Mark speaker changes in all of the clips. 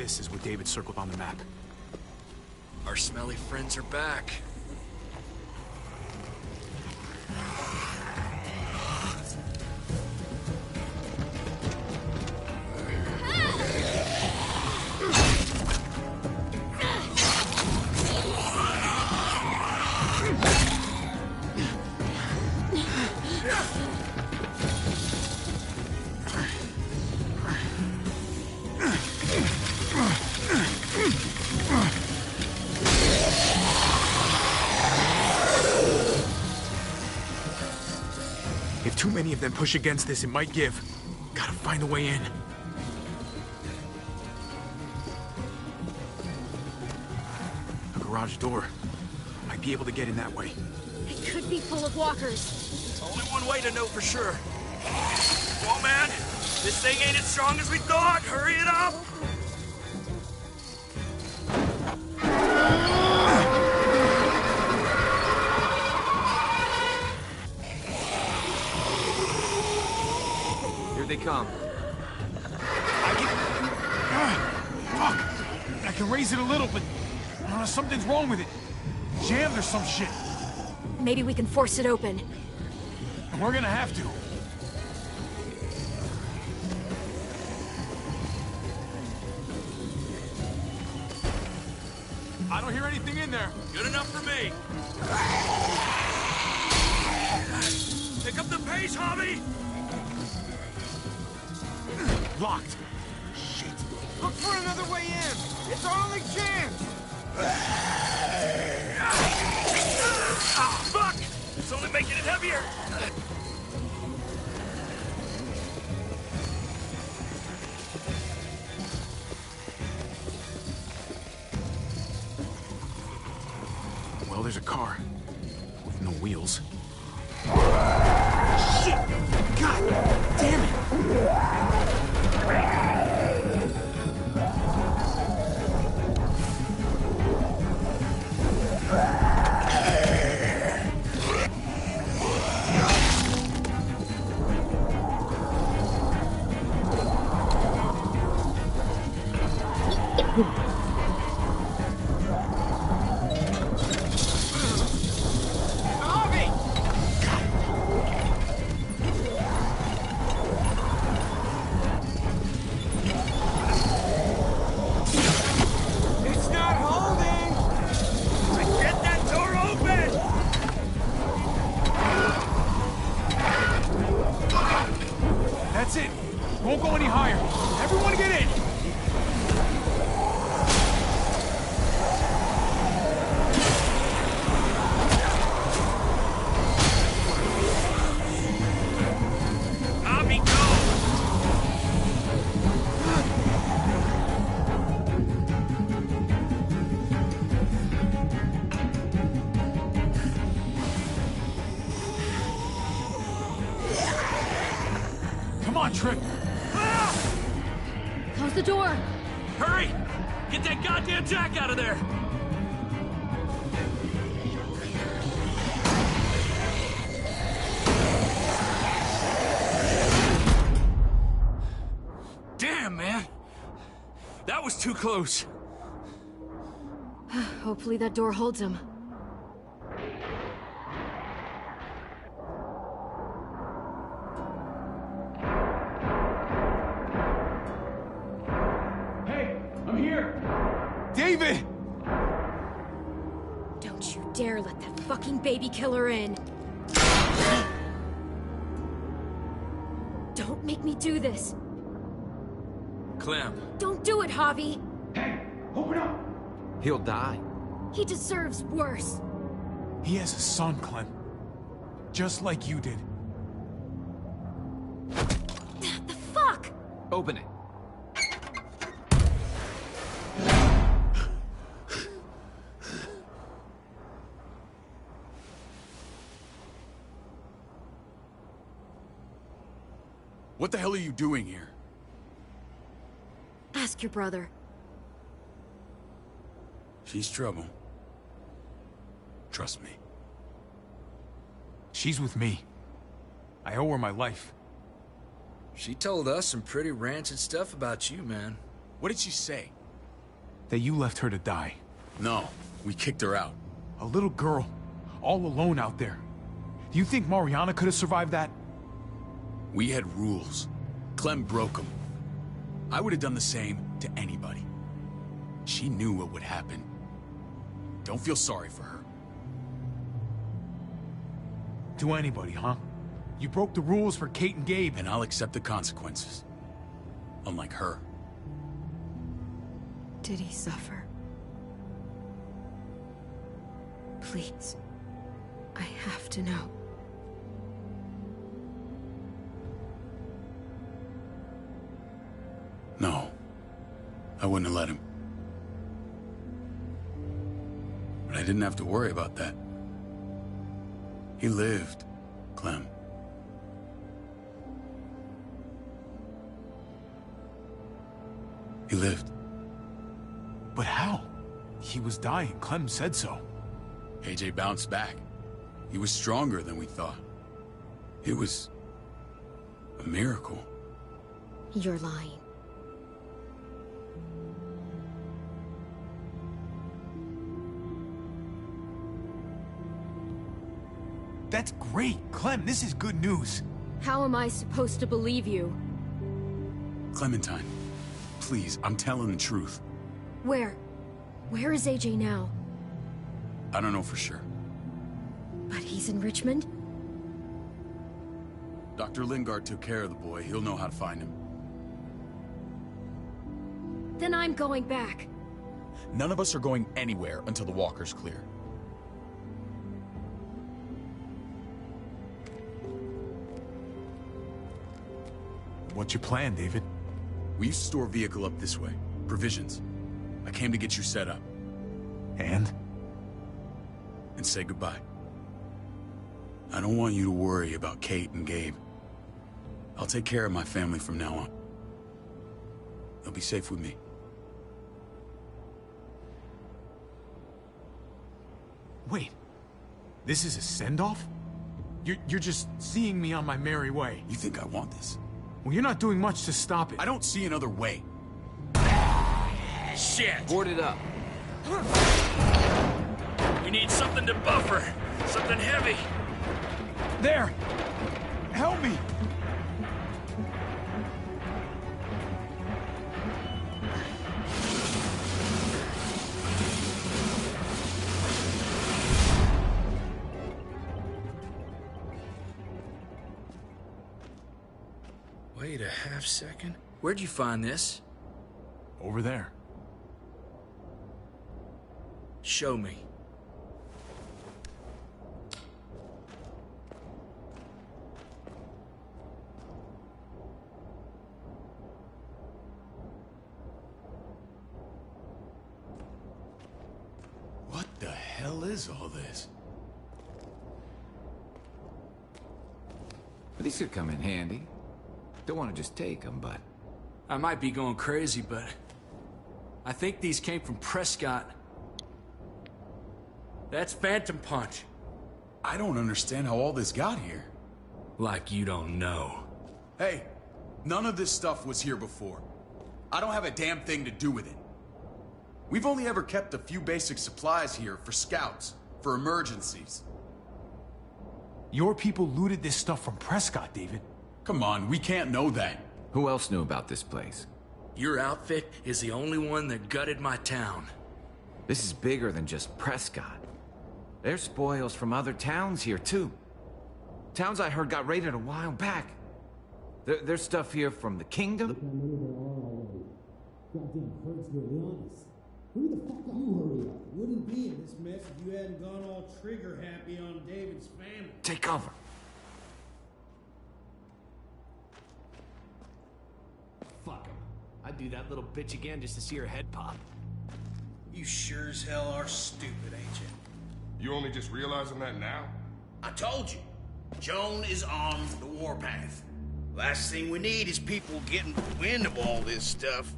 Speaker 1: this is what David circled on the map.
Speaker 2: Our smelly friends are back.
Speaker 1: If too many of them push against this, it might give. Gotta find a way in. A garage door. Might be able to get in that way.
Speaker 3: It could be full of walkers.
Speaker 2: Only one way to know for sure. Whoa, man! This thing ain't as strong as we thought! Hurry it up!
Speaker 4: Here they come.
Speaker 1: Fuck! I can raise it a little, but something's wrong with it. Jammed or some shit.
Speaker 3: Maybe we can force it open.
Speaker 1: We're gonna have to. I don't hear anything in there.
Speaker 2: Good enough for me. Pick up the pace, Hobby!
Speaker 1: Locked.
Speaker 4: Shit. Look for another way in. It's our only chance.
Speaker 2: Ah, fuck! It's only making it heavier.
Speaker 1: Well, there's a car. With no wheels. Shit! God damn it! That's it. Won't go any higher. Everyone get in.
Speaker 2: Hobby, go!
Speaker 1: Come on, Trick.
Speaker 3: Close the door.
Speaker 2: Hurry! Get that goddamn jack out of there! Damn, man! That was too close.
Speaker 3: Hopefully that door holds him.
Speaker 1: Hey, I'm here. David!
Speaker 3: Don't you dare let that fucking baby killer in. Don't make me do this.
Speaker 2: Clem.
Speaker 3: Don't do it, Javi.
Speaker 1: Hey, open up!
Speaker 4: He'll die.
Speaker 3: He deserves worse.
Speaker 1: He has a son, Clem. Just like you did.
Speaker 3: The fuck?
Speaker 4: Open it.
Speaker 5: What the hell are you doing here?
Speaker 3: Ask your brother.
Speaker 5: She's trouble. Trust me.
Speaker 1: She's with me. I owe her my life.
Speaker 2: She told us some pretty rancid stuff about you, man.
Speaker 5: What did she say?
Speaker 1: that you left her to die.
Speaker 5: No, we kicked her out.
Speaker 1: A little girl, all alone out there. Do you think Mariana could have survived that?
Speaker 5: We had rules. Clem broke them. I would have done the same to anybody. She knew what would happen. Don't feel sorry for her.
Speaker 1: To anybody, huh? You broke the rules for Kate and Gabe.
Speaker 5: And I'll accept the consequences. Unlike her.
Speaker 3: Did he suffer? Please. I have to know.
Speaker 5: No. I wouldn't have let him. But I didn't have to worry about that. He lived, Clem. He lived.
Speaker 1: But how? He was dying. Clem said so.
Speaker 5: AJ bounced back. He was stronger than we thought. It was a miracle.
Speaker 3: You're lying.
Speaker 1: That's great. Clem, this is good news.
Speaker 3: How am I supposed to believe you?
Speaker 5: Clementine, please, I'm telling the truth.
Speaker 3: Where? Where is AJ now?
Speaker 5: I don't know for sure.
Speaker 3: But he's in Richmond?
Speaker 5: Dr. Lingard took care of the boy. He'll know how to find him.
Speaker 3: Then I'm going back.
Speaker 6: None of us are going anywhere until the walker's clear.
Speaker 1: What's your plan, David?
Speaker 5: We used to store a vehicle up this way. Provisions. I came to get you set up.
Speaker 1: And
Speaker 5: say goodbye. I don't want you to worry about Kate and Gabe. I'll take care of my family from now on. They'll be safe with me.
Speaker 1: Wait. This is a send-off? You're just seeing me on my merry way.
Speaker 5: You think I want this?
Speaker 1: Well, you're not doing much to stop it.
Speaker 5: I don't see another way.
Speaker 2: Shit!
Speaker 7: Board it up.
Speaker 2: We need something to buffer. Something heavy.
Speaker 1: There! Help me!
Speaker 2: Wait a half second. Where'd you find this?
Speaker 1: Over there.
Speaker 2: Show me.
Speaker 5: What the hell is all this?
Speaker 7: These could come in handy. Don't want to just take them, but...
Speaker 2: I might be going crazy, but... I think these came from Prescott. That's Phantom Punch.
Speaker 5: I don't understand how all this got here.
Speaker 2: Like you don't know.
Speaker 5: Hey, none of this stuff was here before. I don't have a damn thing to do with it. We've only ever kept a few basic supplies here for scouts, for emergencies.
Speaker 1: Your people looted this stuff from Prescott, David.
Speaker 5: Come on, we can't know that.
Speaker 7: Who else knew about this place?
Speaker 2: Your outfit is the only one that gutted my town.
Speaker 7: This is bigger than just Prescott. There's spoils from other towns here, too. Towns I heard got raided a while back. There's stuff here from the Kingdom.
Speaker 8: Goddamn hurts to be honest. Who the fuck are you? Hurry up. Wouldn't be in this mess if you hadn't gone all trigger happy on David's family.
Speaker 7: Take cover.
Speaker 9: Fuck him. I'd do that little bitch again just to see her head pop.
Speaker 10: You sure as hell are stupid, ain't you?
Speaker 11: You only just realizing that now?
Speaker 10: I told you. Joan is on the warpath. Last thing we need is people getting wind of all this stuff.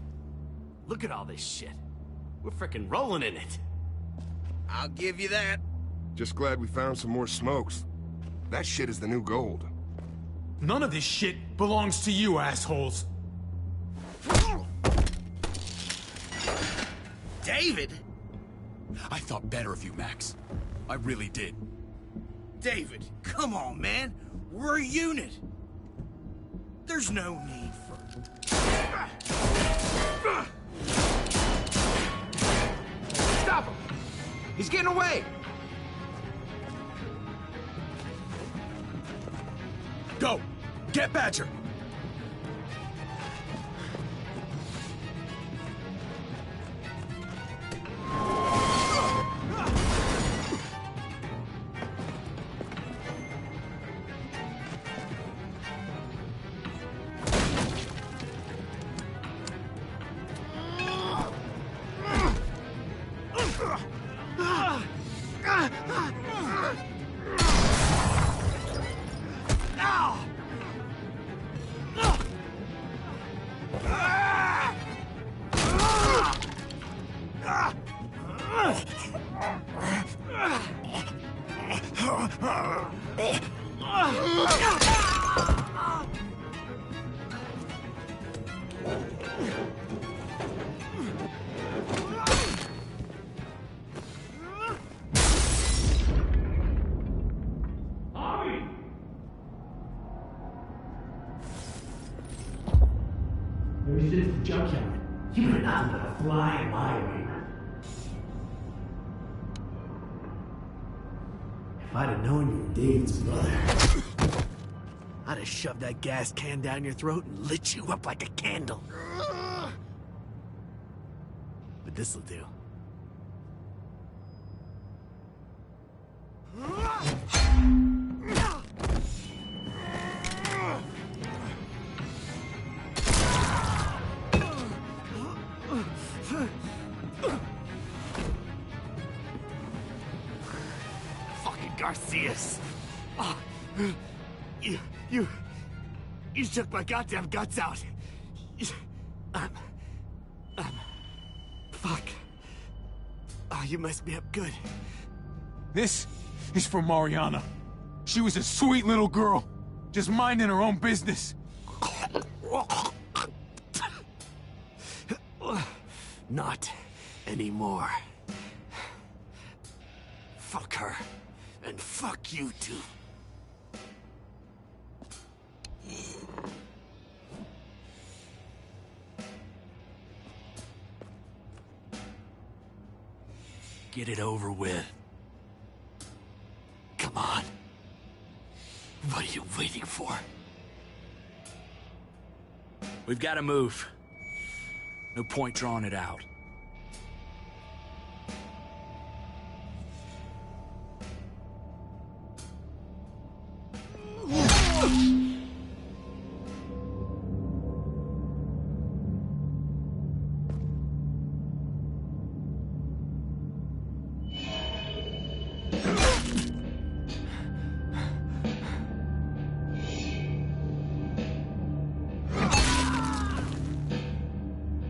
Speaker 9: Look at all this shit. We're frickin' rolling in it.
Speaker 10: I'll give you that.
Speaker 11: Just glad we found some more smokes. That shit is the new gold.
Speaker 1: None of this shit belongs to you, assholes.
Speaker 10: David?
Speaker 5: I thought better of you, Max. I really did.
Speaker 10: David, come on, man. We're a unit. There's no need for...
Speaker 9: Stop him! He's getting away!
Speaker 5: Go! Get Badger!
Speaker 9: Ever since the junkyard, you've been nothing but a fly in my ointment. If I'd have known you were David's brother, I'd have shoved that gas can down your throat and lit you up like a candle. But this'll do. Fucking Garcias. Oh, you took my goddamn guts out. Fuck. Oh, you messed me up good.
Speaker 1: This is for Mariana. She was a sweet little girl, just minding her own business.
Speaker 9: Not anymore. Fuck her. And fuck you too. Get it over with. Come on. What are you waiting for?
Speaker 2: We've got to move. No point drawing it out.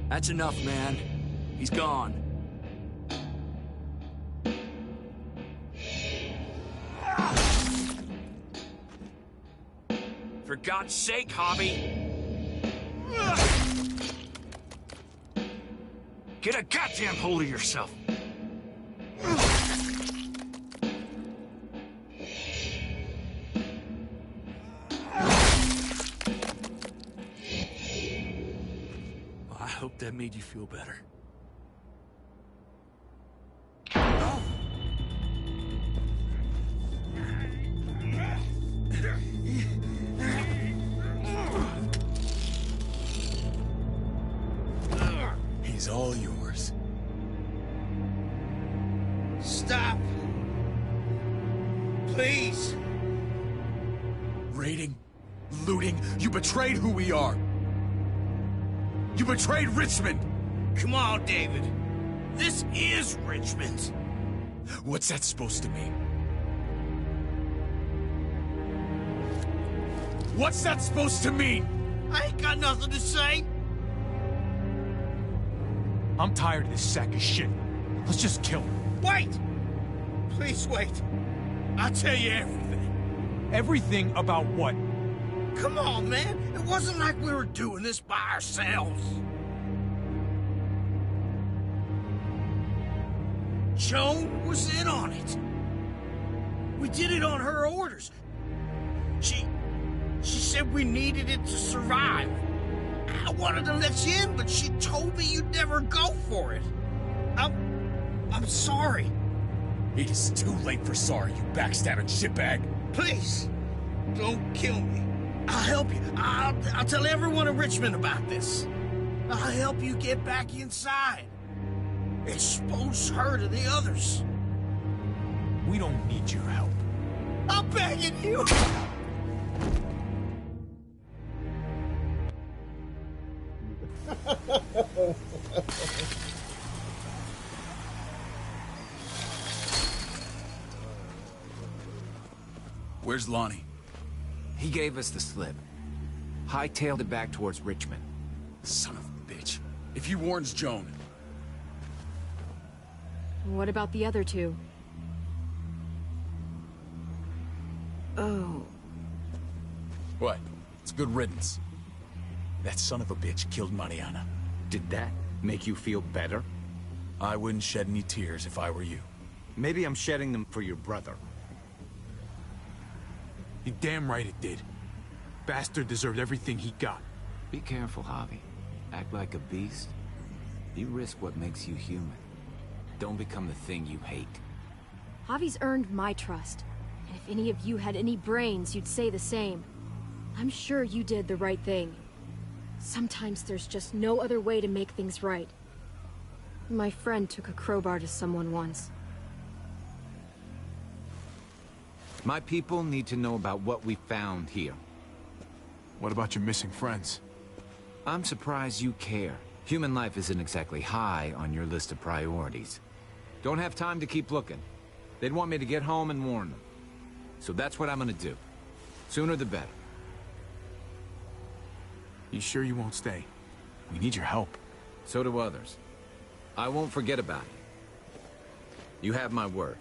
Speaker 2: That's enough, man. He's gone. For God's sake, Hobby! Get a goddamn hold of yourself! I hope that made you feel better.
Speaker 5: He's all yours.
Speaker 10: Stop. Please.
Speaker 5: Raiding, looting, you betrayed who we are. You betrayed Richmond!
Speaker 10: Come on, David. This is Richmond.
Speaker 5: What's that supposed to mean? What's that supposed to mean?
Speaker 10: I ain't got nothing to say.
Speaker 1: I'm tired of this sack of shit. Let's just kill him.
Speaker 10: Wait! Please wait. I'll tell you everything.
Speaker 1: Everything about what?
Speaker 10: Come on, man. It wasn't like we were doing this by ourselves. Joan was in on it. We did it on her orders. She said we needed it to survive. I wanted to let you in, but she told me you'd never go for it. I'm sorry.
Speaker 6: It is too late for sorry, you backstabbing shitbag.
Speaker 10: Please, don't kill me. I'll help you. I'll tell everyone in Richmond about this. I'll help you get back inside. Expose her to the others.
Speaker 1: We don't need your help.
Speaker 10: I'm begging you.
Speaker 5: Where's Lonnie?
Speaker 7: He gave us the slip. Hightailed it back towards Richmond.
Speaker 5: Son of a bitch. If he warns Joan...
Speaker 3: What about the other two? Oh.
Speaker 6: What? It's good riddance. That son of a bitch killed Mariana.
Speaker 12: Did that make you feel better?
Speaker 6: I wouldn't shed any tears if I were you.
Speaker 12: Maybe I'm shedding them for your brother.
Speaker 1: You're damn right it did. Bastard deserved everything he got.
Speaker 7: Be careful, Javi. Act like a beast. You risk what makes you human. Don't become the thing you hate.
Speaker 3: Javi's earned my trust. And if any of you had any brains, you'd say the same. I'm sure you did the right thing. Sometimes there's just no other way to make things right. My friend took a crowbar to someone once.
Speaker 7: My people need to know about what we found here.
Speaker 1: What about your missing friends?
Speaker 7: I'm surprised you care. Human life isn't exactly high on your list of priorities. Don't have time to keep looking. They'd want me to get home and warn them. So that's what I'm gonna do. Sooner the better.
Speaker 1: You sure you won't stay? We need your help.
Speaker 7: So do others. I won't forget about you. You have my word.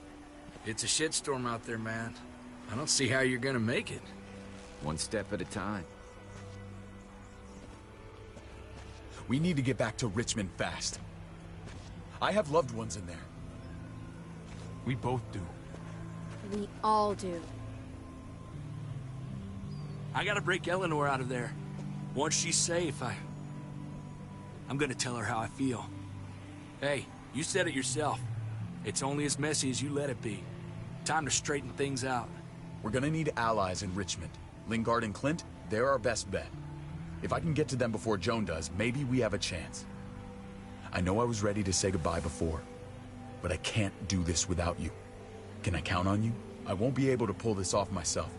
Speaker 2: It's a shitstorm out there, man. I don't see how you're gonna make it.
Speaker 7: One step at a time.
Speaker 6: We need to get back to Richmond fast. I have loved ones in there.
Speaker 1: We both do.
Speaker 3: We all do.
Speaker 2: I gotta break Eleanor out of there. Once she's safe, I'm gonna tell her how I feel. Hey, you said it yourself. It's only as messy as you let it be. Time to straighten things out.
Speaker 6: We're gonna need allies in Richmond. Lingard and Clint, they're our best bet. If I can get to them before Joan does, maybe we have a chance. I know I was ready to say goodbye before, but I can't do this without you. Can I count on you? I won't be able to pull this off myself.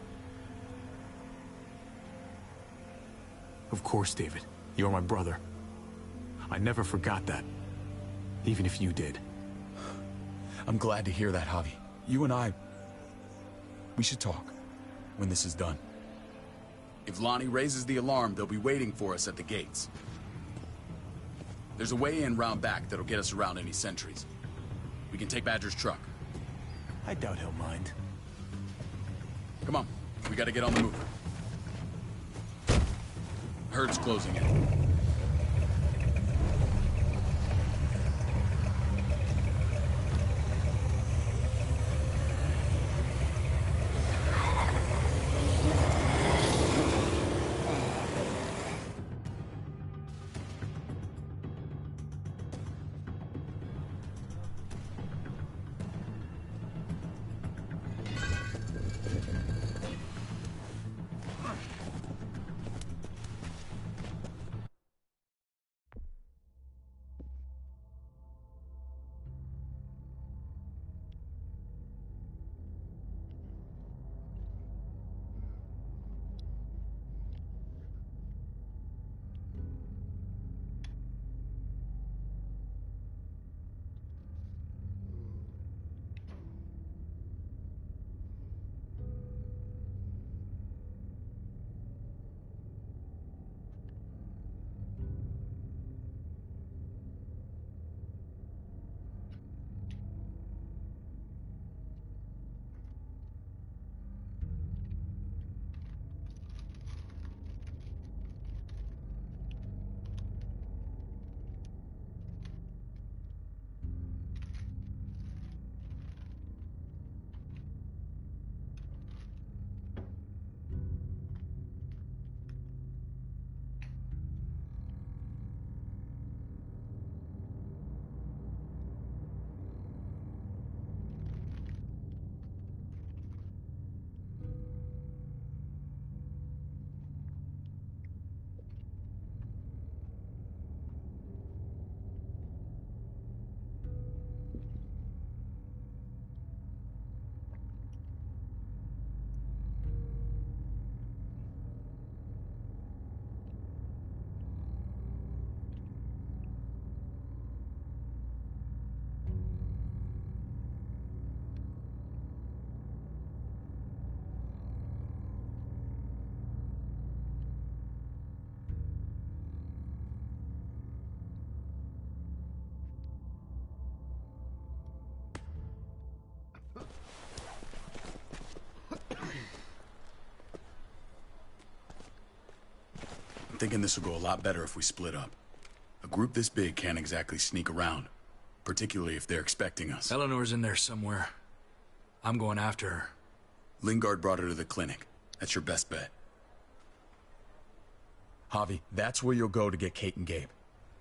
Speaker 1: Of course, David. You're my brother. I never forgot that. Even if you did.
Speaker 6: I'm glad to hear that, Javi. You and I... we should talk when this is done.
Speaker 5: If Lonnie raises the alarm, they'll be waiting for us at the gates. There's a way in round back that'll get us around any sentries. We can take Badger's truck.
Speaker 1: I doubt he'll mind.
Speaker 5: Come on, we gotta get on the move. Herd's closing in. I'm thinking this will go a lot better if we split up. A group this big can't exactly sneak around, particularly if they're expecting us.
Speaker 2: Eleanor's in there somewhere. I'm going after her.
Speaker 5: Lingard brought her to the clinic. That's your best bet. Javi, that's where you'll go to get Kate and Gabe.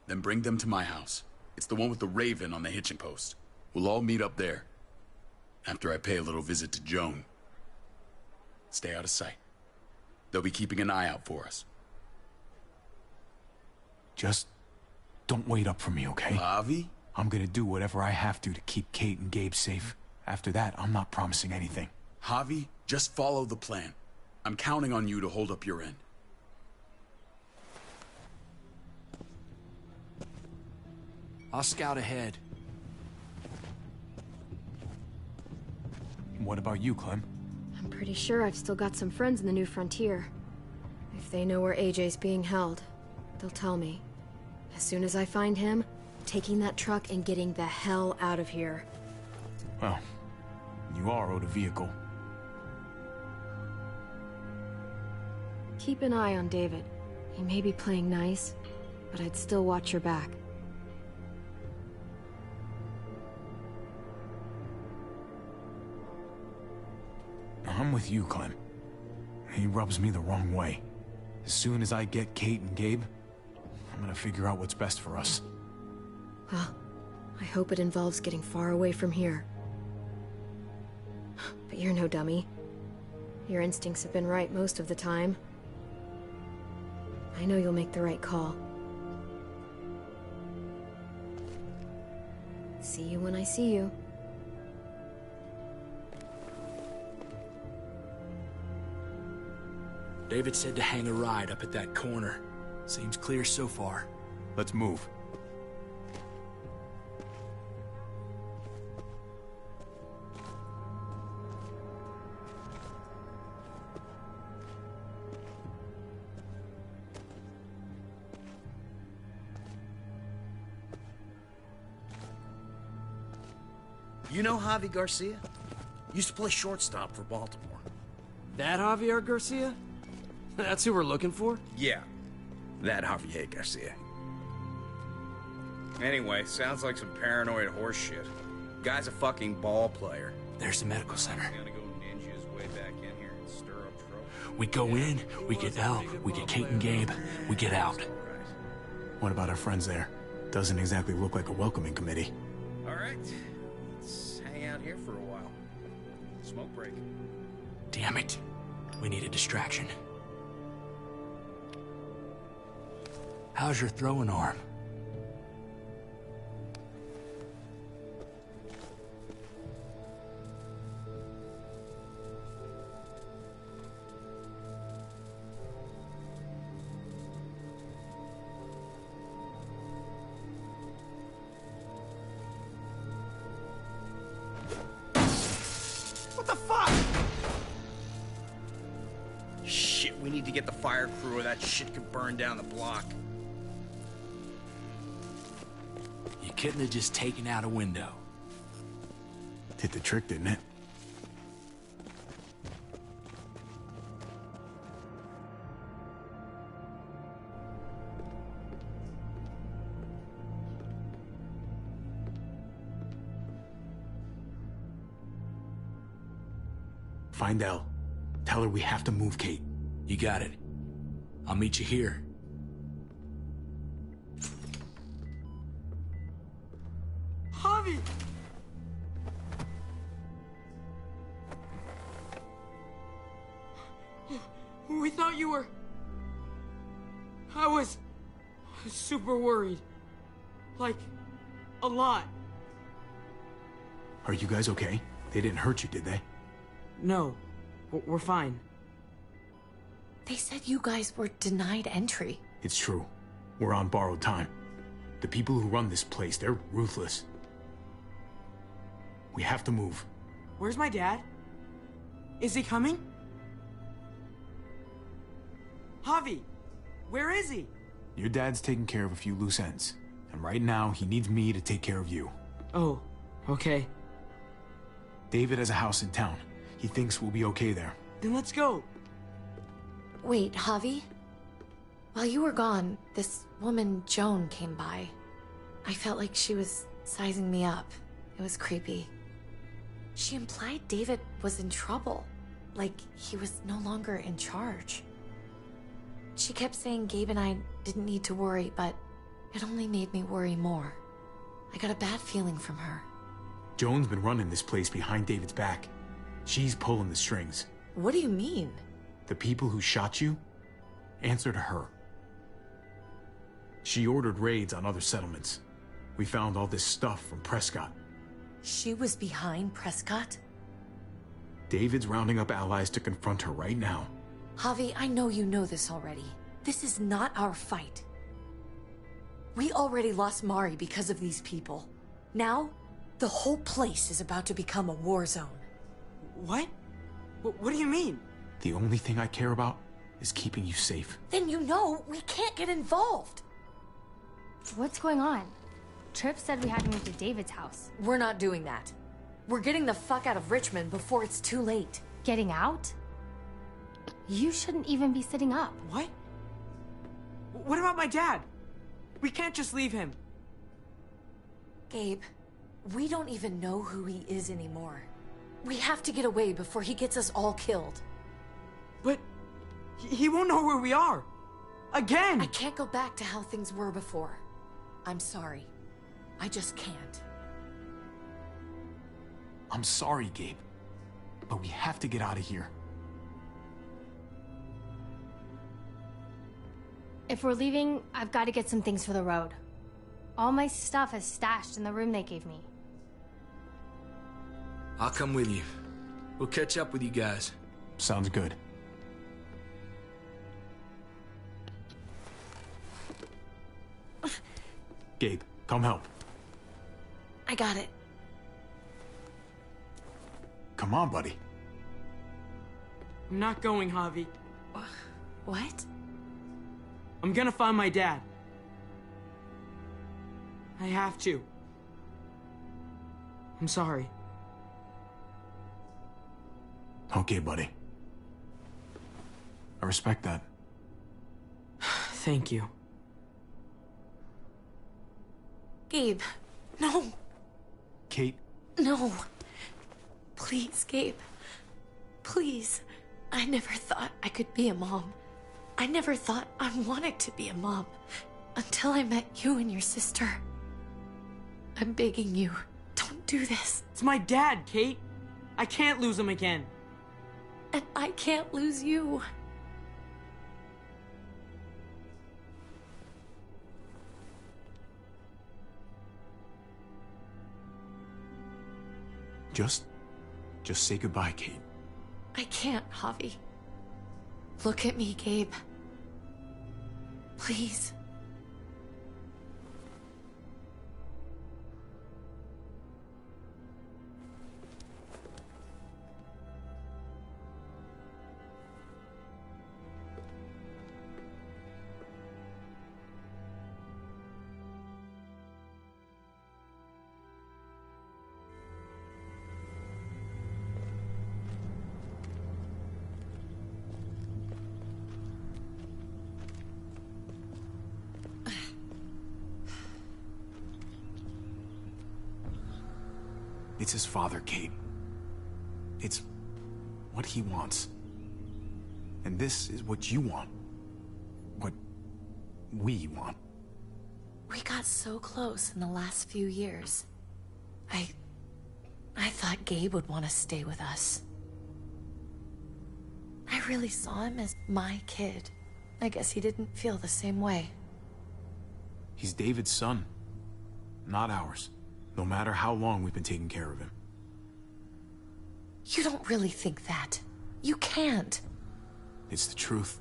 Speaker 5: Then bring them to my house. It's the one with the raven on the hitching post. We'll all meet up there. After I pay a little visit to Joan. Stay out of sight. They'll be keeping an eye out for us.
Speaker 1: Just don't wait up for me, okay?
Speaker 5: Javi?
Speaker 1: I'm gonna do whatever I have to keep Kate and Gabe safe. After that, I'm not promising anything.
Speaker 5: Javi, just follow the plan. I'm counting on you to hold up your end.
Speaker 2: I'll scout ahead.
Speaker 1: What about you, Clem?
Speaker 3: I'm pretty sure I've still got some friends in the New Frontier. If they know where AJ's being held, they'll tell me. As soon as I find him, taking that truck and getting the hell out of here.
Speaker 1: Well, you are owed a vehicle.
Speaker 3: Keep an eye on David. He may be playing nice, but I'd still watch your back.
Speaker 1: I'm with you, Clem. He rubs me the wrong way. As soon as I get Kate and Gabe, I'm gonna figure out what's best for us.
Speaker 3: Well, I hope it involves getting far away from here. But you're no dummy. Your instincts have been right most of the time. I know you'll make the right call. See you when I see you.
Speaker 2: David said to hang a ride up at that corner. Seems clear so far.
Speaker 1: Let's move.
Speaker 10: You know Javi Garcia? Used to play shortstop for Baltimore.
Speaker 9: That Javier Garcia? That's who we're looking for?
Speaker 13: Yeah, that Javier Garcia. Anyway, sounds like some paranoid horse shit. Guy's a fucking ball player.
Speaker 2: There's the medical center.
Speaker 13: Gonna go ninja his way back in here and stir up trouble.
Speaker 2: We go in, we get Elle, we get Kate and Gabe, we get out.
Speaker 1: What about our friends there? Doesn't exactly look like a welcoming committee.
Speaker 13: All right, let's hang out here for a while. Smoke break.
Speaker 2: Damn it. We need a distraction. How's your throwing arm?
Speaker 10: What the fuck?
Speaker 13: Shit, we need to get the fire crew or that shit could burn down the block.
Speaker 2: You couldn't have just taken out a window.
Speaker 1: Did the trick, didn't it? Find Elle. Tell her we have to move Kate.
Speaker 2: You got it. I'll meet you here.
Speaker 9: Javi! We thought you were... I was super worried. Like, a lot.
Speaker 1: Are you guys okay? They didn't hurt you, did they?
Speaker 9: No, we're fine.
Speaker 14: They said you guys were denied entry.
Speaker 1: It's true. We're on borrowed time. The people who run this place, they're ruthless. We have to move.
Speaker 9: Where's my dad? Is he coming? Javi, where is he?
Speaker 1: Your dad's taking care of a few loose ends. And right now, he needs me to take care of you.
Speaker 9: Oh, okay.
Speaker 1: David has a house in town. He thinks we'll be okay there.
Speaker 9: Then let's go.
Speaker 14: Wait, Javi? While you were gone, this woman, Joan, came by. I felt like she was sizing me up. It was creepy. She implied David was in trouble, like he was no longer in charge. She kept saying Gabe and I didn't need to worry, but it only made me worry more. I got a bad feeling from her.
Speaker 1: Joan's been running this place behind David's back. She's pulling the strings.
Speaker 14: What do you mean?
Speaker 1: The people who shot you answer to her. She ordered raids on other settlements. We found all this stuff from Prescott.
Speaker 14: She was behind Prescott?
Speaker 1: David's rounding up allies to confront her right now.
Speaker 14: Javi, I know you know this already. This is not our fight. We already lost Mari because of these people. Now, the whole place is about to become a war zone.
Speaker 15: What? What do you mean?
Speaker 1: The only thing I care about is keeping you safe.
Speaker 14: Then you know we can't get involved.
Speaker 16: What's going on? Tripp said we had to move to David's house.
Speaker 14: We're not doing that. We're getting the fuck out of Richmond before it's too late.
Speaker 16: Getting out? You shouldn't even be sitting up.
Speaker 15: What? What about my dad? We can't just leave him.
Speaker 14: Gabe, we don't even know who he is anymore. We have to get away before he gets us all killed.
Speaker 15: But he won't know where we are. Again!
Speaker 14: I can't go back to how things were before. I'm sorry. I just can't.
Speaker 1: I'm sorry, Gabe. But we have to get out of here.
Speaker 16: If we're leaving, I've got to get some things for the road. All my stuff is stashed in the room they gave me.
Speaker 2: I'll come with you. We'll catch up with you guys.
Speaker 1: Sounds good. Gabe, come help.
Speaker 14: I got it.
Speaker 1: Come on, buddy.
Speaker 15: I'm not going, Javi.
Speaker 14: What?
Speaker 15: I'm gonna find my dad. I have to. I'm sorry.
Speaker 1: Okay, buddy. I respect that.
Speaker 15: Thank you.
Speaker 14: Gabe, no.
Speaker 1: Kate?
Speaker 14: No. Please, Gabe. Please. I never thought I could be a mom. I never thought I wanted to be a mom until I met you and your sister. I'm begging you, don't do this.
Speaker 15: It's my dad, Kate. I can't lose him again.
Speaker 14: And I can't lose you.
Speaker 1: Just say goodbye, Kate.
Speaker 14: I can't, Javi. Look at me, Gabe. Please.
Speaker 1: It's his father, Kate. It's what he wants. And this is what you want. What we want.
Speaker 14: We got so close in the last few years. I thought Gabe would want to stay with us. I really saw him as my kid. I guess he didn't feel the same way.
Speaker 1: He's David's son, not ours. No matter how long we've been taking care of him.
Speaker 14: You don't really think that. You can't.
Speaker 1: It's the truth.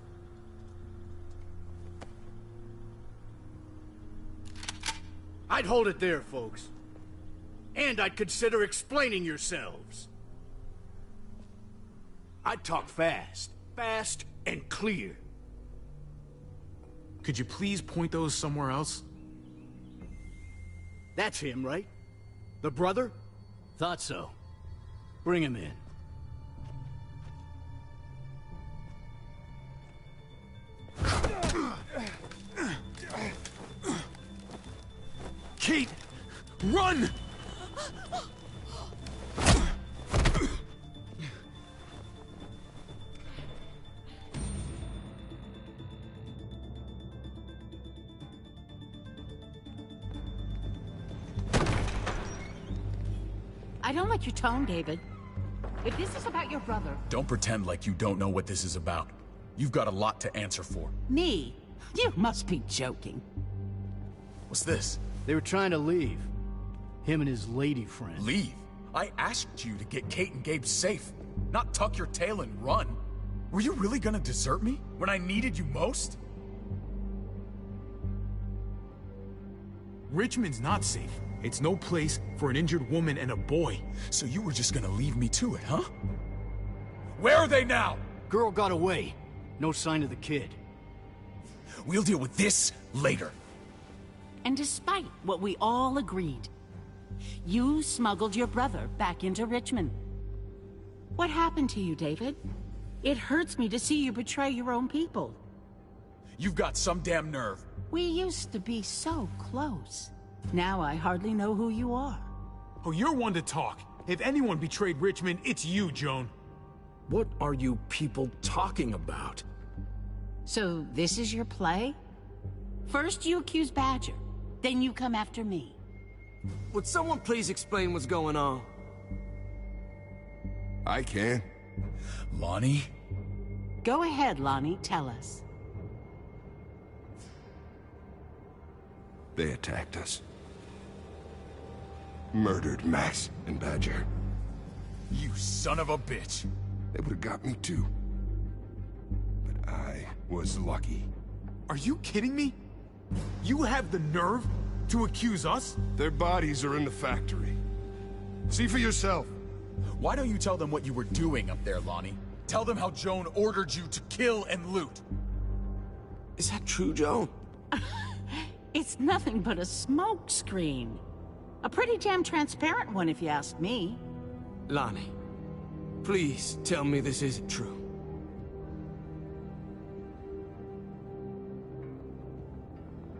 Speaker 10: I'd hold it there, folks. And I'd consider explaining yourselves. I'd talk fast. Fast and clear.
Speaker 1: Could you please point those somewhere else?
Speaker 10: That's him, right? The brother? Thought so. Bring him in.
Speaker 1: Run!
Speaker 17: I don't like your tone, David. If this is about your brother...
Speaker 6: Don't pretend like you don't know what this is about. You've got a lot to answer for.
Speaker 17: Me? You must be joking.
Speaker 6: What's this?
Speaker 18: They were trying to leave. Him and his lady friend.
Speaker 6: Leave? I asked you to get Kate and Gabe safe, not tuck your tail and run. Were you really gonna desert me when I needed you most?
Speaker 1: Richmond's not safe. It's no place for an injured woman and a boy.
Speaker 6: So you were just gonna leave me to it, huh? Where are they now?
Speaker 18: Girl got away. No sign of the kid.
Speaker 6: We'll deal with this later.
Speaker 17: And despite what we all agreed, you smuggled your brother back into Richmond. What happened to you, David? It hurts me to see you betray your own people.
Speaker 6: You've got some damn nerve.
Speaker 17: We used to be so close. Now I hardly know who you are.
Speaker 1: Oh, you're one to talk. If anyone betrayed Richmond, it's you, Joan.
Speaker 9: What are you people talking about?
Speaker 17: So this is your play? First you accuse Badger, then you come after me.
Speaker 9: Would someone please explain what's going on?
Speaker 11: I can.
Speaker 6: Lonnie?
Speaker 17: Go ahead, Lonnie, tell us.
Speaker 11: They attacked us. Murdered Max and Badger.
Speaker 6: You son of a bitch.
Speaker 11: They would have got me too. But I was lucky.
Speaker 1: Are you kidding me? You have the nerve to accuse us?
Speaker 11: Their bodies are in the factory. See for yourself.
Speaker 6: Why don't you tell them what you were doing up there, Lonnie? Tell them how Joan ordered you to kill and loot.
Speaker 9: Is that true, Joan?
Speaker 17: It's nothing but a smoke screen. A pretty damn transparent one, if you ask me.
Speaker 9: Lonnie, please tell me this isn't true.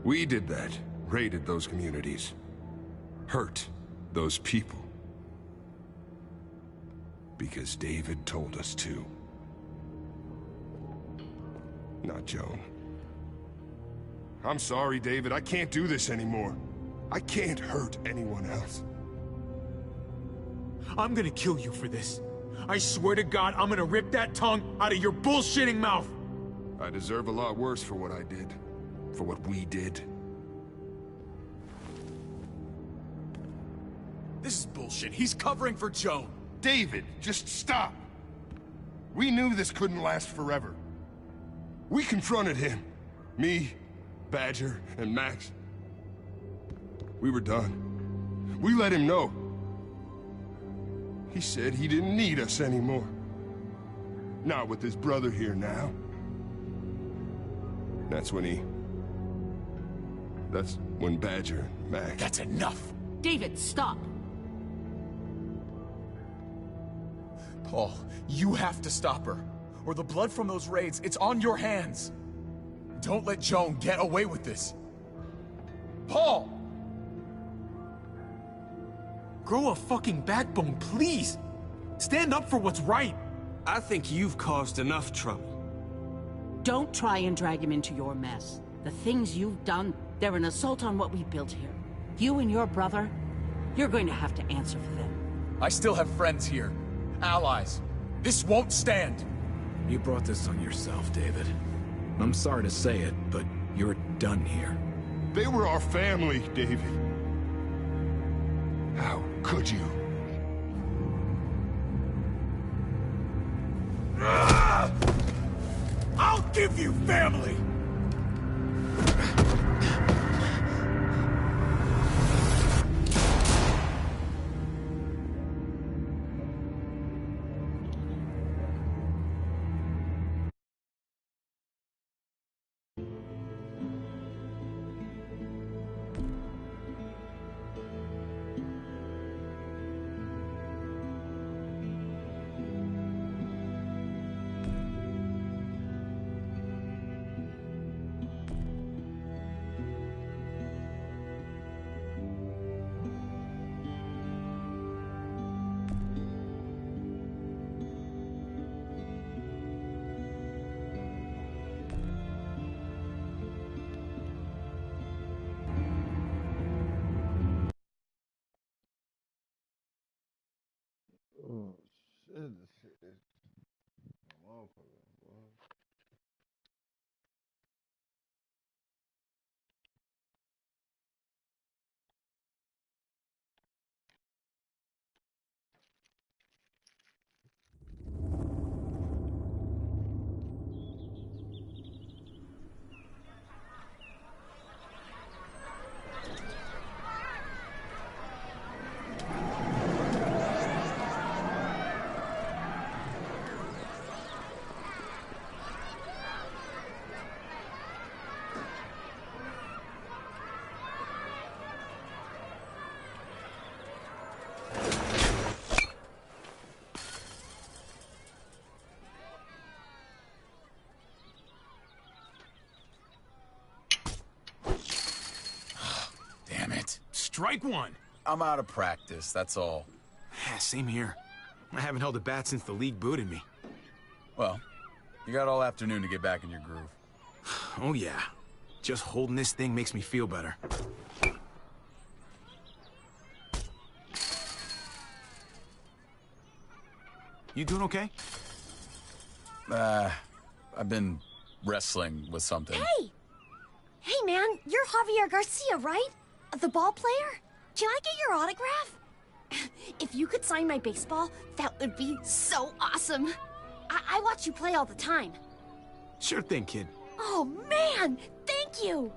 Speaker 11: We did that. Raided those communities. Hurt those people. Because David told us to. Not Joan. I'm sorry, David. I can't do this anymore. I can't hurt anyone else.
Speaker 1: I'm gonna kill you for this. I swear to God, I'm gonna rip that tongue out of your bullshitting mouth!
Speaker 11: I deserve a lot worse for what I did. For what we did.
Speaker 6: This is bullshit. He's covering for Joan.
Speaker 11: David, just stop. We knew this couldn't last forever. We confronted him. Me, Badger, and Max. We were done. We let him know. He said he didn't need us anymore. Not with his brother here now. That's when Badger and Max...
Speaker 6: That's enough!
Speaker 17: David, stop!
Speaker 6: Paul, you have to stop her. Or the blood from those raids, it's on your hands. Don't let Joan get away with this. Paul!
Speaker 1: Grow a fucking backbone, please! Stand up for what's right!
Speaker 9: I think you've caused enough trouble.
Speaker 17: Don't try and drag him into your mess. The things you've done, they're an assault on what we built here. You and your brother, you're going to have to answer for them.
Speaker 6: I still have friends here. Allies. This won't stand.
Speaker 12: You brought this on yourself, David. I'm sorry to say it, but you're done here.
Speaker 11: They were our family, David. How could you?
Speaker 6: I'll give you family!
Speaker 19: Oh, shit, this shit is motherfucker, boy.
Speaker 6: Damn it.
Speaker 1: Strike one.
Speaker 6: I'm out of practice, that's all.
Speaker 1: Same here. I haven't held a bat since the league booted me.
Speaker 6: Well, you got all afternoon to get back in your groove.
Speaker 1: Oh yeah. Just holding this thing makes me feel better. You doing okay?
Speaker 6: I've been wrestling with something.
Speaker 20: Hey! Hey, man, you're Javier Garcia, right? The ball player? Can I get your autograph? If you could sign my baseball, that would be so awesome. I watch you play all the time.
Speaker 1: Sure thing, kid.
Speaker 20: Oh, man! Thank you!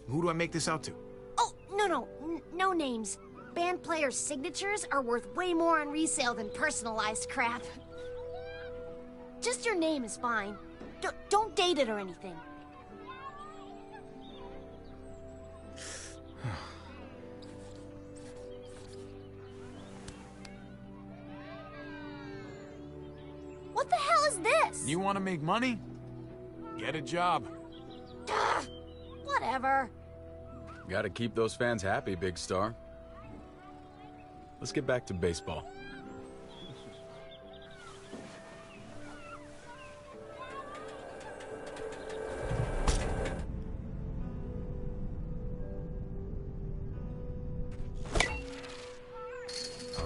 Speaker 1: Who do I make this out to?
Speaker 20: Oh, no names. Band players' signatures are worth way more on resale than personalized crap. Just your name is fine. Don't date it or anything. What the hell is this?
Speaker 1: You want to make money? Get a job.
Speaker 20: Whatever.
Speaker 6: Gotta keep those fans happy, big star. Let's get back to baseball.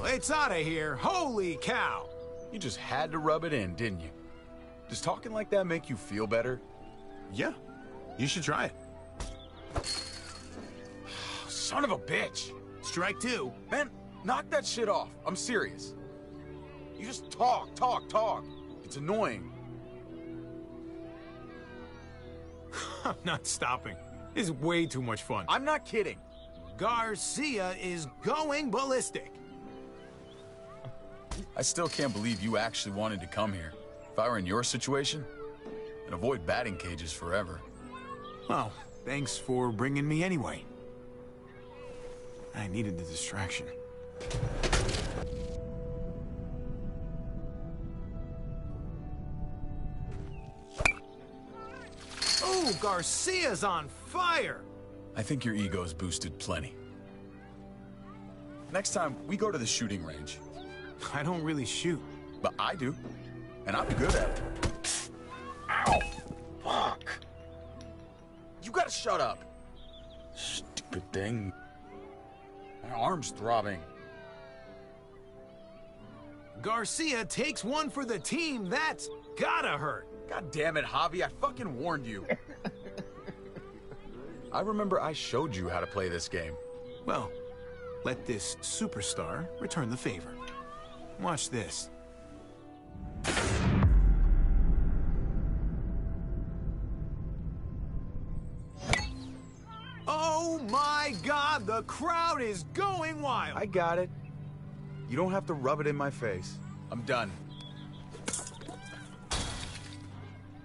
Speaker 1: It's out of here. Holy cow.
Speaker 6: You just had to rub it in, didn't you? Does talking like that make you feel better?
Speaker 1: Yeah. You should try it.
Speaker 6: Son of a bitch.
Speaker 1: Strike two.
Speaker 6: Man, knock that shit off. I'm serious. You just talk. It's annoying.
Speaker 1: I'm not stopping. This is way too much fun.
Speaker 6: I'm not kidding.
Speaker 1: Garcia is going ballistic.
Speaker 6: I still can't believe you actually wanted to come here. If I were in your situation, I'd avoid batting cages forever.
Speaker 1: Well, thanks for bringing me anyway. I needed the distraction. Oh, Garcia's on fire!
Speaker 6: I think your ego's boosted plenty. Next time, we go to the shooting range.
Speaker 1: I don't really shoot.
Speaker 6: But I do. And I'm good at it. Ow! Fuck! You gotta shut up! Stupid thing. My arm's throbbing.
Speaker 1: Garcia takes one for the team. That's gotta hurt.
Speaker 6: God damn it, Javi. I fucking warned you. I remember I showed you how to play this game.
Speaker 1: Well, let this superstar return the favor. Watch this. Oh my God, the crowd is going wild.
Speaker 6: I got it. You don't have to rub it in my face. I'm done.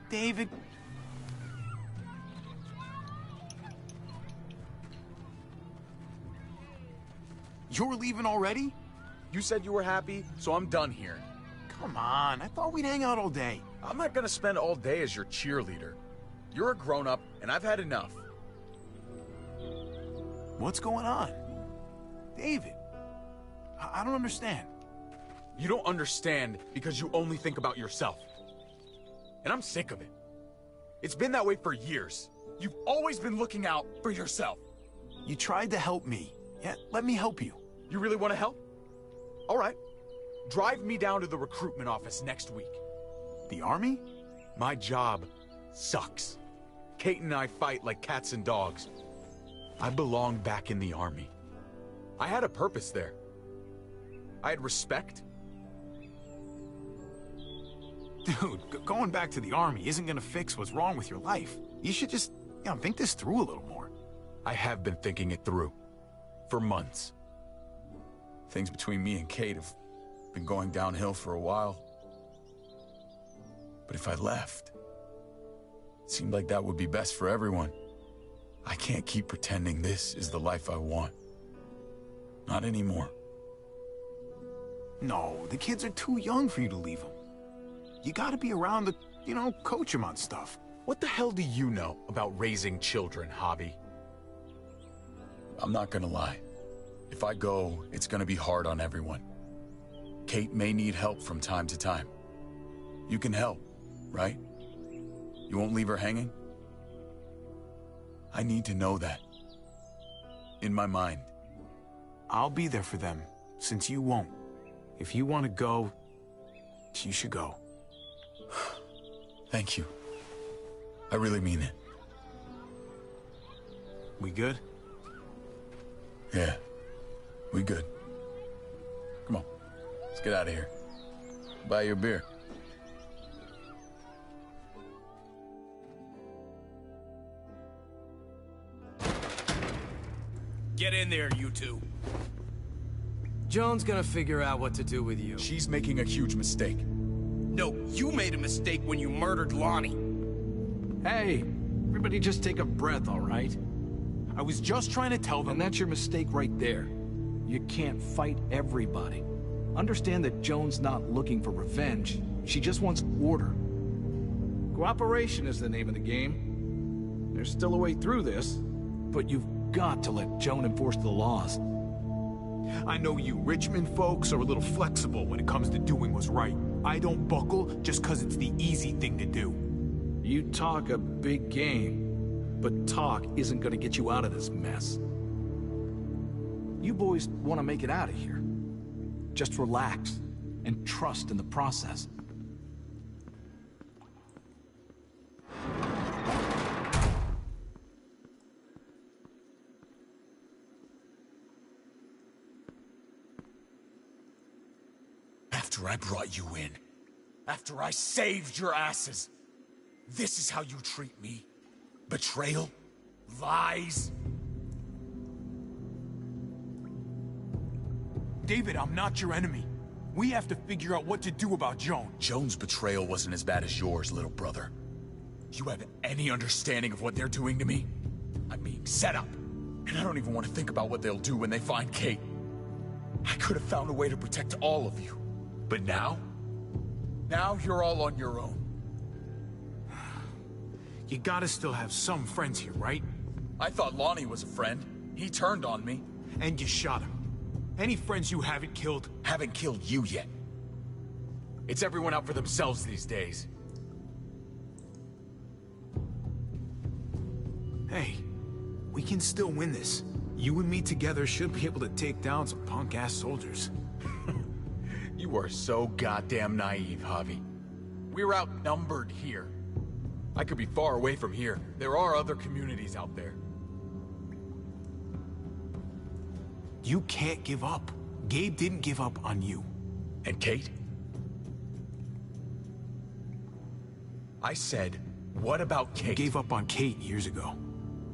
Speaker 1: David. You're leaving already?
Speaker 6: You said you were happy, so I'm done here.
Speaker 1: Come on, I thought we'd hang out all day.
Speaker 6: I'm not gonna spend all day as your cheerleader. You're a grown-up, and I've had enough.
Speaker 1: What's going on? David, I don't understand.
Speaker 6: You don't understand because you only think about yourself. And I'm sick of it. It's been that way for years. You've always been looking out for yourself.
Speaker 1: You tried to help me. Yeah, let me help you.
Speaker 6: You really want to help? All right. Drive me down to the recruitment office next week.
Speaker 1: The army?
Speaker 6: My job sucks. Kate and I fight like cats and dogs. I belong back in the army. I had a purpose there. I had respect.
Speaker 1: Dude, going back to the army isn't gonna fix what's wrong with your life. You should just, think this through a little more.
Speaker 6: I have been thinking it through. For months. Things between me and Kate have been going downhill for a while. But if I left, it seemed like that would be best for everyone. I can't keep pretending this is the life I want. Not anymore.
Speaker 1: No, the kids are too young for you to leave them. You gotta be around to, coach them on stuff.
Speaker 6: What the hell do you know about raising children, Hobby? I'm not gonna lie. If I go, it's gonna be hard on everyone. Kate may need help from time to time. You can help, right? You won't leave her hanging? I need to know that. In my mind.
Speaker 1: I'll be there for them, since you won't. If you want to go, you should go.
Speaker 6: Thank you. I really mean it.
Speaker 1: We good?
Speaker 6: Yeah, we good. Come on, let's get out of here. Buy you a beer.
Speaker 2: Get in there, you two.
Speaker 13: Joan's gonna figure out what to do with you.
Speaker 6: She's making a huge mistake.
Speaker 2: No, you made a mistake when you murdered Lonnie.
Speaker 12: Hey, everybody just take a breath, all right?
Speaker 1: I was just trying to tell them...
Speaker 12: And that's your mistake right there. You can't fight everybody. Understand that Joan's not looking for revenge. She just wants order. Cooperation is the name of the game. There's still a way through this, but you've got to let Joan enforce the laws.
Speaker 1: I know you Richmond folks are a little flexible when it comes to doing what's right. I don't buckle just because it's the easy thing to do.
Speaker 12: You talk a big game, but talk isn't gonna get you out of this mess. You boys want to make it out of here. Just relax and trust in the process.
Speaker 6: After I brought you in, after I saved your asses, this is how you treat me? Betrayal? Lies?
Speaker 1: David, I'm not your enemy. We have to figure out what to do about Joan.
Speaker 6: Joan's betrayal wasn't as bad as yours, little brother. You have any understanding of what they're doing to me? I'm being set up, and I don't even want to think about what they'll do when they find Kate. I could have found a way to protect all of you. But now? Now you're all on your own.
Speaker 1: You gotta still have some friends here, right?
Speaker 6: I thought Lonnie was a friend. He turned on me.
Speaker 1: And you shot him. Any friends you haven't killed?
Speaker 6: Haven't killed you yet. It's everyone out for themselves these days.
Speaker 1: Hey, we can still win this. You and me together should be able to take down some punk-ass soldiers.
Speaker 6: You are so goddamn naive, Javi. We're outnumbered here. I could be far away from here. There are other communities out there.
Speaker 1: You can't give up. Gabe didn't give up on you.
Speaker 6: And Kate? I said, what about Kate?
Speaker 1: You gave up on Kate years ago.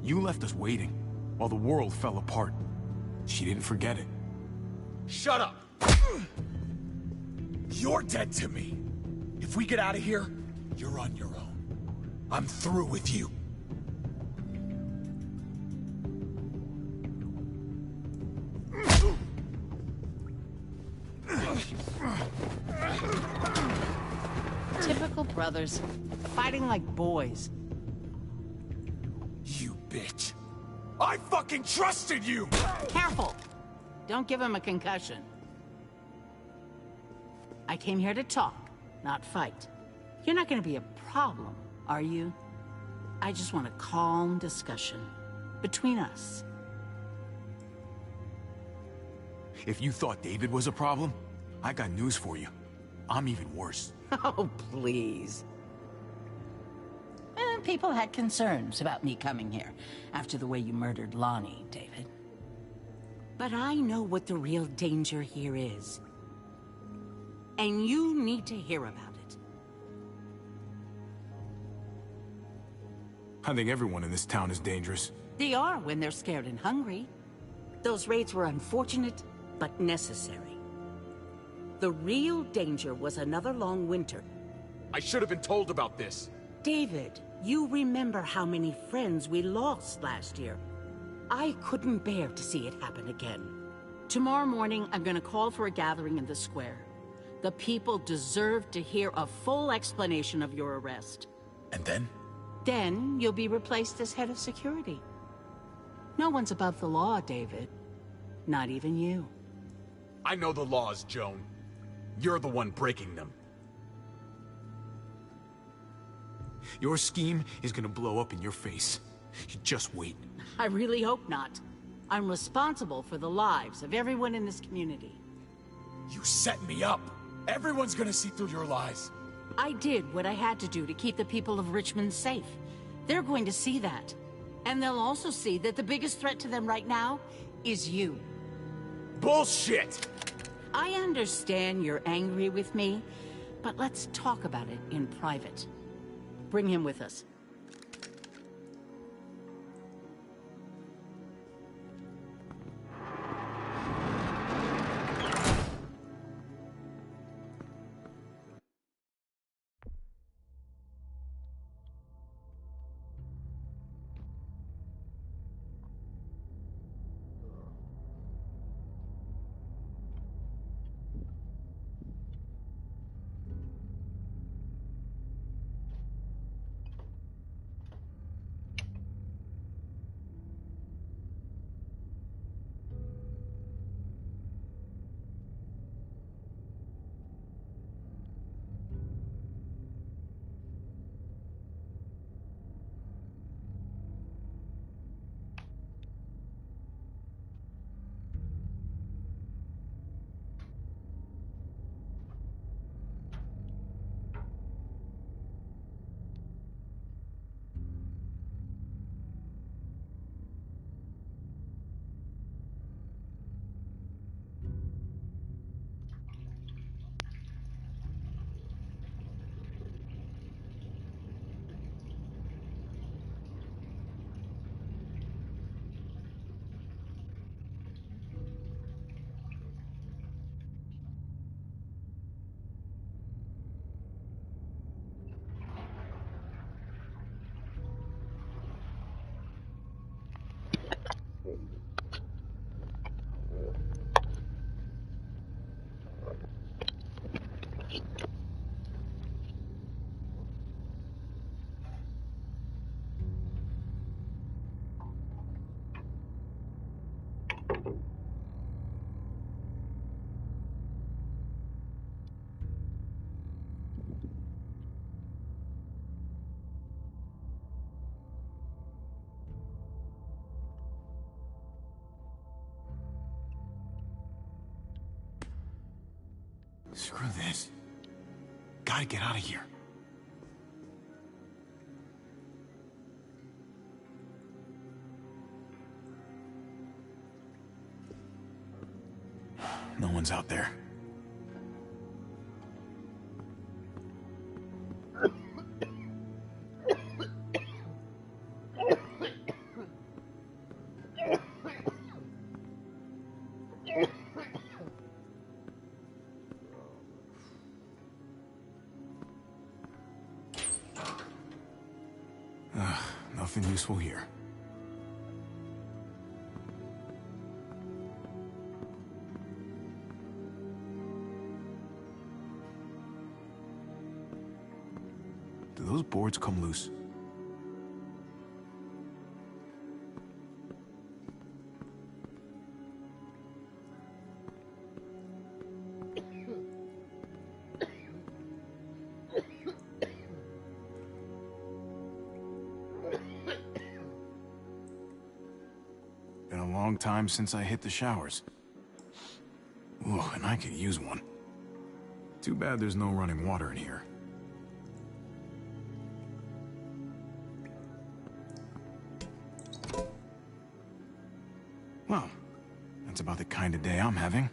Speaker 1: You left us waiting, while the world fell apart. She didn't forget it.
Speaker 6: Shut up! You're dead to me. If we get out of here, you're on your own. I'm through with you.
Speaker 17: Typical brothers, fighting like boys.
Speaker 6: You bitch. I fucking trusted you!
Speaker 17: Careful! Don't give him a concussion. I came here to talk, not fight. You're not gonna be a problem, are you? I just want a calm discussion between us.
Speaker 1: If you thought David was a problem, I got news for you. I'm even worse.
Speaker 17: Oh, please. People had concerns about me coming here after the way you murdered Lonnie, David. But I know what the real danger here is. And you need to hear about it.
Speaker 1: I think everyone in this town is dangerous.
Speaker 17: They are when they're scared and hungry. Those raids were unfortunate, but necessary. The real danger was another long winter.
Speaker 6: I should have been told about this.
Speaker 17: David, you remember how many friends we lost last year. I couldn't bear to see it happen again. Tomorrow morning, I'm gonna call for a gathering in the square. The people deserve to hear a full explanation of your arrest.
Speaker 6: And then?
Speaker 17: Then you'll be replaced as head of security. No one's above the law, David. Not even you.
Speaker 6: I know the laws, Joan. You're the one breaking them.
Speaker 1: Your scheme is gonna blow up in your face. You just wait.
Speaker 17: I really hope not. I'm responsible for the lives of everyone in this community.
Speaker 6: You set me up. Everyone's gonna see through your lies.
Speaker 17: I did what I had to do to keep the people of Richmond safe. They're going to see that. And they'll also see that the biggest threat to them right now is you.
Speaker 6: Bullshit!
Speaker 17: I understand you're angry with me, but let's talk about it in private. Bring him with us.
Speaker 1: Screw this. Gotta get out of here. No one's out there. Nothing useful here. Do those boards come loose? Been a long time since I hit the showers. Ooh, and I could use one. Too bad there's no running water in here. Well, that's about the kind of day I'm having.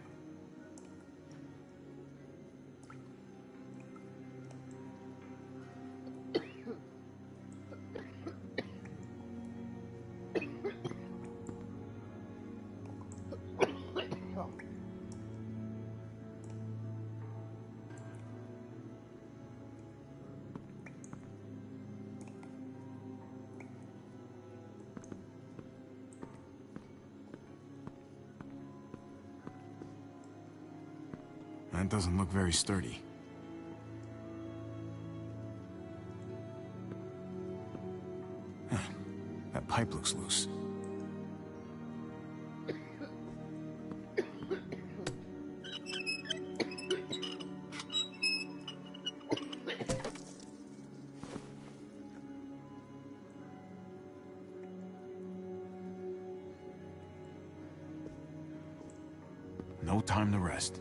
Speaker 1: That doesn't look very sturdy. Huh. That pipe looks loose. No time to rest.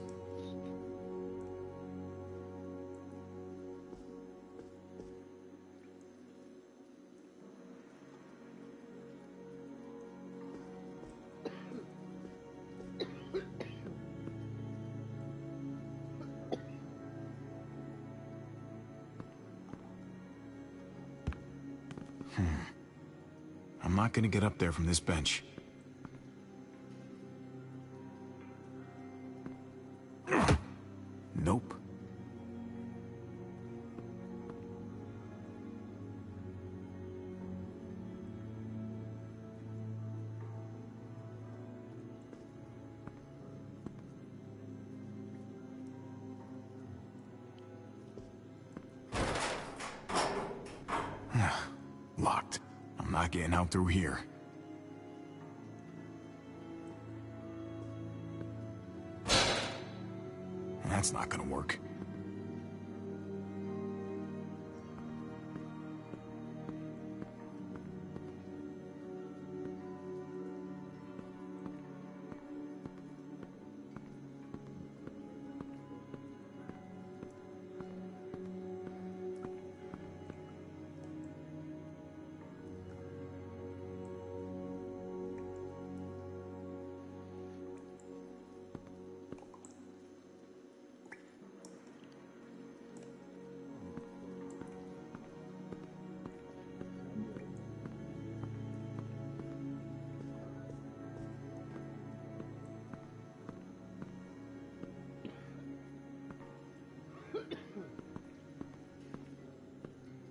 Speaker 1: I'm not gonna get up there from this bench. Nope. Locked. I'm not getting out through here. That's not gonna work.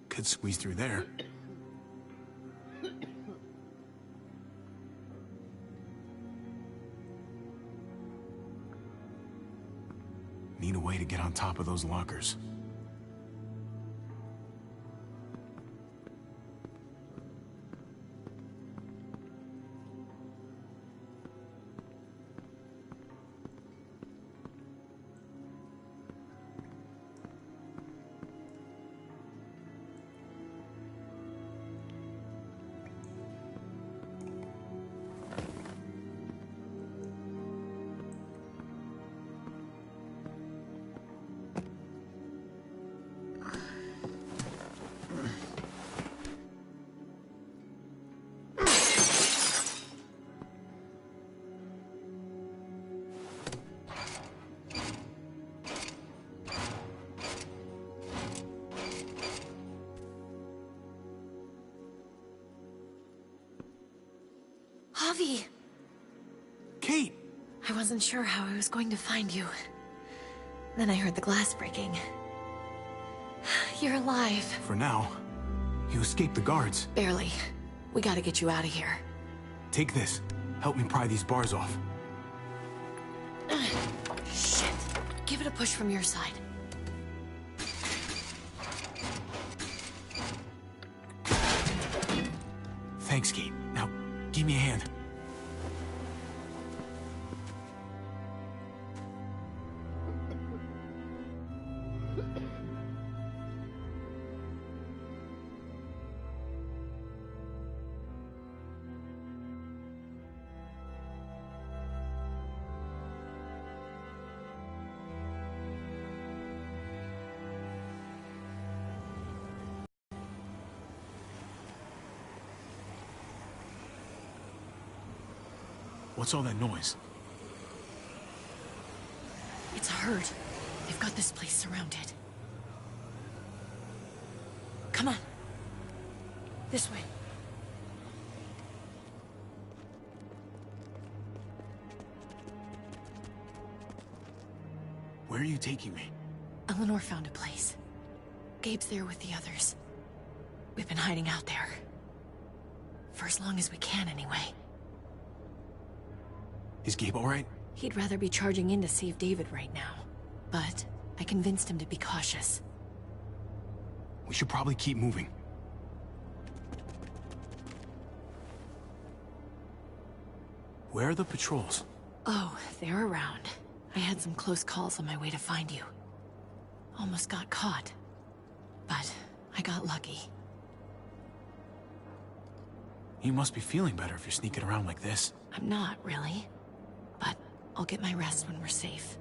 Speaker 1: Could squeeze through there. Need a way to get on top of those lockers.
Speaker 14: Javi!
Speaker 1: Kate!
Speaker 14: I wasn't sure how I was going to find you. Then I heard the glass breaking. You're alive.
Speaker 1: For now. You escaped the guards.
Speaker 14: Barely. We gotta get you out of here.
Speaker 1: Take this. Help me pry these bars off.
Speaker 14: Shit. Give it a push from your side.
Speaker 1: Thanks, Kate. Now, give me a hand. What's all that noise?
Speaker 14: It's a herd. They've got this place surrounded. Come on. This way.
Speaker 1: Where are you taking me?
Speaker 14: Eleanor found a place. Gabe's there with the others. We've been hiding out there. For as long as we can, anyway.
Speaker 1: Is Gabe all right?
Speaker 14: He'd rather be charging in to save David right now. But I convinced him to be cautious.
Speaker 1: We should probably keep moving. Where are the patrols?
Speaker 14: Oh, they're around. I had some close calls on my way to find you. Almost got caught. But I got lucky.
Speaker 1: You must be feeling better if you're sneaking around like this.
Speaker 14: I'm not, really. But I'll get my rest when we're safe.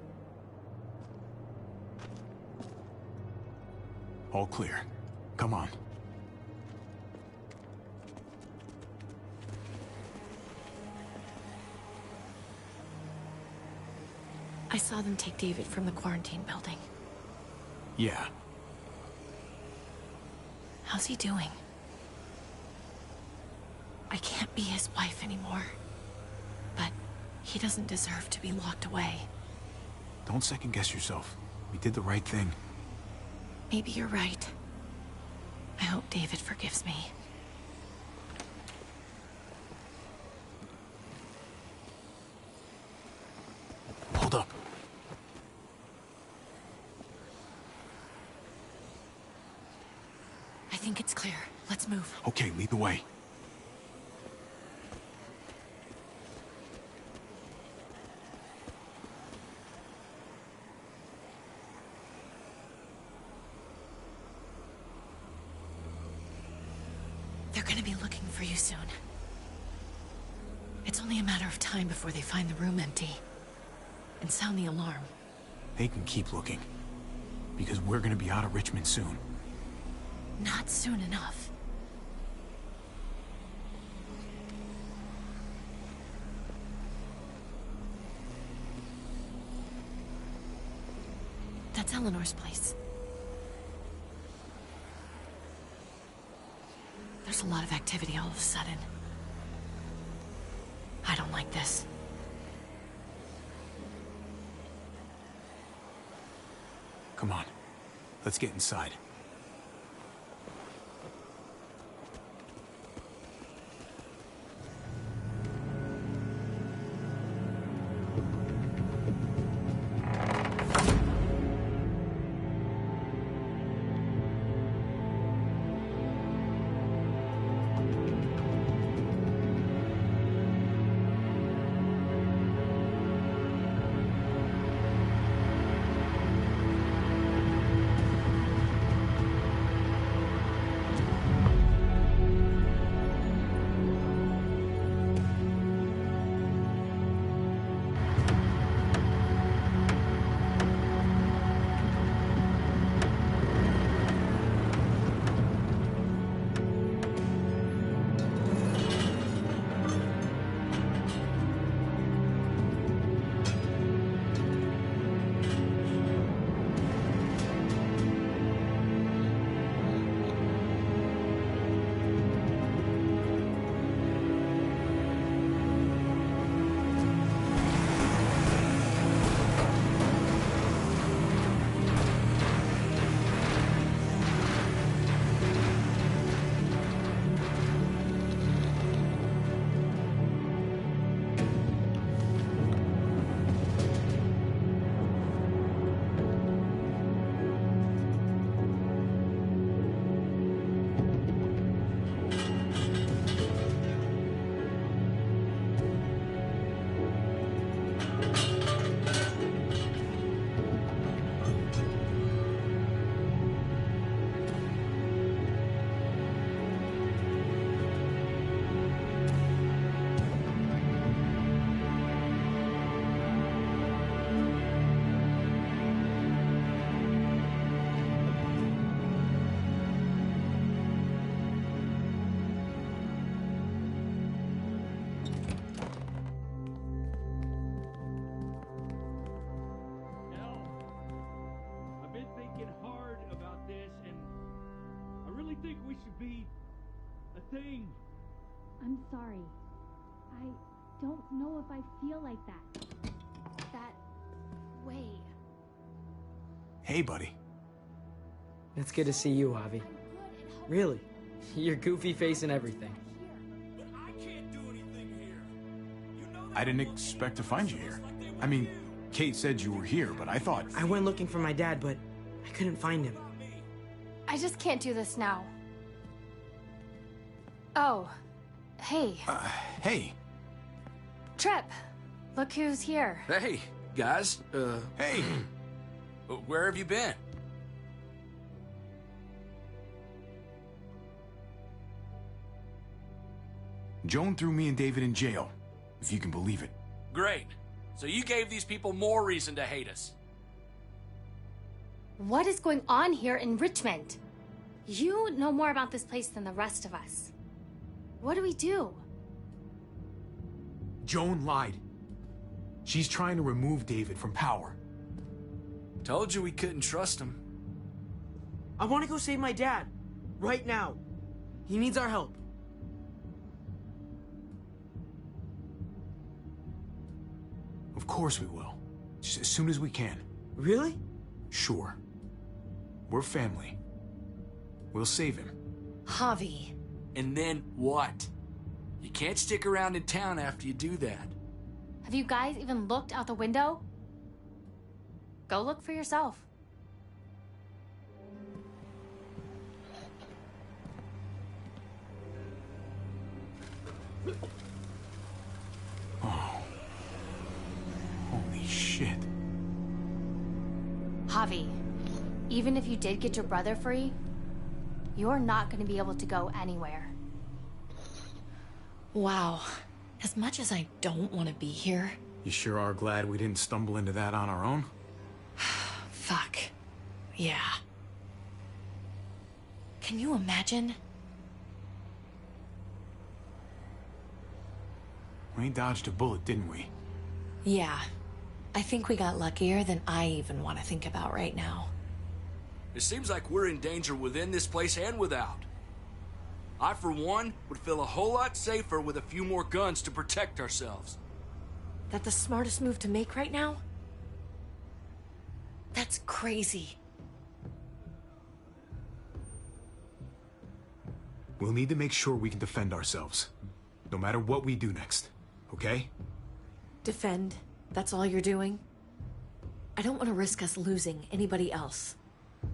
Speaker 1: All clear. Come on.
Speaker 14: I saw them take David from the quarantine building.
Speaker 1: Yeah.
Speaker 14: How's he doing? I can't be his wife anymore. But he doesn't deserve to be locked away.
Speaker 1: Don't second guess yourself. We did the right thing.
Speaker 14: Maybe you're right. I hope David forgives me.
Speaker 1: Hold up.
Speaker 14: I think it's clear. Let's move.
Speaker 1: Okay, lead the way.
Speaker 14: They're gonna be looking for you soon. It's only a matter of time before they find the room empty and sound the alarm.
Speaker 1: They can keep looking. Because we're gonna be out of Richmond soon.
Speaker 14: Not soon enough. That's Eleanor's place. There's a lot of activity all of a sudden. I don't like this.
Speaker 1: Come on. Let's get inside.
Speaker 21: think we should be a thing?
Speaker 16: I'm sorry. I don't know if I feel like that. That way.
Speaker 1: Hey, buddy.
Speaker 15: It's good to see you, Javi. Really. Your goofy face and everything.
Speaker 1: I didn't expect to find you here. I mean, Kate said you were here, but I thought...
Speaker 15: I went looking for my dad, but I couldn't find him.
Speaker 16: I just can't do this now. Oh. Hey.
Speaker 1: Hey.
Speaker 16: Trip. Look who's here.
Speaker 2: Hey, guys.
Speaker 1: Hey.
Speaker 2: Where have you been?
Speaker 1: Joan threw me and David in jail, if you can believe it.
Speaker 2: Great. So you gave these people more reason to hate us.
Speaker 16: What is going on here in Richmond? You know more about this place than the rest of us. What do we do?
Speaker 1: Joan lied. She's trying to remove David from power.
Speaker 2: Told you we couldn't trust him.
Speaker 15: I want to go save my dad. Right now. He needs our help.
Speaker 1: Of course we will. Just as soon as we can.
Speaker 15: Really?
Speaker 1: Sure. We're family. We'll save him.
Speaker 14: Javi.
Speaker 2: And then what? You can't stick around in town after you do that.
Speaker 16: Have you guys even looked out the window? Go look for yourself.
Speaker 1: Oh. Holy shit.
Speaker 16: Javi, even if you did get your brother free, you're not going to be able to go anywhere.
Speaker 14: Wow. As much as I don't want to be here...
Speaker 1: You sure are glad we didn't stumble into that on our own?
Speaker 14: Fuck. Yeah. Can you imagine?
Speaker 1: We dodged a bullet, didn't we?
Speaker 14: Yeah. I think we got luckier than I even want to think about right now.
Speaker 2: It seems like we're in danger within this place and without. I, for one, would feel a whole lot safer with a few more guns to protect ourselves.
Speaker 14: That the smartest move to make right now? That's crazy.
Speaker 1: We'll need to make sure we can defend ourselves. No matter what we do next, okay?
Speaker 14: Defend? That's all you're doing? I don't want to risk us losing anybody else.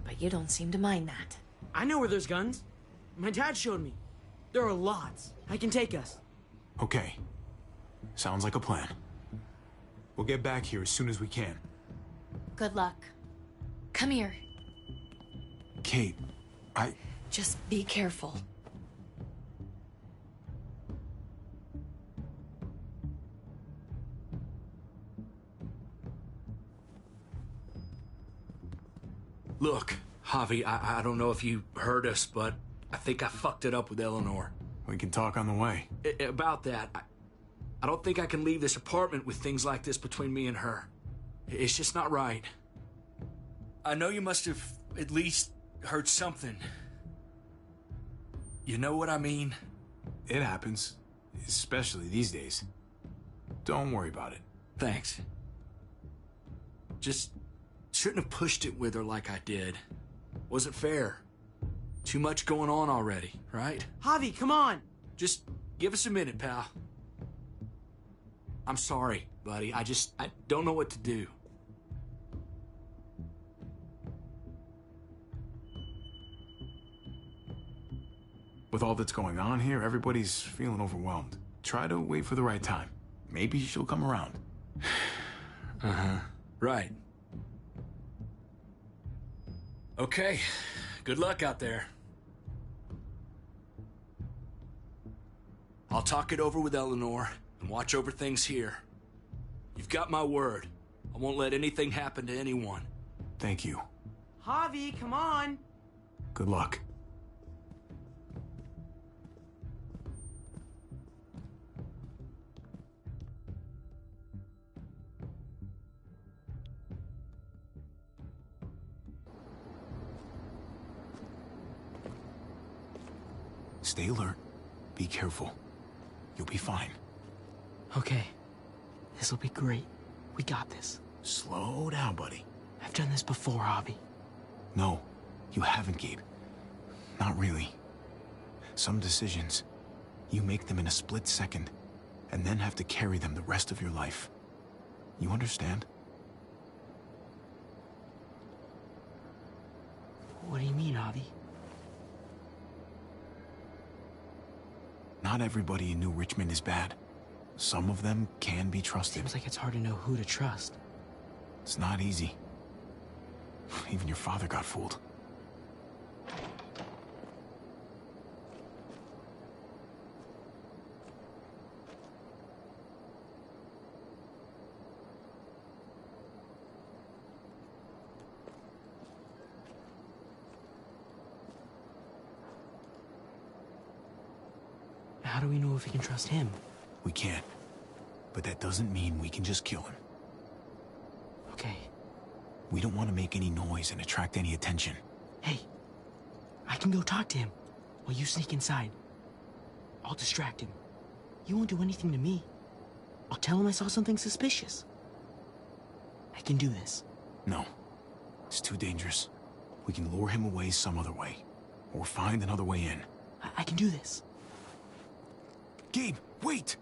Speaker 14: But you don't seem to mind that.
Speaker 15: I know where there's guns. My dad showed me. There are lots. I can take us.
Speaker 1: Okay. Sounds like a plan. We'll get back here as soon as we can.
Speaker 16: Good luck.
Speaker 14: Come here.
Speaker 1: Kate,
Speaker 14: Just be careful.
Speaker 2: Look, Javi, I don't know if you heard us, but I think I fucked it up with Eleanor.
Speaker 1: We can talk on the way.
Speaker 2: About that, I don't think I can leave this apartment with things like this between me and her. It's just not right. I know you must have at least heard something. You know what I mean?
Speaker 1: It happens. Especially these days. Don't worry about it.
Speaker 2: Thanks. Just shouldn't have pushed it with her like I did. Wasn't fair. Too much going on already, right?
Speaker 15: Javi, come on!
Speaker 2: Just give us a minute, pal. I'm sorry, buddy. I don't know what to do.
Speaker 1: With all that's going on here, everybody's feeling overwhelmed. Try to wait for the right time. Maybe she'll come around.
Speaker 2: Uh-huh. Right. Okay. Good luck out there. I'll talk it over with Eleanor and watch over things here. You've got my word. I won't let anything happen to anyone.
Speaker 1: Thank you.
Speaker 15: Javi, come on!
Speaker 1: Good luck. Stay alert. Be careful. You'll be fine.
Speaker 15: Okay. This'll be great. We got this.
Speaker 1: Slow down, buddy.
Speaker 15: I've done this before, Javi.
Speaker 1: No, you haven't, Gabe. Not really. Some decisions, you make them in a split second, and then have to carry them the rest of your life. You understand?
Speaker 15: What do you mean, Javi?
Speaker 1: Not everybody in New Richmond is bad. Some of them can be trusted.
Speaker 15: Seems like it's hard to know who to trust.
Speaker 1: It's not easy. Even your father got fooled.
Speaker 15: How do we know if we can trust him?
Speaker 1: We can't. But that doesn't mean we can just kill him.
Speaker 15: Okay.
Speaker 1: We don't want to make any noise and attract any attention.
Speaker 15: Hey, I can go talk to him while you sneak inside. I'll distract him. You won't do anything to me. I'll tell him I saw something suspicious. I can do this.
Speaker 1: No. It's too dangerous. We can lure him away some other way. Or find another way in.
Speaker 15: I can do this.
Speaker 1: Gabe, wait!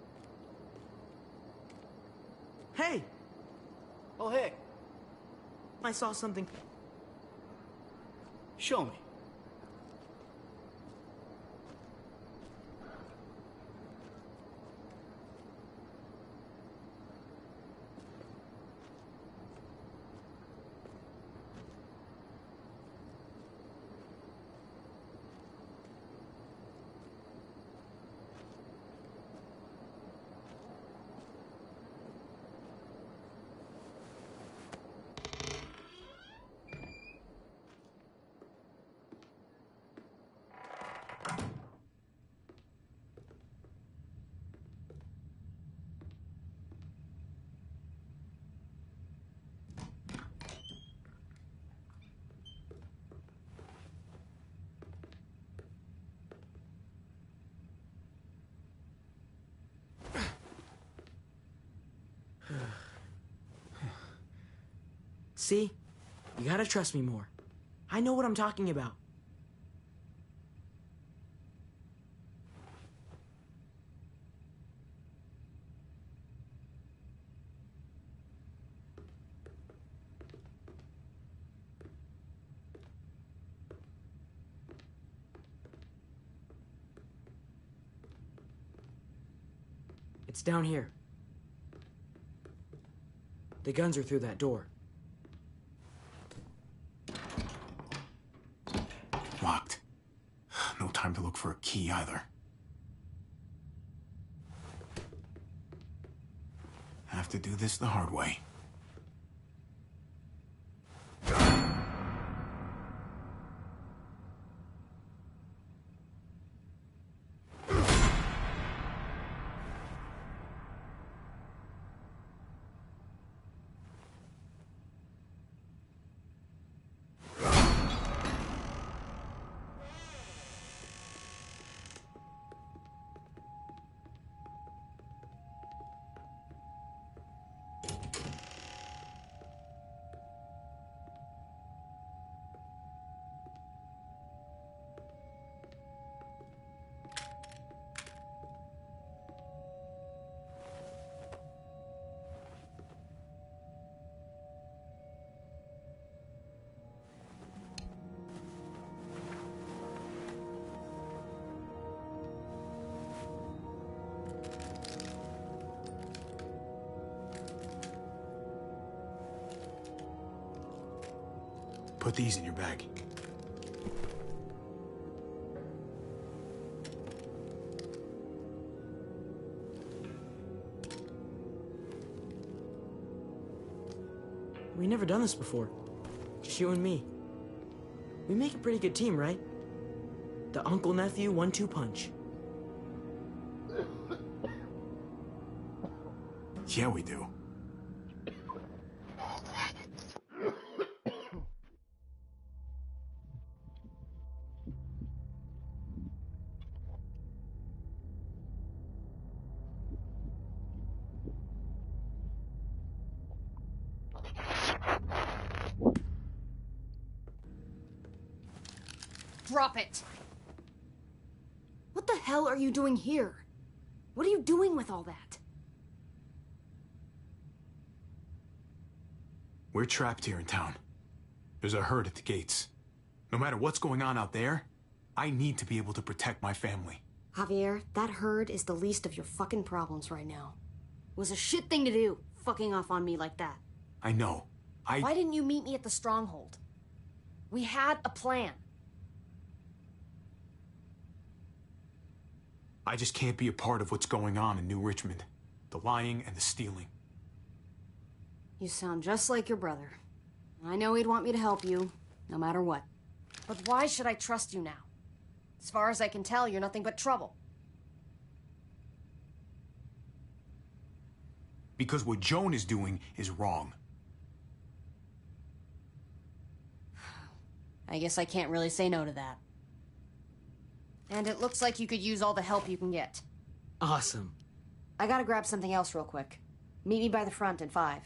Speaker 15: Hey!
Speaker 18: Oh, hey.
Speaker 15: I saw something.
Speaker 18: Show me.
Speaker 15: See? You gotta trust me more. I know what I'm talking about. It's down here. The guns are through that door.
Speaker 1: Locked. No time to look for a key either. Have to do this the hard way. Put these in your bag.
Speaker 15: We never done this before. Just you and me. We make a pretty good team, right? The uncle-nephew 1-2 punch.
Speaker 1: Yeah, we do.
Speaker 3: Drop it! What the hell are you doing here? What are you doing with all that?
Speaker 1: We're trapped here in town. There's a herd at the gates. No matter what's going on out there, I need to be able to protect my family.
Speaker 3: Javier, that herd is the least of your fucking problems right now. It was a shit thing to do, fucking off on me like that.
Speaker 1: I know.
Speaker 3: Why didn't you meet me at the stronghold? We had a plan.
Speaker 1: I just can't be a part of what's going on in New Richmond. The lying and the stealing.
Speaker 3: You sound just like your brother. I know he'd want me to help you, no matter what. But why should I trust you now? As far as I can tell, you're nothing but trouble.
Speaker 1: Because what Joan is doing is wrong.
Speaker 3: I guess I can't really say no to that. And it looks like you could use all the help you can get.
Speaker 15: Awesome.
Speaker 3: I gotta grab something else real quick. Meet me by the front in 5.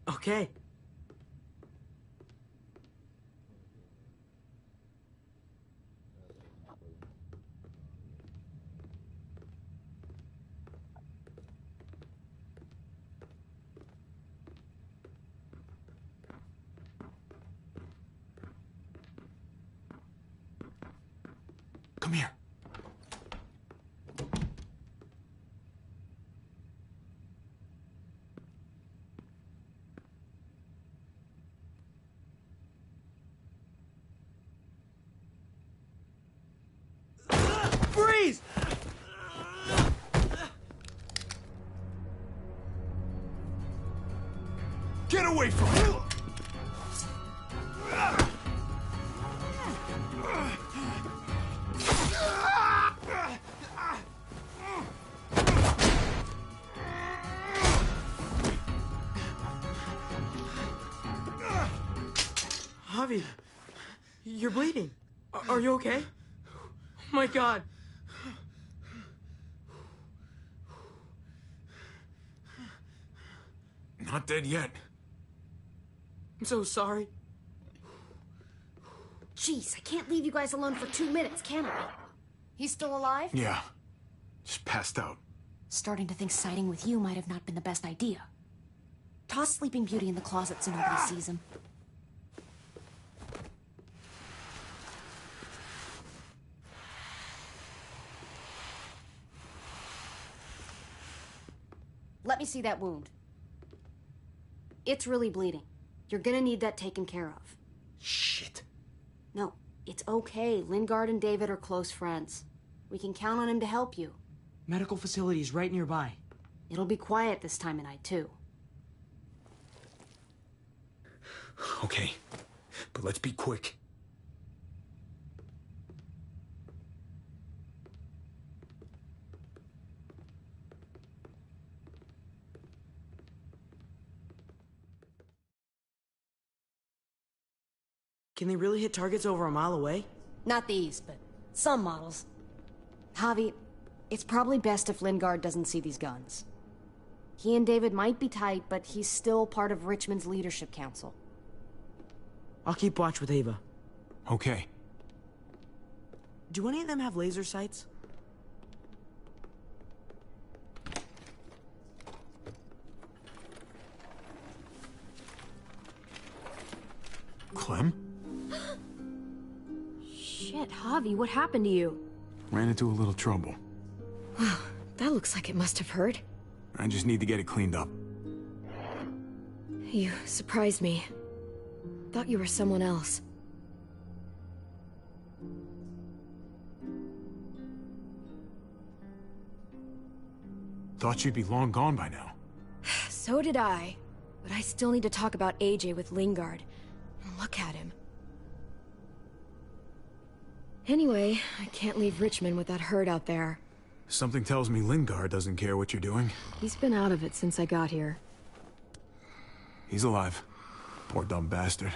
Speaker 15: Okay.
Speaker 1: Come here.
Speaker 15: Freeze!
Speaker 11: Get away from me!
Speaker 15: Javi, you're bleeding. Are you okay? Oh my God.
Speaker 1: Not dead yet.
Speaker 15: I'm so sorry.
Speaker 3: Jeez, I can't leave you guys alone for 2 minutes, can I? He's still alive?
Speaker 1: Yeah. Just passed out.
Speaker 3: Starting to think siding with you might have not been the best idea. Toss Sleeping Beauty in the closet so nobody sees him. Let me see that wound. It's really bleeding. You're gonna need that taken care of.
Speaker 15: Shit.
Speaker 3: No, it's okay. Lingard and David are close friends. We can count on him to help you.
Speaker 15: Medical facility is right nearby.
Speaker 3: It'll be quiet this time of night, too.
Speaker 1: Okay, but let's be quick.
Speaker 15: Can they really hit targets over a mile away?
Speaker 3: Not these, but some models. Javi, it's probably best if Lingard doesn't see these guns. He and David might be tight, but he's still part of Richmond's leadership council.
Speaker 15: I'll keep watch with Ava.
Speaker 1: Okay.
Speaker 15: Do any of them have laser sights?
Speaker 1: Clem?
Speaker 3: Shit, Javi, what happened to you?
Speaker 1: Ran into a little trouble.
Speaker 3: That looks like it must have hurt.
Speaker 1: I just need to get it cleaned up.
Speaker 3: You surprised me. Thought you were someone else.
Speaker 1: Thought you'd be long gone by now.
Speaker 3: So did I. But I still need to talk about AJ with Lingard. Look at him. Anyway, I can't leave Richmond with that herd out there.
Speaker 1: Something tells me Lingard doesn't care what you're doing.
Speaker 3: He's been out of it since I got here.
Speaker 1: He's alive. Poor dumb bastard.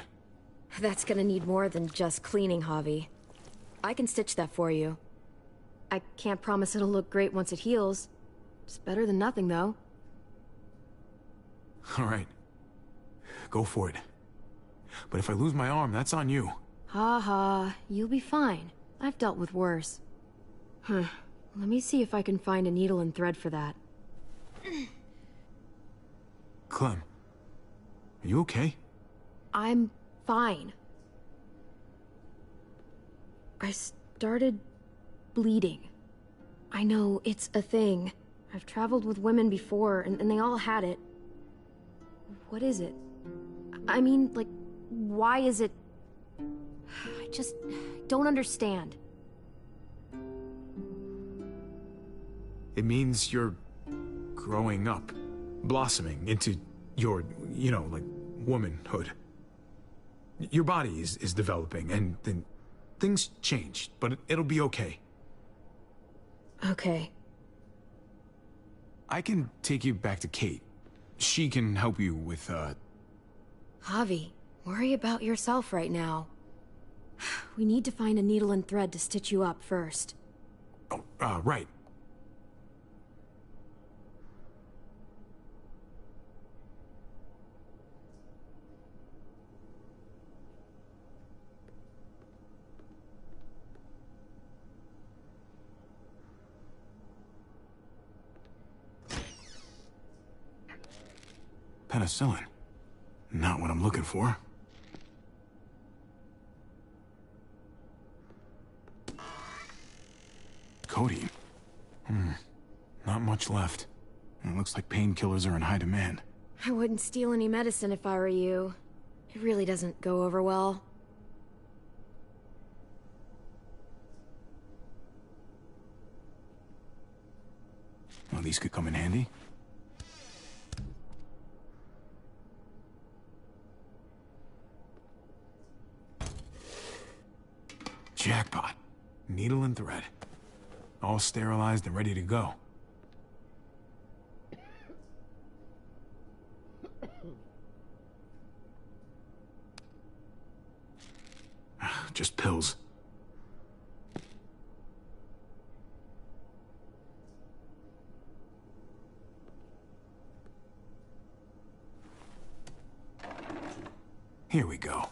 Speaker 3: That's gonna need more than just cleaning, Javi. I can stitch that for you. I can't promise it'll look great once it heals. It's better than nothing, though.
Speaker 1: All right. Go for it. But if I lose my arm, that's on you.
Speaker 3: Ha ha, you'll be fine. I've dealt with worse. Huh. Let me see if I can find a needle and thread for that.
Speaker 1: Clem, are you okay?
Speaker 3: I'm fine. I started bleeding. I know, it's a thing. I've traveled with women before, and they all had it. What is it? I mean, like, why is it... I just don't understand.
Speaker 1: It means you're growing up, blossoming into your, you know, like, womanhood. Your body is developing, and then things change, but it'll be okay.
Speaker 3: Okay.
Speaker 1: I can take you back to Kate. She can help you with,
Speaker 3: Javi, worry about yourself right now. We need to find a needle and thread to stitch you up first.
Speaker 1: Oh, right. Penicillin. Not what I'm looking for. Codeine. Not much left. It looks like painkillers are in high demand.
Speaker 3: I wouldn't steal any medicine if I were you. It really doesn't go over well.
Speaker 1: Well, these could come in handy. Jackpot. Needle and thread. All sterilized and ready to go. Just pills. Here we go.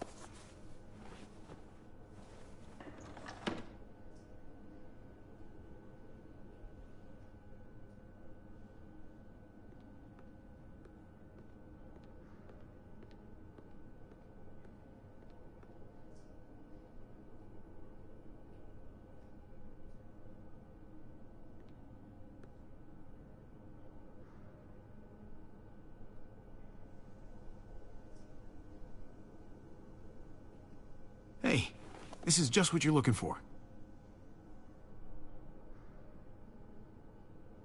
Speaker 1: Hey, this is just what you're looking for.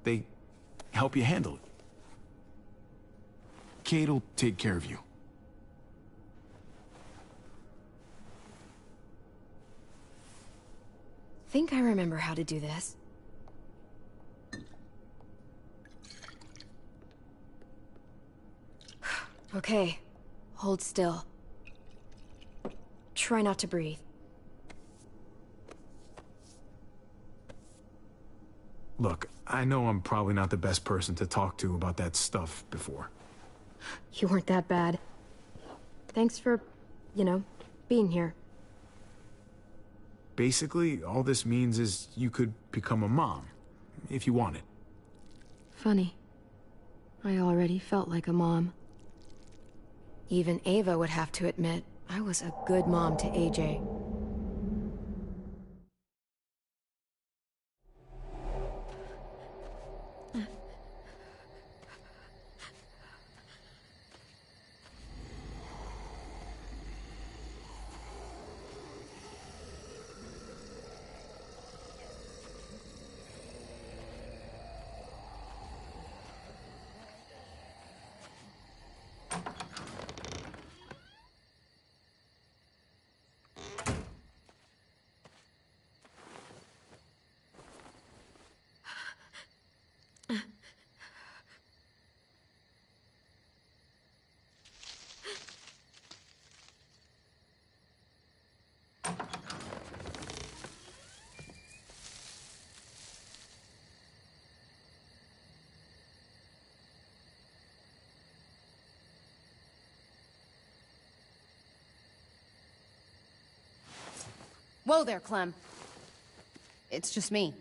Speaker 1: They help you handle it. Kate'll take care of you.
Speaker 3: Think I remember how to do this. Okay, hold still. Try not to breathe.
Speaker 1: Look, I know I'm probably not the best person to talk to about that stuff before.
Speaker 3: You weren't that bad. Thanks for, you know, being here.
Speaker 1: Basically, all this means is you could become a mom, if you wanted.
Speaker 3: Funny. I already felt like a mom. Even Ava would have to admit I was a good mom to AJ.
Speaker 4: Whoa there, Clem. It's just me.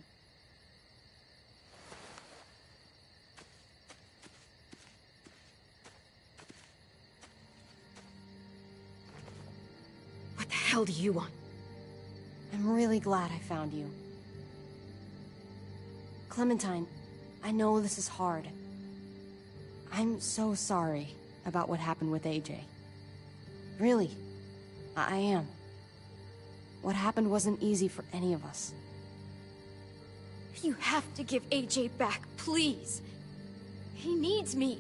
Speaker 3: What the hell do you want?
Speaker 4: I'm really glad I found you. Clementine, I know this is hard. I'm so sorry about what happened with AJ. Really, I am. What happened wasn't easy for any of us.
Speaker 3: You have to give AJ back, please. He needs me.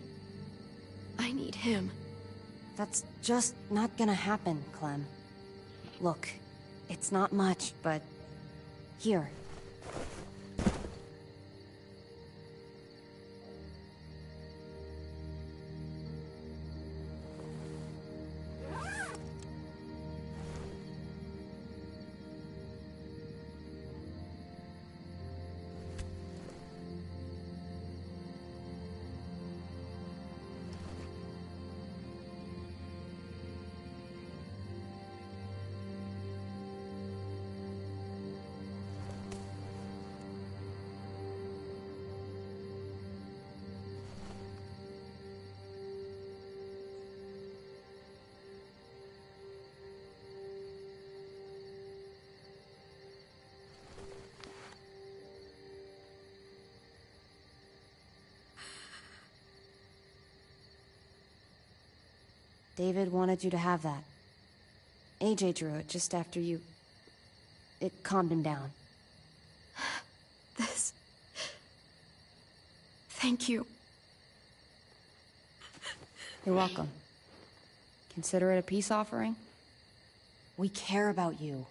Speaker 3: I need him.
Speaker 4: That's just not gonna happen, Clem. Look, it's not much, but... here. David wanted you to have that. AJ drew it just after you... It calmed him down.
Speaker 3: This... Thank you.
Speaker 4: You're welcome. Consider it a peace offering? We care about you.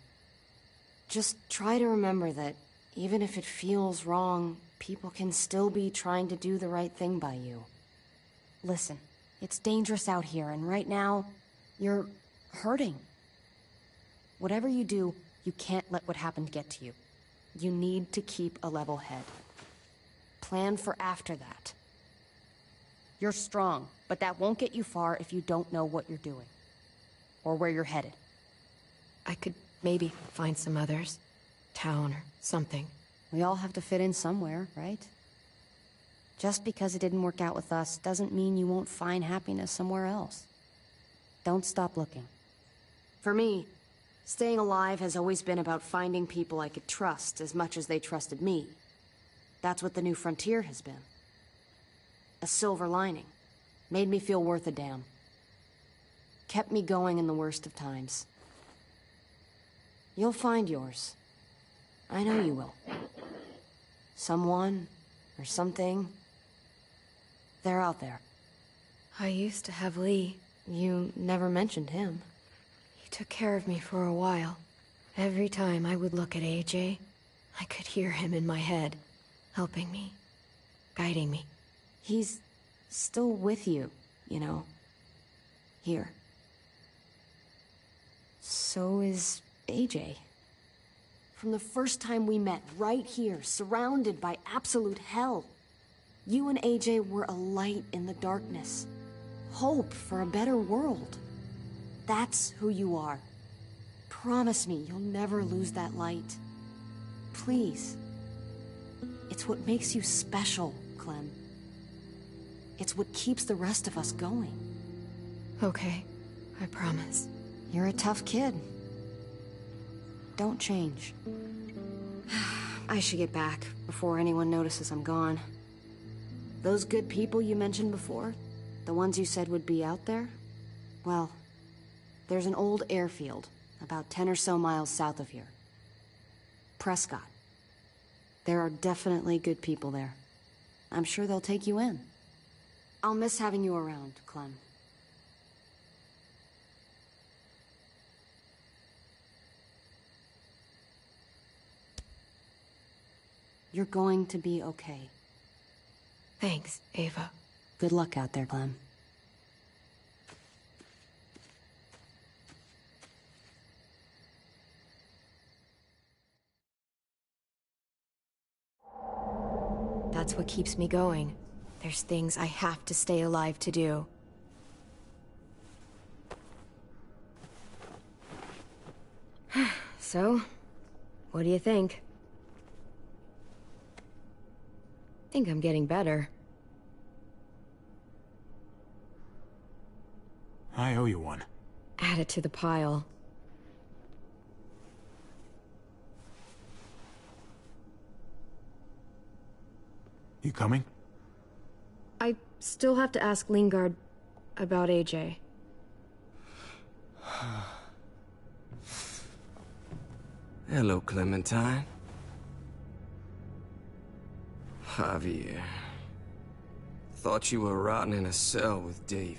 Speaker 4: Just try to remember that even if it feels wrong, people can still be trying to do the right thing by you. Listen. It's dangerous out here, and right now, you're hurting. Whatever you do, you can't let what happened get to you. You need to keep a level head. Plan for after that. You're strong, but that won't get you far if you don't know what you're doing. Or where you're headed.
Speaker 3: I could maybe find some others. Town or something.
Speaker 4: We all have to fit in somewhere, right? Just because it didn't work out with us doesn't mean you won't find happiness somewhere else. Don't stop looking. For me, staying alive has always been about finding people I could trust as much as they trusted me. That's what the new frontier has been. A silver lining. Made me feel worth a damn. Kept me going in the worst of times. You'll find yours. I know you will. Someone or something. They're out there.
Speaker 3: I used to have Lee.
Speaker 4: You never mentioned him.
Speaker 3: He took care of me for a while. Every time I would look at AJ, I could hear him in my head, helping me, guiding me.
Speaker 4: He's still with you, you know. Here. So is AJ. From the first time we met, right here, surrounded by absolute hell. You and AJ were a light in the darkness. Hope for a better world. That's who you are. Promise me you'll never lose that light. Please. It's what makes you special, Clem. It's what keeps the rest of us going.
Speaker 3: Okay, I promise.
Speaker 4: You're a tough kid. Don't change. I should get back before anyone notices I'm gone. Those good people you mentioned before, the ones you said would be out there, well, there's an old airfield about 10 or so miles south of here. Prescott. There are definitely good people there. I'm sure they'll take you in. I'll miss having you around, Clem. You're going to be okay.
Speaker 3: Thanks, Ava.
Speaker 4: Good luck out there, Clem.
Speaker 3: That's what keeps me going. There's things I have to stay alive to do. So, What do you think? Think I'm getting better.
Speaker 1: I owe you one.
Speaker 3: Add it to the pile.
Speaker 1: You coming?
Speaker 3: I still have to ask Lingard about AJ.
Speaker 8: Hello, Clementine. Javier. Thought you were rotting in a cell with David.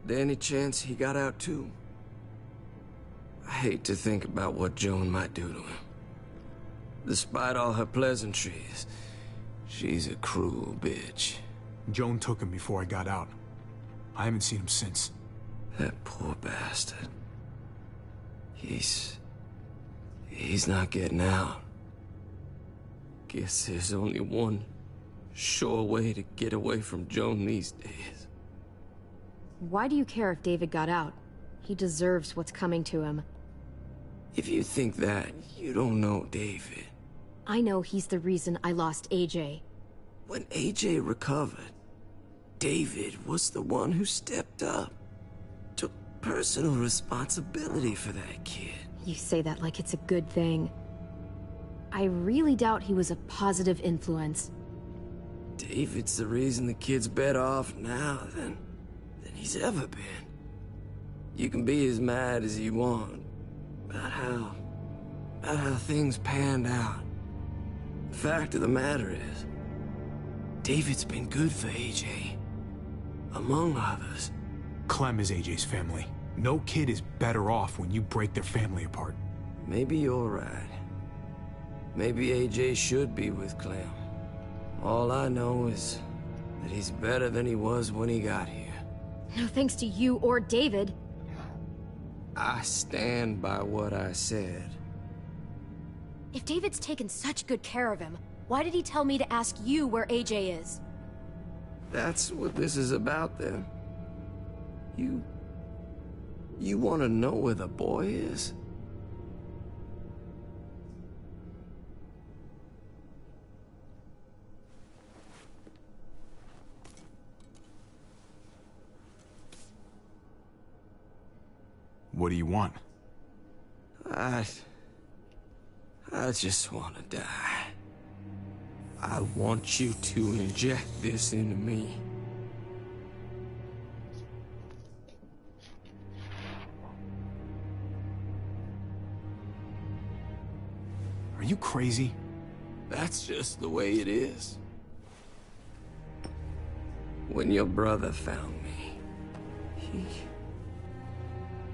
Speaker 8: There any chance he got out too? I hate to think about what Joan might do to him. Despite all her pleasantries, she's a cruel bitch.
Speaker 1: Joan took him before I got out. I haven't seen him since.
Speaker 8: That poor bastard. He's not getting out. Guess there's only one sure way to get away from Joan these days.
Speaker 3: Why do you care if David got out? He deserves what's coming to him.
Speaker 8: If you think that, you don't know David.
Speaker 3: I know he's the reason I lost AJ.
Speaker 8: When AJ recovered, David was the one who stepped up. Took personal responsibility for that kid.
Speaker 3: You say that like it's a good thing. I really doubt he was a positive influence.
Speaker 8: David's the reason the kid's better off now than he's ever been. You can be as mad as you want about how things panned out. The fact of the matter is, David's been good for AJ, among others.
Speaker 1: Clem is AJ's family. No kid is better off when you break their family apart.
Speaker 8: Maybe you're right. Maybe AJ should be with Clem. All I know is that he's better than he was when he got here.
Speaker 3: No thanks to you or David.
Speaker 8: I stand by what I said.
Speaker 3: If David's taken such good care of him, why did he tell me to ask you where AJ is?
Speaker 8: That's what this is about, then. You want to know where the boy is?
Speaker 1: What do you want?
Speaker 8: I just want to die. I want you to inject this into me.
Speaker 1: Are you crazy?
Speaker 8: That's just the way it is. When your brother found me,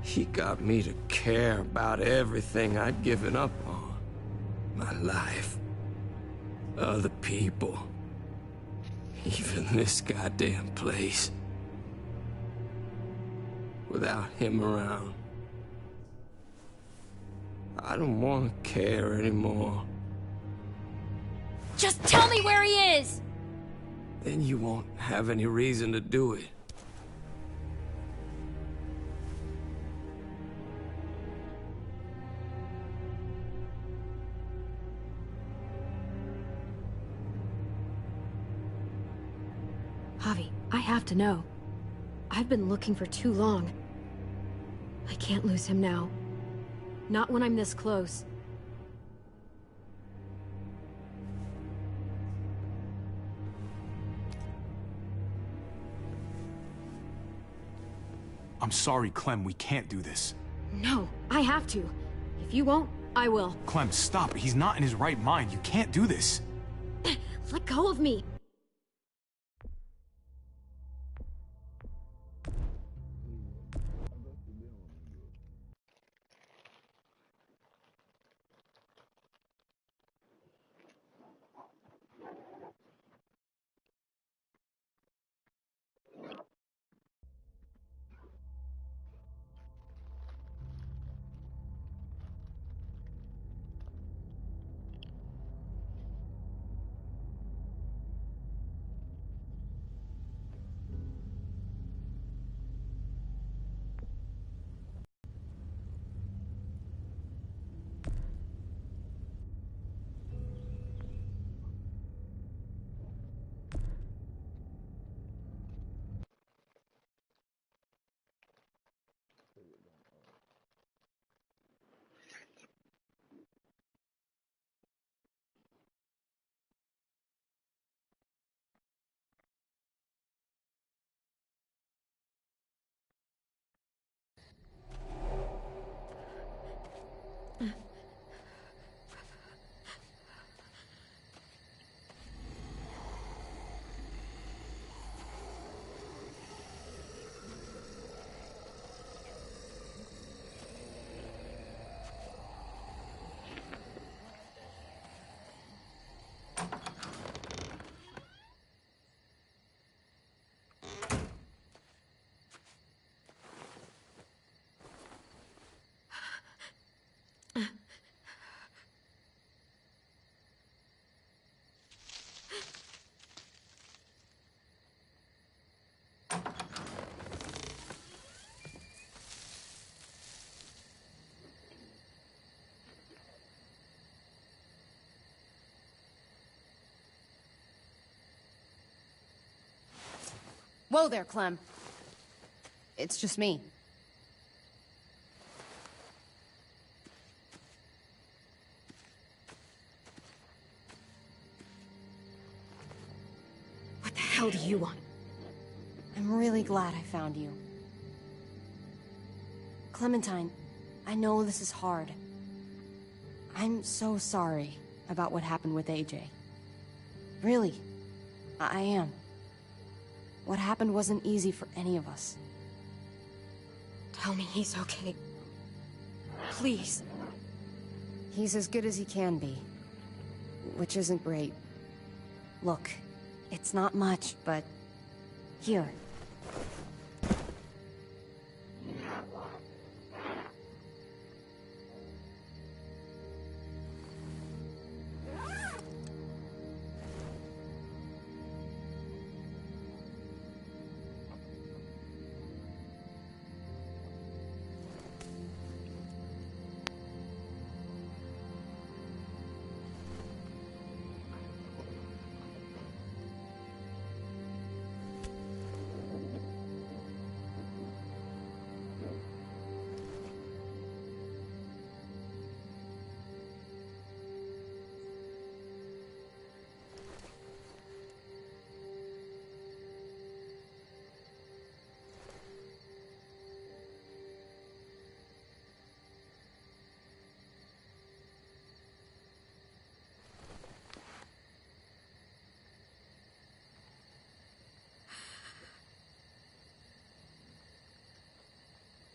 Speaker 8: he got me to care about everything I'd given up on. My life, other people, even this goddamn place. Without him around, I don't want to care anymore.
Speaker 3: Just tell me where he is!
Speaker 8: Then you won't have any reason to do it.
Speaker 3: Javi, I have to know. I've been looking for too long. I can't lose him now. Not when I'm this close.
Speaker 1: I'm sorry, Clem, we can't do this.
Speaker 3: No, I have to. If you won't, I will.
Speaker 1: Clem, stop. He's not in his right mind. You can't do this.
Speaker 3: Let go of me.
Speaker 4: Whoa there, Clem. It's just me.
Speaker 3: What the hell do you want?
Speaker 4: I'm really glad I found you. Clementine, I know this is hard. I'm so sorry about what happened with AJ. Really, I am. What happened wasn't easy for any of us.
Speaker 3: Tell me he's okay. Please.
Speaker 4: He's as good as he can be, which isn't great. Look, it's not much, but here.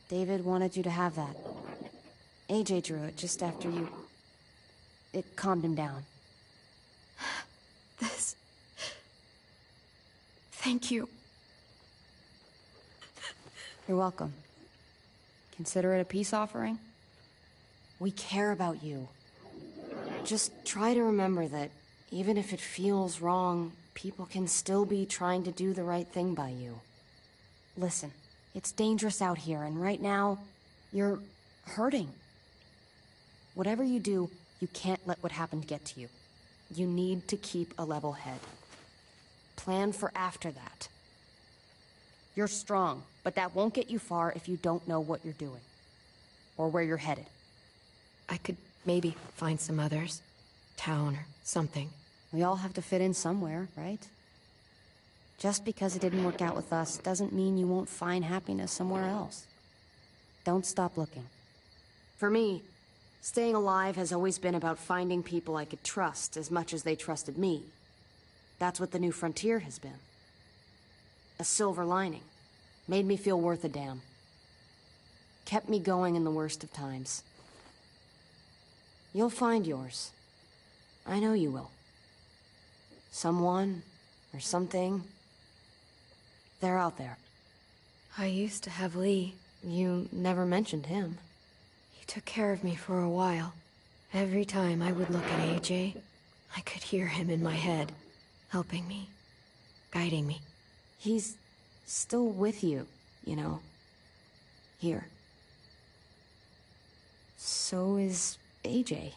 Speaker 4: David wanted you to have that. AJ drew it just after you... It calmed him down.
Speaker 3: This... Thank you.
Speaker 4: You're welcome. Consider it a peace offering? We care about you. Just try to remember that even if it feels wrong, people can still be trying to do the right thing by you. Listen. It's dangerous out here, and right now, you're hurting. Whatever you do, you can't let what happened get to you. You need to keep a level head. Plan for after that. You're strong, but that won't get you far if you don't know what you're doing. Or where you're headed.
Speaker 3: I could maybe find some others. Town or something.
Speaker 4: We all have to fit in somewhere, right? Just because it didn't work out with us doesn't mean you won't find happiness somewhere else. Don't stop looking. For me, staying alive has always been about finding people I could trust as much as they trusted me. That's what the new frontier has been. A silver lining. Made me feel worth a damn. Kept me going in the worst of times. You'll find yours. I know you will. Someone, or something... They're out there.
Speaker 3: I used to have Lee.
Speaker 4: You never mentioned him.
Speaker 3: He took care of me for a while. Every time I would look at AJ, I could hear him in my head, helping me, guiding me.
Speaker 4: He's still with you, you know. Here. So is AJ.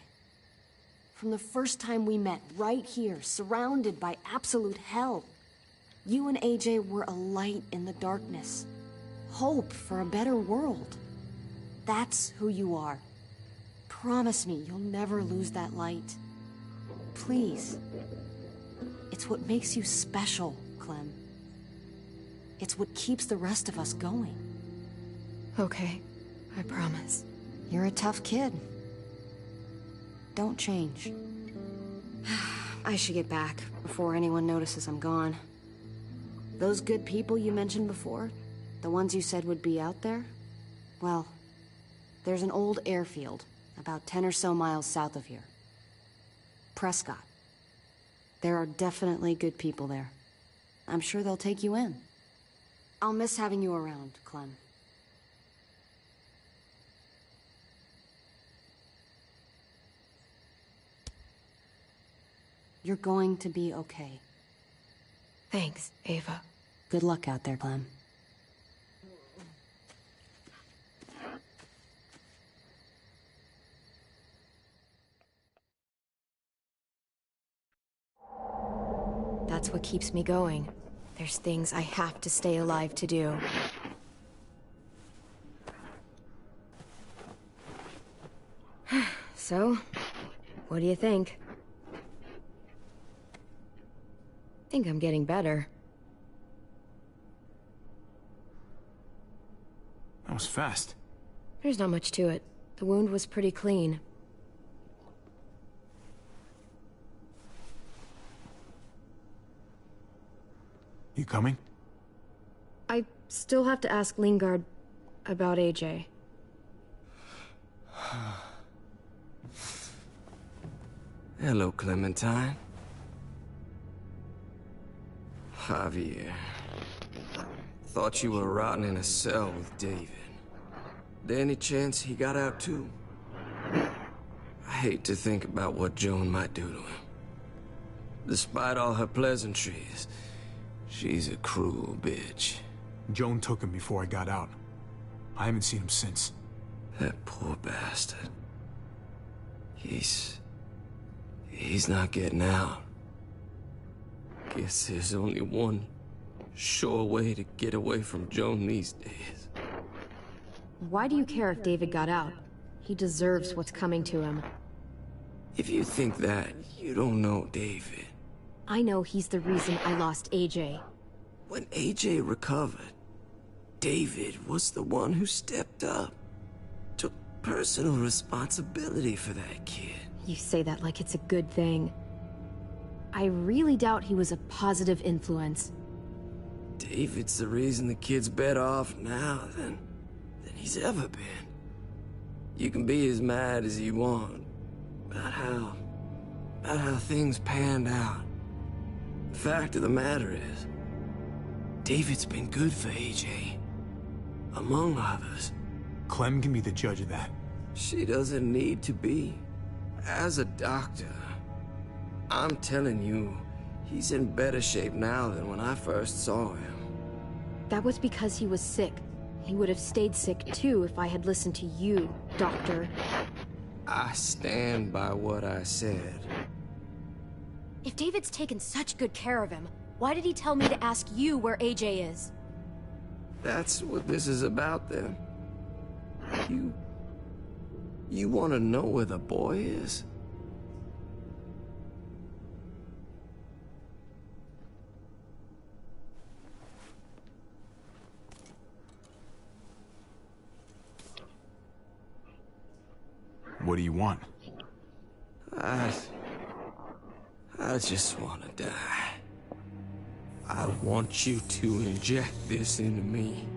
Speaker 4: From the first time we met, right here, surrounded by absolute hell. You and AJ were a light in the darkness. Hope for a better world. That's who you are. Promise me you'll never lose that light. Please. It's what makes you special, Clem. It's what keeps the rest of us going.
Speaker 3: Okay, I promise.
Speaker 4: You're a tough kid. Don't change. I should get back before anyone notices I'm gone. Those good people you mentioned before, the ones you said would be out there, well, there's an old airfield about 10 or so miles south of here. Prescott. There are definitely good people there. I'm sure they'll take you in. I'll miss having you around, Clem. You're going to be okay.
Speaker 3: Thanks, Ava.
Speaker 4: Good luck out there, Clem.
Speaker 3: That's what keeps me going. There's things I have to stay alive to do. So, what do you think? I think I'm getting better.
Speaker 1: That was fast.
Speaker 3: There's not much to it. The wound was pretty clean.
Speaker 1: You coming?
Speaker 3: I still have to ask Lingard about AJ.
Speaker 8: Hello, Clementine. Javier. Thought you were rotting in a cell with David. There any chance he got out too? I hate to think about what Joan might do to him. Despite all her pleasantries, she's a cruel bitch.
Speaker 1: Joan took him before I got out. I haven't seen him since.
Speaker 8: That poor bastard. He's not getting out. Guess there's only one sure way to get away from Joan these days.
Speaker 3: Why do you care if David got out? He deserves what's coming to him.
Speaker 8: If you think that, you don't know David.
Speaker 3: I know he's the reason I lost AJ.
Speaker 8: When AJ recovered, David was the one who stepped up. Took personal responsibility for that kid.
Speaker 3: You say that like it's a good thing. I really doubt he was a positive influence.
Speaker 8: David's the reason the kid's better off now than he's ever been. You can be as mad as you want about how things panned out. The fact of the matter is, David's been good for AJ, among others.
Speaker 1: Clem can be the judge of that.
Speaker 8: She doesn't need to be. As a doctor, I'm telling you, he's in better shape now than when I first saw him.
Speaker 3: That was because he was sick. He would have stayed sick too if I had listened to you, Doctor.
Speaker 8: I stand by what I said.
Speaker 3: If David's taken such good care of him, why did he tell me to ask you where AJ is?
Speaker 8: That's what this is about, then. You want to know where the boy is?
Speaker 1: What do you want?
Speaker 8: I just want to die. I want you to inject this into me.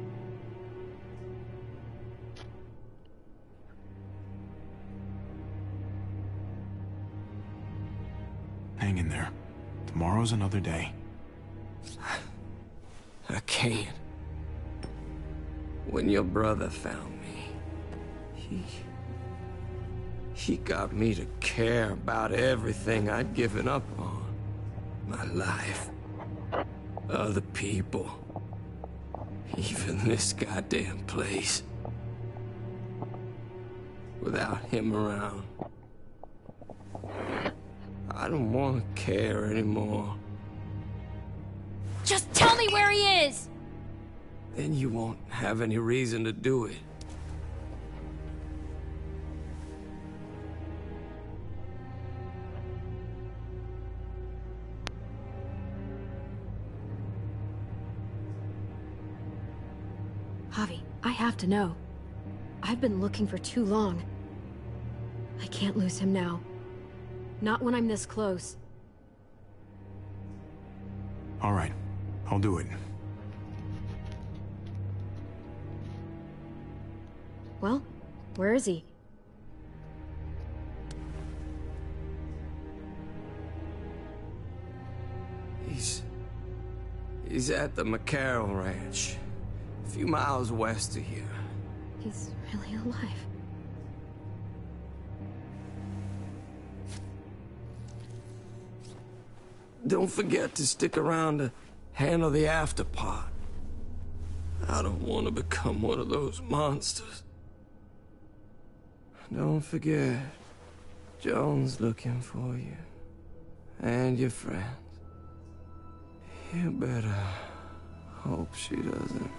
Speaker 1: Hang in there. Tomorrow's another day.
Speaker 8: I can't. When your brother found me, he got me to care about everything I'd given up on. My life. Other people. Even this goddamn place. Without him around, I don't want to care anymore.
Speaker 3: Just tell me where he is!
Speaker 8: Then you won't have any reason to do it.
Speaker 3: Javi, I have to know. I've been looking for too long. I can't lose him now. Not when I'm this close.
Speaker 1: All right, I'll do it.
Speaker 3: Well, where is he?
Speaker 8: He's at the McCarroll Ranch, a few miles west of here.
Speaker 3: He's really alive.
Speaker 8: Don't forget to stick around to handle the after part. I don't want to become one of those monsters. Don't forget, Joan's looking for you. And your friends. You better hope she doesn't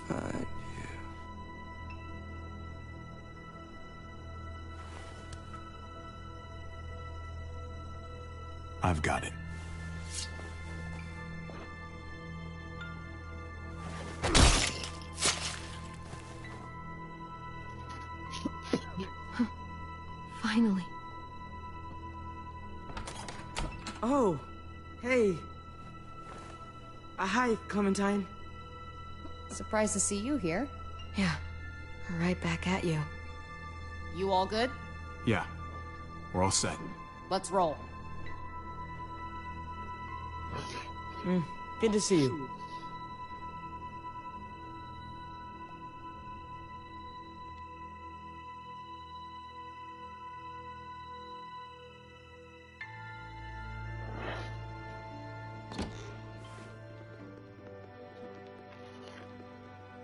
Speaker 8: find you.
Speaker 1: I've got it.
Speaker 3: Finally.
Speaker 15: Oh, hey. Hi, Clementine.
Speaker 4: Surprised to see you here.
Speaker 3: Yeah, right back at you.
Speaker 4: You all good?
Speaker 1: Yeah, we're all set.
Speaker 4: Let's roll.
Speaker 15: Good to see you.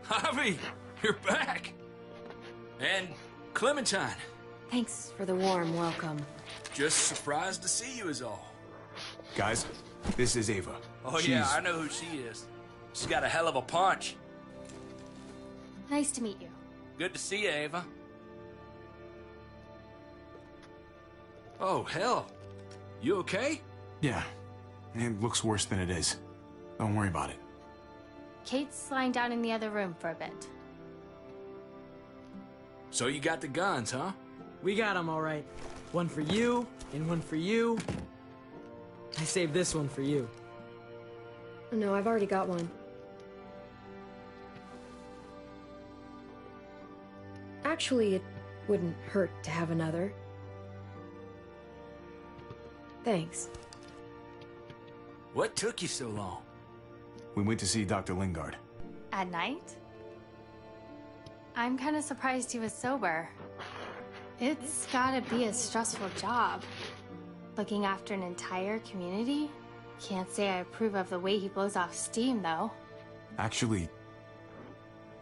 Speaker 2: Javi, you're back. And Clementine.
Speaker 3: Thanks for the warm welcome.
Speaker 2: Just surprised to see you is all.
Speaker 1: Guys, this is Ava.
Speaker 2: Oh yeah, I know who she is. She's got a hell of a punch.
Speaker 16: Nice to meet you.
Speaker 2: Good to see you, Ava. Oh, hell. You okay?
Speaker 1: Yeah, it looks worse than it is. Don't worry about it.
Speaker 16: Kate's lying down in the other room for a bit.
Speaker 2: So you got the guns, huh?
Speaker 15: We got them all right. One for you, and one for you. I saved this one for you.
Speaker 3: No, I've already got one. Actually, it wouldn't hurt to have another. Thanks.
Speaker 2: What took you so long?
Speaker 1: We went to see Dr. Lingard.
Speaker 16: At night? I'm kind of surprised he was sober. It's gotta be a stressful job. Looking after an entire community? Can't say I approve of the way he blows off steam, though.
Speaker 1: Actually,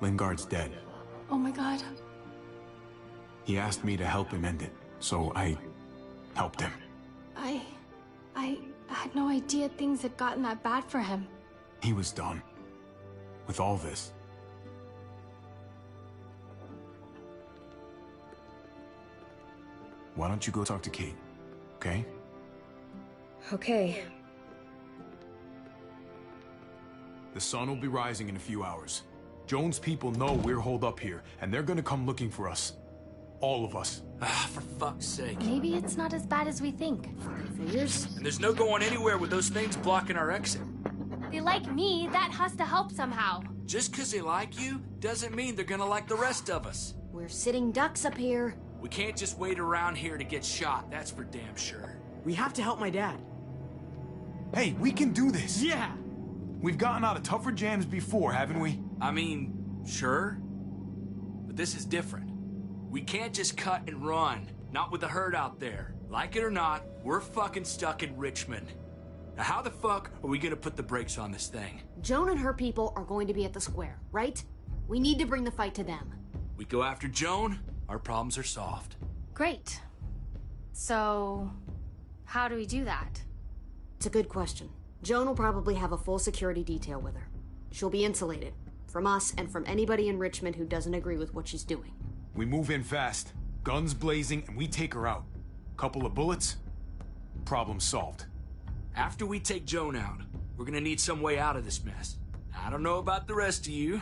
Speaker 1: Lingard's dead.
Speaker 16: Oh my god.
Speaker 1: He asked me to help him end it, so I helped him.
Speaker 16: I had no idea things had gotten that bad for him.
Speaker 1: He was done with all this. Why don't you go talk to Kate, okay?
Speaker 3: Okay.
Speaker 1: The sun will be rising in a few hours. Joan's people know we're holed up here, and they're gonna come looking for us. All of us.
Speaker 2: Ah, for fuck's sake.
Speaker 16: Maybe it's not as bad as we think.
Speaker 3: Figures?
Speaker 2: And there's no going anywhere with those things blocking our exit.
Speaker 16: They like me, that has to help somehow.
Speaker 2: Just 'cause they like you doesn't mean they're gonna like the rest of us.
Speaker 20: We're sitting ducks up here.
Speaker 2: We can't just wait around here to get shot, that's for damn sure.
Speaker 15: We have to help my dad.
Speaker 1: Hey, we can do this!
Speaker 15: Yeah!
Speaker 1: We've gotten out of tougher jams before, haven't we?
Speaker 2: I mean, sure. But this is different. We can't just cut and run. Not with the herd out there. Like it or not, we're fucking stuck in Richmond. Now how the fuck are we gonna put the brakes on this thing?
Speaker 20: Joan and her people are going to be at the square, right? We need to bring the fight to them.
Speaker 2: We go after Joan, our problems are solved.
Speaker 16: Great. So, how do we do that?
Speaker 20: It's a good question. Joan will probably have a full security detail with her. She'll be insulated. From us and from anybody in Richmond who doesn't agree with what she's doing.
Speaker 1: We move in fast, guns blazing, and we take her out. Couple of bullets, problem solved.
Speaker 2: After we take Joan out, we're gonna need some way out of this mess. I don't know about the rest of you,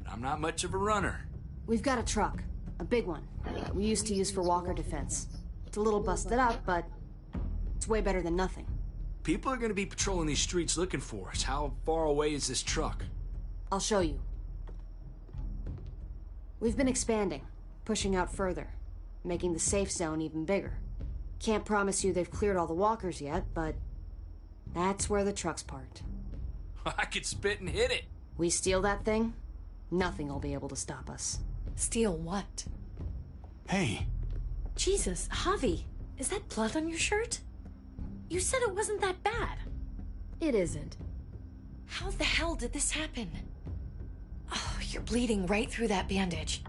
Speaker 2: but I'm not much of a runner.
Speaker 20: We've got a truck. A big one. That we used to use for walker defense. It's a little busted up, but it's way better than nothing.
Speaker 2: People are gonna be patrolling these streets looking for us. How far away is this truck?
Speaker 20: I'll show you. We've been expanding, pushing out further, making the safe zone even bigger. Can't promise you they've cleared all the walkers yet, but that's where the truck's parked.
Speaker 2: I could spit and hit it.
Speaker 20: We steal that thing, nothing will be able to stop us.
Speaker 14: Steal what?
Speaker 1: Hey.
Speaker 14: Jesus, Javi, is that blood on your shirt? You said it wasn't that bad.
Speaker 3: It isn't.
Speaker 14: How the hell did this happen? Oh, you're bleeding right through that bandage.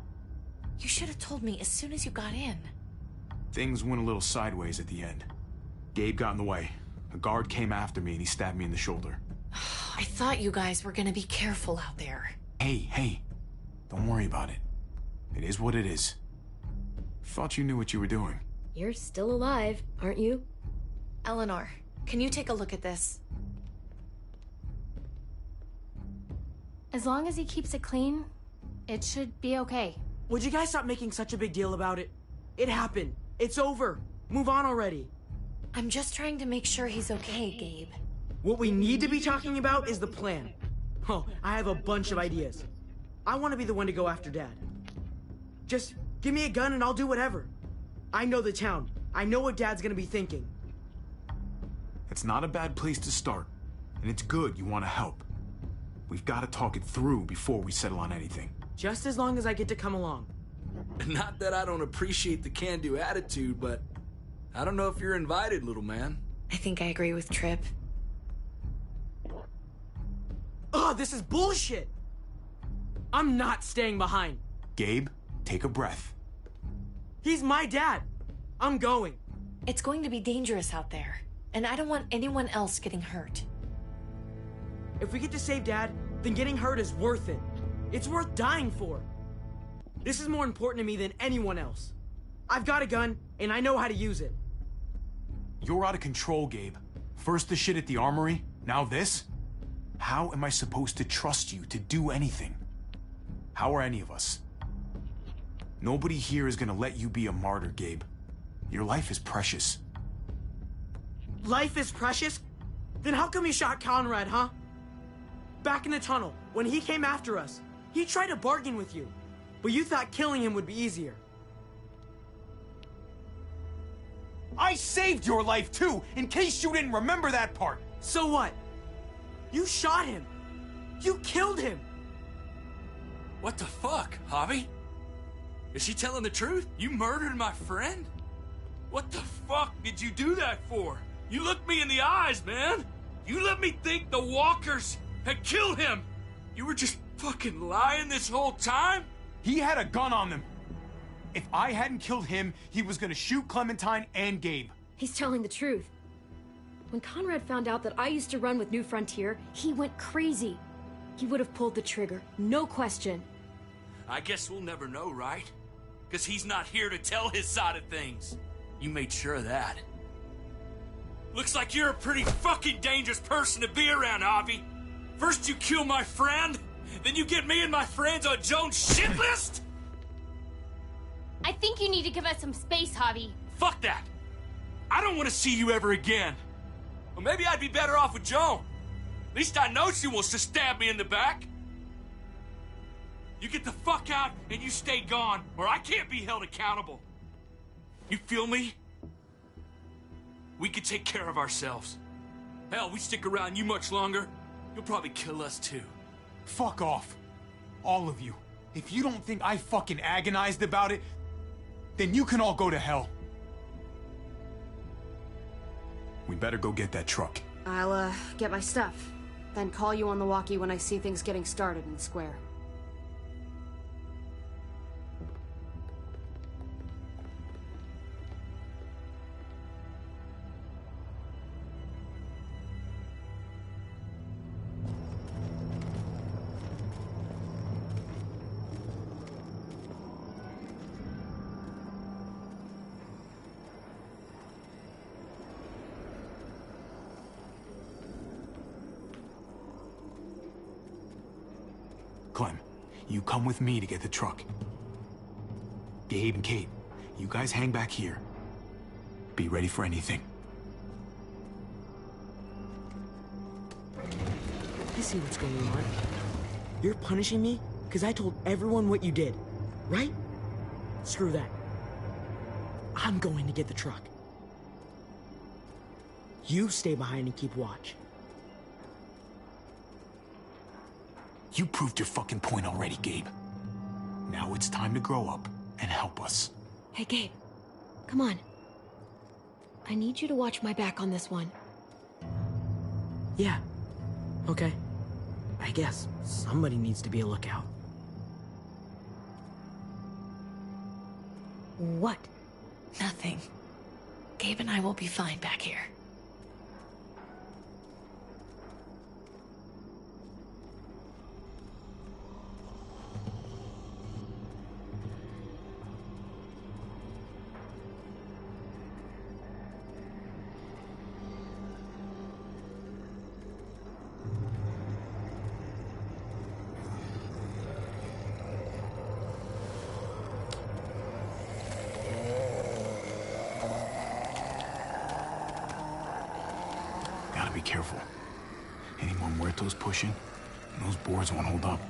Speaker 14: You should have told me as soon as you got in.
Speaker 1: Things went a little sideways at the end. Gabe got in the way. A guard came after me and he stabbed me in the shoulder.
Speaker 14: I thought you guys were gonna be careful out there.
Speaker 1: Hey. Don't worry about it. It is what it is. Thought you knew what you were doing.
Speaker 3: You're still alive, aren't you?
Speaker 14: Eleanor, can you take a look at this?
Speaker 16: As long as he keeps it clean, it should be okay.
Speaker 15: Would you guys stop making such a big deal about it? It happened. It's over. Move on already.
Speaker 14: I'm just trying to make sure he's okay, Gabe.
Speaker 15: What we need to be talking about is the plan. Oh, I have a bunch of ideas. I want to be the one to go after Dad. Just give me a gun and I'll do whatever. I know the town. I know what Dad's gonna be thinking.
Speaker 1: It's not a bad place to start, and it's good you want to help. We've got to talk it through before we settle on anything.
Speaker 15: Just as long as I get to come along.
Speaker 2: Not that I don't appreciate the can-do attitude, but I don't know if you're invited, little man.
Speaker 14: I think I agree with Tripp.
Speaker 15: Ugh, this is bullshit! I'm not staying behind.
Speaker 1: Gabe, take a breath.
Speaker 15: He's my dad. I'm going.
Speaker 14: It's going to be dangerous out there, and I don't want anyone else getting hurt.
Speaker 15: If we get to save Dad, then getting hurt is worth it. It's worth dying for. This is more important to me than anyone else. I've got a gun, and I know how to use it.
Speaker 1: You're out of control, Gabe. First the shit at the armory, now this? How am I supposed to trust you to do anything? How are any of us? Nobody here is gonna let you be a martyr, Gabe. Your life is precious.
Speaker 15: Life is precious? Then how come you shot Conrad, huh? Back in the tunnel, when he came after us, he tried to bargain with you, but you thought killing him would be easier.
Speaker 1: I saved your life too, in case you didn't remember that part.
Speaker 15: So what? You shot him. You killed him.
Speaker 2: What the fuck, Javi? Is she telling the truth? You murdered my friend? What the fuck did you do that for? You looked me in the eyes, man. You let me think the walkers had killed him. You were just fucking lying this whole time?
Speaker 1: He had a gun on them. If I hadn't killed him, he was gonna shoot Clementine and Gabe.
Speaker 3: He's telling the truth. When Conrad found out that I used to run with New Frontier, he went crazy. He would have pulled the trigger, no question.
Speaker 2: I guess we'll never know, right? Because he's not here to tell his side of things. You made sure of that. Looks like you're a pretty fucking dangerous person to be around, Javi. First you kill my friend, then you get me and my friends on Jones' shit list?
Speaker 16: I think you need to give us some space, Javi.
Speaker 2: Fuck that. I don't want to see you ever again. Well, maybe I'd be better off with Joan. At least I know she wants to stab me in the back. You get the fuck out and you stay gone, or I can't be held accountable. You feel me? We could take care of ourselves. Hell, we stick around you much longer, you'll probably kill us too.
Speaker 1: Fuck off. All of you. If you don't think I fucking agonized about it, then you can all go to hell. We better go get that truck.
Speaker 4: I'll, get my stuff. Then call you on the walkie when I see things getting started in the square.
Speaker 1: Clem, you come with me to get the truck. Gabe and Kate, you guys hang back here. Be ready for anything.
Speaker 15: I see what's going on. You're punishing me because I told everyone what you did, right? Screw that. I'm going to get the truck. You stay behind and keep watch.
Speaker 1: You proved your fucking point already, Gabe. Now it's time to grow up and help us.
Speaker 3: Hey, Gabe. Come on. I need you to watch my back on this one.
Speaker 15: Yeah. Okay. I guess somebody needs to be a lookout.
Speaker 3: What?
Speaker 14: Nothing. Gabe and I will be fine back here.
Speaker 1: be careful. Any more muertos pushing, and those boards won't hold up.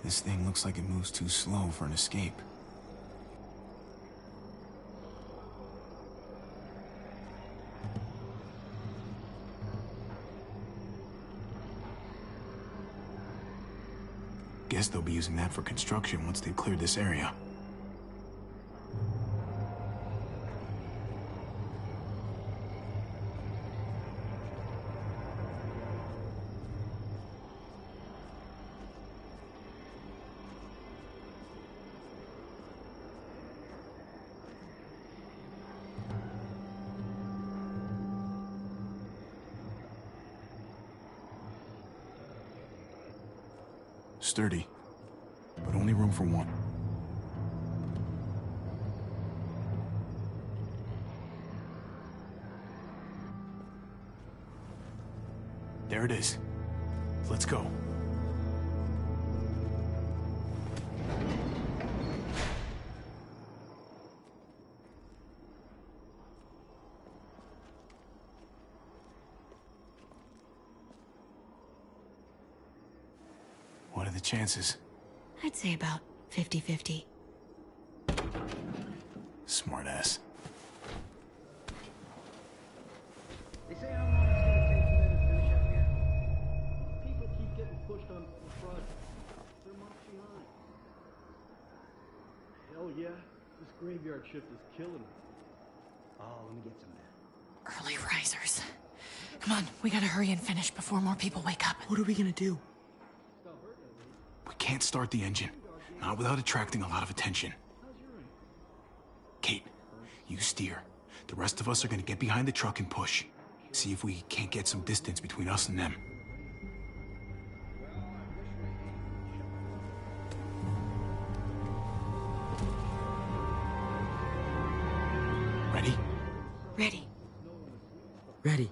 Speaker 1: This thing looks like it moves too slow for an escape. Guess they'll be using that for construction once they've cleared this area. Sturdy, but only room for one. There it is. Let's go. What are the chances?
Speaker 4: I'd say about 50-50.
Speaker 1: Smartass.
Speaker 21: They say how long it's gonna take for them to finish up here. People keep getting pushed on the front. They're months behind. Hell yeah, this graveyard shift is killing me. Oh, let me get some of that.
Speaker 14: Early risers. Come on, we gotta hurry and finish before more people wake up.
Speaker 15: What are we gonna do?
Speaker 1: We can't start the engine. Not without attracting a lot of attention. Kate, you steer. The rest of us are gonna get behind the truck and push. See if we can't get some distance between us and them. Ready?
Speaker 14: Ready.
Speaker 15: Ready.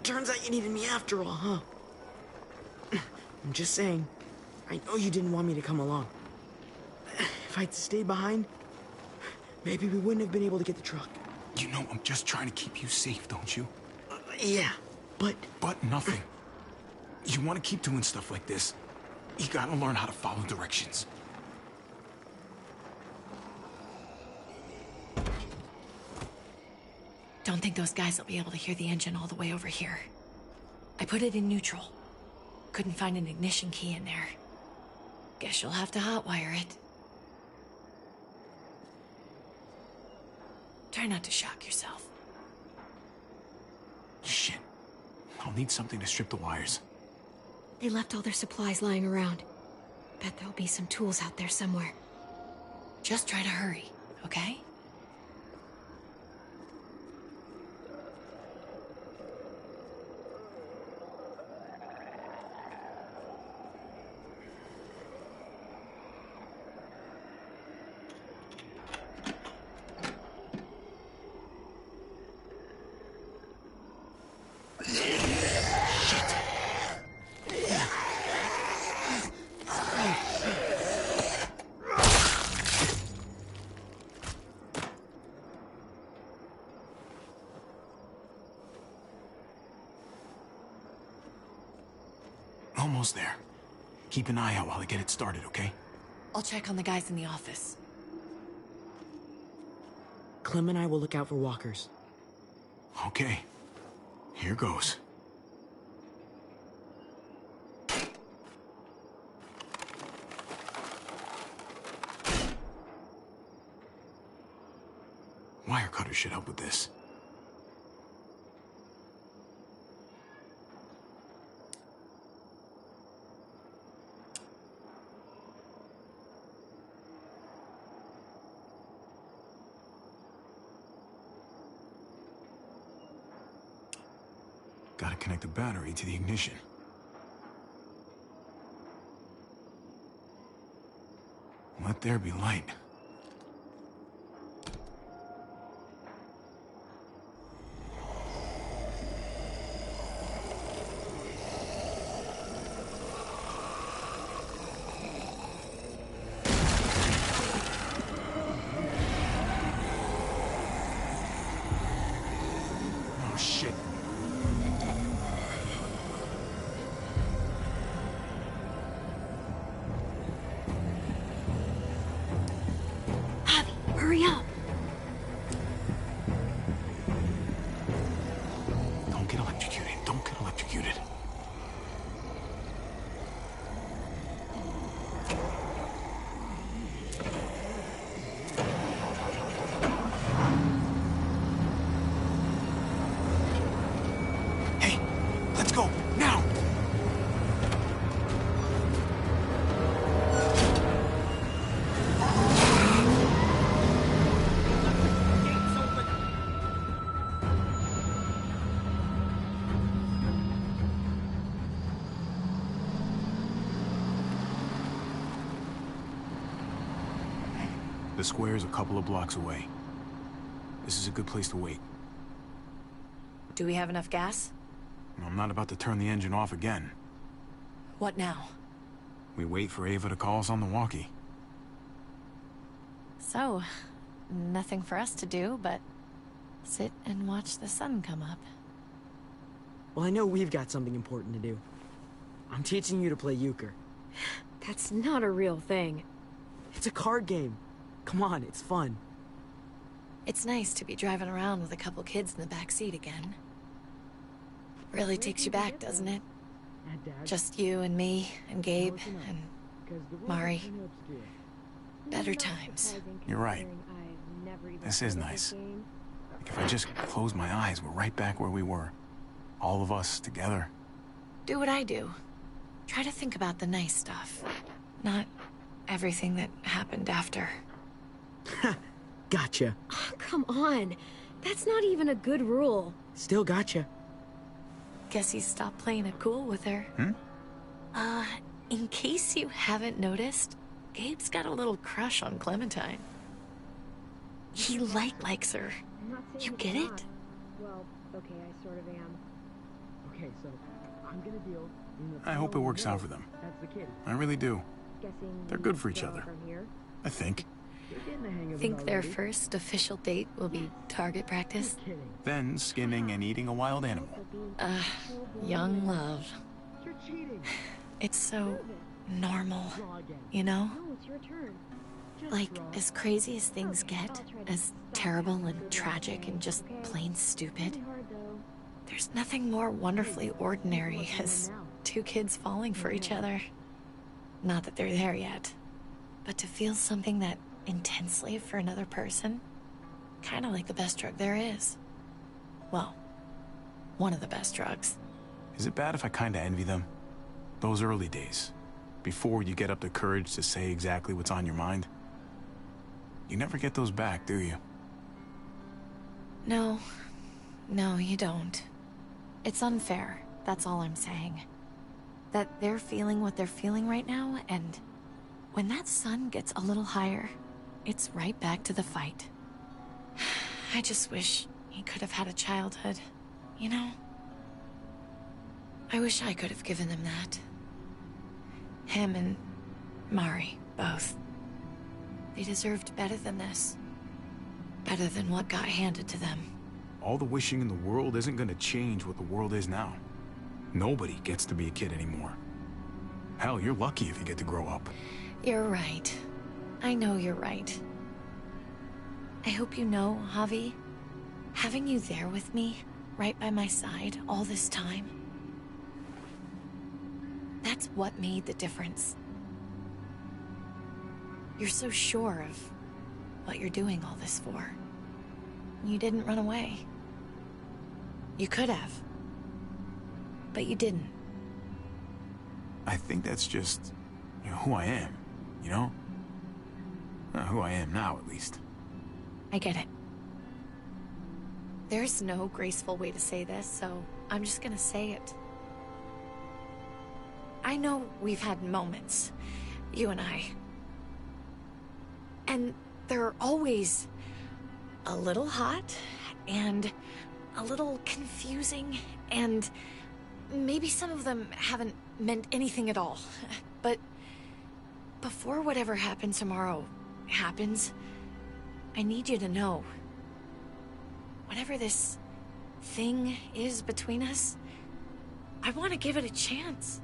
Speaker 15: Turns out you needed me after all, huh? I'm just saying, I know you didn't want me to come along. If I'd stayed behind, maybe we wouldn't have been able to get the truck.
Speaker 1: You know, I'm just trying to keep you safe, don't you?
Speaker 15: Yeah, but...
Speaker 1: But nothing. You want to keep doing stuff like this, you gotta learn how to follow directions.
Speaker 14: Don't think those guys will be able to hear the engine all the way over here. I put it in neutral. Couldn't find an ignition key in there. Guess you'll have to hotwire it. Try not to shock yourself.
Speaker 1: Shit. I'll need something to strip the wires.
Speaker 3: They left all their supplies lying around. Bet there'll be some tools out there somewhere.
Speaker 14: Just try to hurry, okay?
Speaker 1: Almost there. Keep an eye out while I get it started, okay?
Speaker 14: I'll check on the guys in the office.
Speaker 15: Clem and I will look out for walkers.
Speaker 1: Okay. Here goes. Wire cutter should help with this. Gotta connect the battery to the ignition. Let there be light. Oh, shit.
Speaker 3: Hurry up!
Speaker 1: Don't get electrocuted. Don't get electrocuted. Hey, let's go, now! The square's a couple of blocks away. This is a good place to wait.
Speaker 14: Do we have enough gas?
Speaker 1: I'm not about to turn the engine off again.
Speaker 14: What now?
Speaker 1: We wait for Ava to call us on the walkie.
Speaker 14: So, nothing for us to do but sit and watch the sun come up.
Speaker 15: Well, I know we've got something important to do. I'm teaching you to play euchre.
Speaker 3: That's not a real thing.
Speaker 15: It's a card game. Come on, it's fun.
Speaker 14: It's nice to be driving around with a couple kids in the back seat again. Really takes you back, doesn't it? Just you and me and Gabe and Mari. Better times.
Speaker 1: You're right. This is nice. Like if I just close my eyes, we're right back where we were. All of us together.
Speaker 14: Do what I do. Try to think about the nice stuff. Not everything that happened after.
Speaker 15: Gotcha.
Speaker 3: Oh, come on. That's not even a good rule.
Speaker 15: Still gotcha.
Speaker 14: Guess he stopped playing it cool with her. In case you haven't noticed, Gabe's got a little crush on Clementine. He likes her. You get it?
Speaker 3: Well, okay, I sort of am.
Speaker 15: Okay, so I'm gonna deal.
Speaker 1: I hope it works out for them.
Speaker 15: That's the kid.
Speaker 1: I really do.
Speaker 3: Guessing
Speaker 1: They're good for each other. I think.
Speaker 14: Think their first official date will be target practice?
Speaker 1: Then skinning and eating a wild animal.
Speaker 14: Young love. It's so normal, you know?
Speaker 3: No, it's your turn.
Speaker 14: Like, as crazy as things get, as terrible and tragic and just plain stupid, there's nothing more wonderfully ordinary as two kids falling for each other. Not that they're there yet, but to feel something that intensely for another person, kind of like the best drug there is. Well, one of the best drugs.
Speaker 1: Is it bad if I kinda envy them? Those early days, before you get up the courage to say exactly what's on your mind. You never get those back, do you?
Speaker 14: No, you don't. It's unfair, that's all I'm saying. That they're feeling what they're feeling right now, and when that sun gets a little higher, it's right back to the fight. I just wish he could have had a childhood, you know? I wish I could have given them that. Him and Mari, both. They deserved better than this. Better than what got handed to them.
Speaker 1: All the wishing in the world isn't gonna change what the world is now. Nobody gets to be a kid anymore. Hell, you're lucky if you get to grow up.
Speaker 14: You're right. I know you're right. I hope you know, Javi, having you there with me, right by my side, all this time, that's what made the difference. You're so sure of what you're doing all this for. You didn't run away. You could have. But you didn't.
Speaker 1: I think that's just, who I am, you know? Who I am now, at least.
Speaker 14: I get it. There's no graceful way to say this, so I'm just gonna say it. I know we've had moments, you and I. And they're always a little hot, and a little confusing, and maybe some of them haven't meant anything at all. But before whatever happens tomorrow happens, I need you to know. Whatever this thing is between us, I want to give it a chance.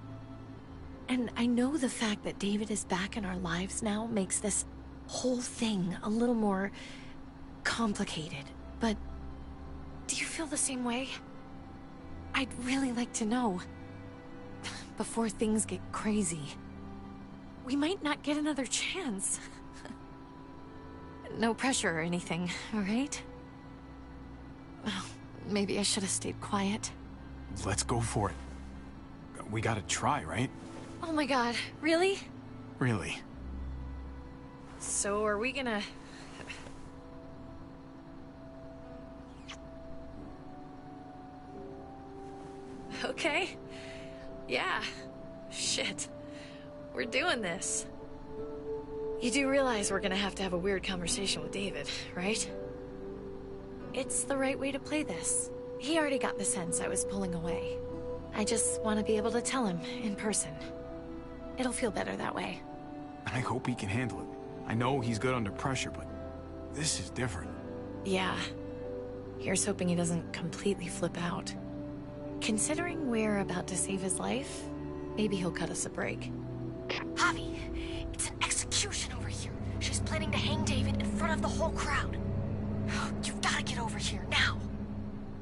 Speaker 14: And I know the fact that David is back in our lives now makes this whole thing a little more complicated. But do you feel the same way? I'd really like to know. Before things get crazy. We might not get another chance. No pressure or anything, all right? Well, maybe I should have stayed quiet.
Speaker 1: Let's go for it. We gotta try, right?
Speaker 14: Oh my god, really?
Speaker 1: Really.
Speaker 14: So are we gonna... Okay. Yeah. Shit. We're doing this. You do realize we're gonna have to have a weird conversation with David, right? It's the right way to play this. He already got the sense I was pulling away. I just want to be able to tell him in person. It'll feel better that way.
Speaker 1: I hope he can handle it. I know he's good under pressure, but this is different.
Speaker 14: Yeah. Here's hoping he doesn't completely flip out. Considering we're about to save his life, maybe he'll cut us a break.
Speaker 20: Javi, it's an execution over here. She's planning to hang David in front of the whole crowd. You've got to get over here, now.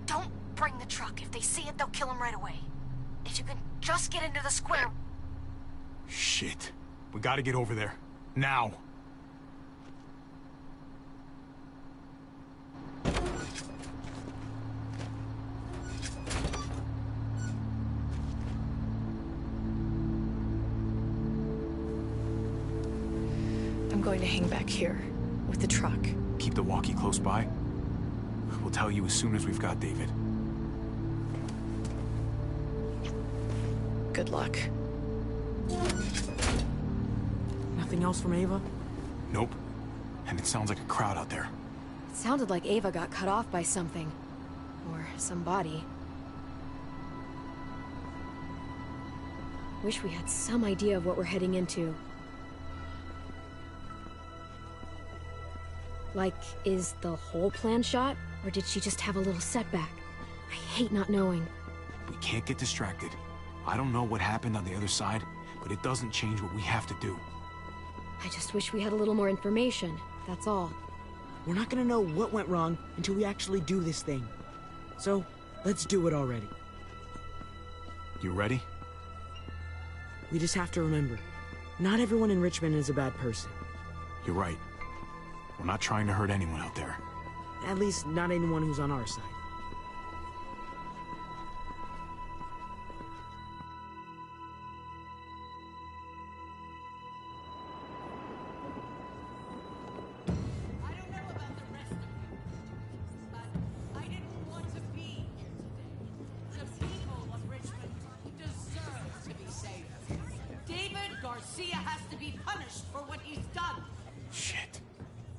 Speaker 20: Don't bring the truck. If they see it, they'll kill him right away. If you can just get into the square...
Speaker 1: Shit. We gotta get over there. Now.
Speaker 14: I'm going to hang back here, with the truck.
Speaker 1: Keep the walkie close by. We'll tell you as soon as we've got David.
Speaker 14: Good luck.
Speaker 15: Nothing else from Ava?
Speaker 1: Nope. And it sounds like a crowd out there.
Speaker 3: It sounded like Ava got cut off by something. Or somebody. Wish we had some idea of what we're heading into. Like, is the whole plan shot? Or did she just have a little setback? I hate not knowing.
Speaker 1: We can't get distracted. I don't know what happened on the other side, but it doesn't change what we have to do.
Speaker 3: I just wish we had a little more information, that's all.
Speaker 15: We're not gonna know what went wrong until we actually do this thing. So, let's do it already.
Speaker 1: You ready?
Speaker 15: We just have to remember, not everyone in Richmond is a bad person.
Speaker 1: You're right. We're not trying to hurt anyone out there.
Speaker 15: At least, not anyone who's on our side.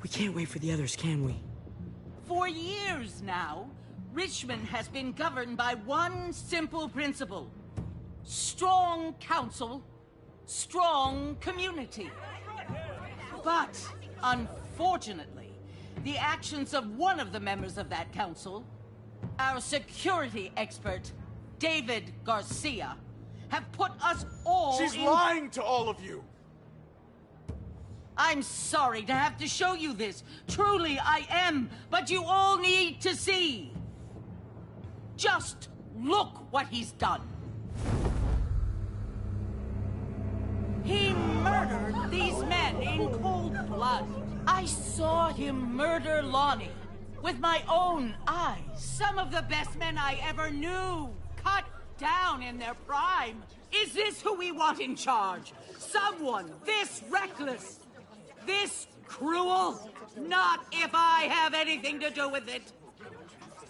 Speaker 15: We can't wait for the others, can we?
Speaker 17: For years now, Richmond has been governed by one simple principle. Strong council, strong community. But, unfortunately, the actions of one of the members of that council, our security expert, David Garcia, have put us all
Speaker 7: She's lying to all of you!
Speaker 17: I'm sorry to have to show you this. Truly, I am. But you all need to see. Just look what he's done. He murdered these men in cold blood. I saw him murder Lonnie with my own eyes. Some of the best men I ever knew, cut down in their prime. Is this who we want in charge? Someone this reckless? This cruel? Not if I have anything to do with it.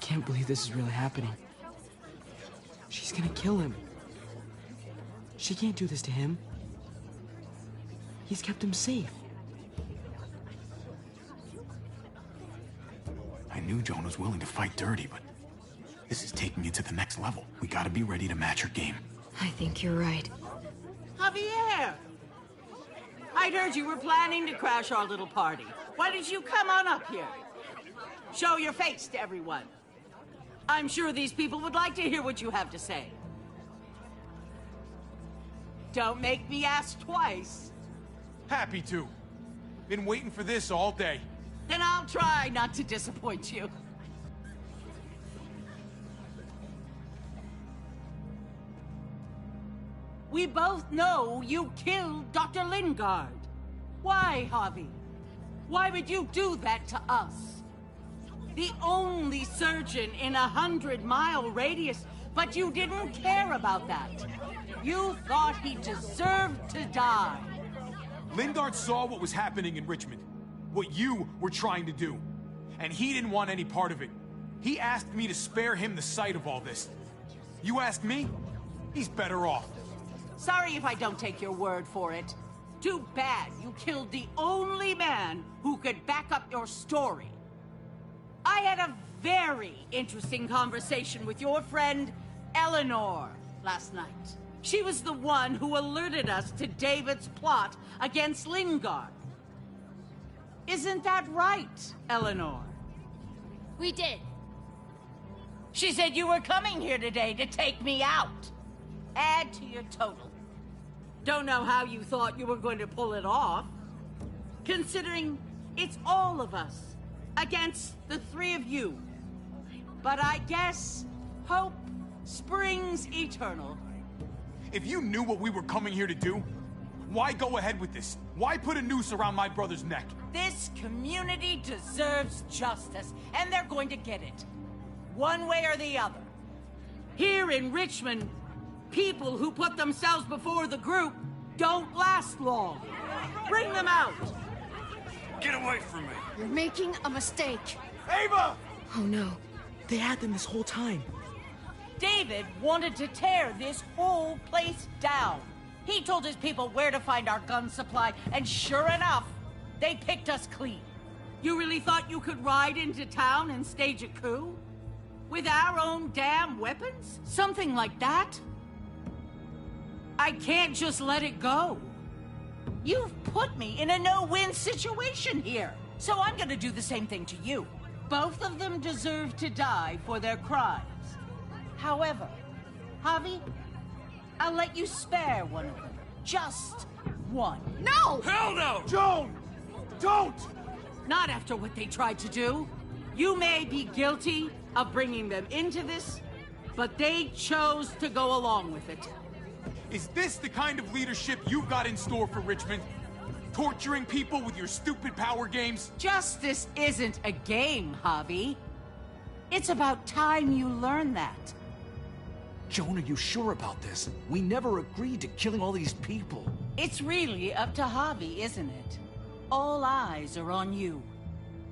Speaker 15: can't believe this is really happening. She's gonna kill him. She can't do this to him. He's kept him safe.
Speaker 1: I knew Joan was willing to fight dirty, but this is taking it to the next level. We gotta be ready to match her game.
Speaker 3: I think you're right.
Speaker 17: Javier! I'd heard you were planning to crash our little party. Why did you come on up here? Show your face to everyone. I'm sure these people would like to hear what you have to say. Don't make me ask twice.
Speaker 7: Happy to. Been waiting for this all day.
Speaker 17: Then I'll try not to disappoint you. We both know you killed Dr. Lingard. Why, Javi? Why would you do that to us? The only surgeon in a 100-mile radius, but you didn't care about that. You thought he deserved to die.
Speaker 7: Lingard saw what was happening in Richmond, what you were trying to do, and he didn't want any part of it. He asked me to spare him the sight of all this. You ask me? He's better off.
Speaker 17: Sorry if I don't take your word for it. Too bad you killed the only man who could back up your story. I had a very interesting conversation with your friend, Eleanor, last night. She was the one who alerted us to David's plot against Lingard. Isn't that right, Eleanor?
Speaker 20: We did.
Speaker 17: She said you were coming here today to take me out. Add to your total. Don't know how you thought you were going to pull it off, considering it's all of us against the three of you. But I guess hope springs eternal.
Speaker 7: If you knew what we were coming here to do, why go ahead with this? Why put a noose around my brother's neck?
Speaker 17: This community deserves justice, and they're going to get it. One way or the other. Here in Richmond, people who put themselves before the group don't last long. Bring them out.
Speaker 2: Get away from me.
Speaker 20: You're making a mistake.
Speaker 7: Ava!
Speaker 3: Oh no.
Speaker 15: They had them this whole time.
Speaker 17: David wanted to tear this whole place down. He told his people where to find our gun supply, and sure enough, they picked us clean. You really thought you could ride into town and stage a coup? With our own damn weapons? Something like that? I can't just let it go. You've put me in a no-win situation here, so I'm gonna do the same thing to you. Both of them deserve to die for their crimes. However, Javi, I'll let you spare one of them. Just one.
Speaker 20: No!
Speaker 2: Hell no!
Speaker 7: Joan! Don't!
Speaker 17: Not after what they tried to do. You may be guilty of bringing them into this, but they chose to go along with it.
Speaker 7: Is this the kind of leadership you've got in store for Richmond? Torturing people with your stupid power games?
Speaker 17: Justice isn't a game, Javi. It's about time you learn that.
Speaker 12: Joan, are you sure about this? We never agreed to killing all these people.
Speaker 17: It's really up to Javi, isn't it? All eyes are on you.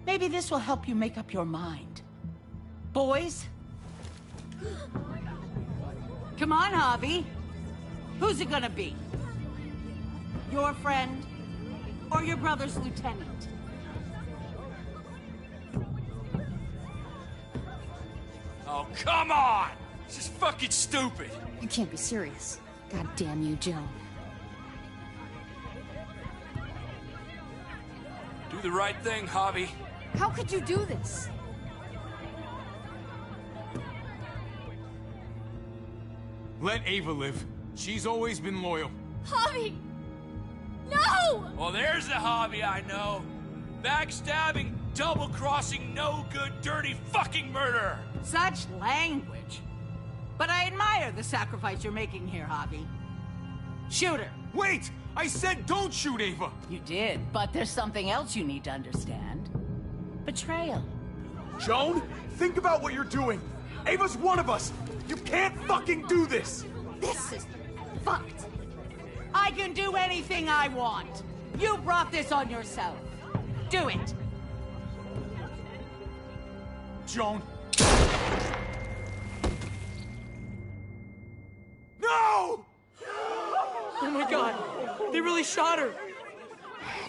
Speaker 17: Maybe this will help you make up your mind. Boys? Come on, Javi. Who's it gonna be? Your friend or your brother's lieutenant?
Speaker 2: Oh, come on! This is fucking stupid.
Speaker 20: You can't be serious. God damn you, Joan.
Speaker 2: Do the right thing, Javi.
Speaker 20: How could you do this?
Speaker 7: Let Ava live. She's always been loyal.
Speaker 20: Javi! No!
Speaker 2: Well, there's the Javi I know. Backstabbing, double-crossing, no-good, dirty fucking murderer.
Speaker 17: Such language. But I admire the sacrifice you're making here, Javi. Shoot her.
Speaker 7: Wait! I said don't shoot Ava!
Speaker 17: You did, but there's something else you need to understand. Betrayal.
Speaker 7: Joan, think about what you're doing. Ava's one of us. You can't fucking do this.
Speaker 20: This is fucked.
Speaker 17: I can do anything I want. You brought this on yourself. Do it.
Speaker 7: Joan.
Speaker 15: my God! They really shot her!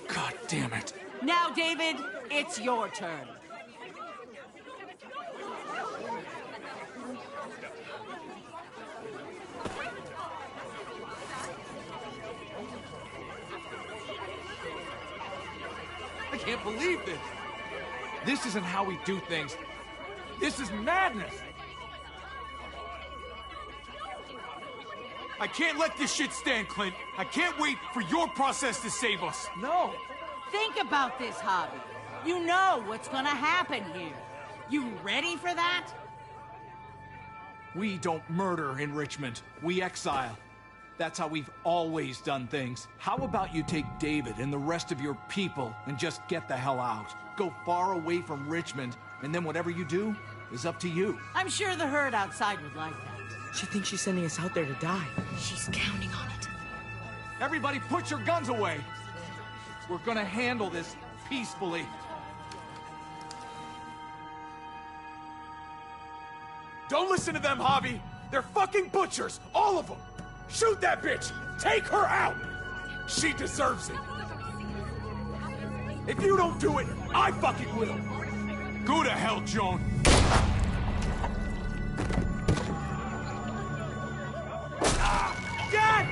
Speaker 2: God damn it.
Speaker 17: Now, David, it's your turn.
Speaker 7: I can't believe this. This isn't how we do things. This is madness. I can't let this shit stand, Clint. I can't wait for your process to save us.
Speaker 2: No.
Speaker 17: Think about this, Javi. You know what's gonna happen here. You ready for that?
Speaker 7: We don't murder in Richmond. We exile. That's how we've always done things. How about you take David and the rest of your people and just get the hell out? Go far away from Richmond, and then whatever you do is up to you.
Speaker 17: I'm sure the herd outside would like that.
Speaker 15: She thinks she's sending us out there to die.
Speaker 3: She's counting on it.
Speaker 7: Everybody put your guns away. We're gonna handle this peacefully. Don't listen to them, Javi. They're fucking butchers, all of them. Shoot that bitch! Take her out! She deserves it. If you don't do it, I fucking will. Go to hell, Joan. Dad!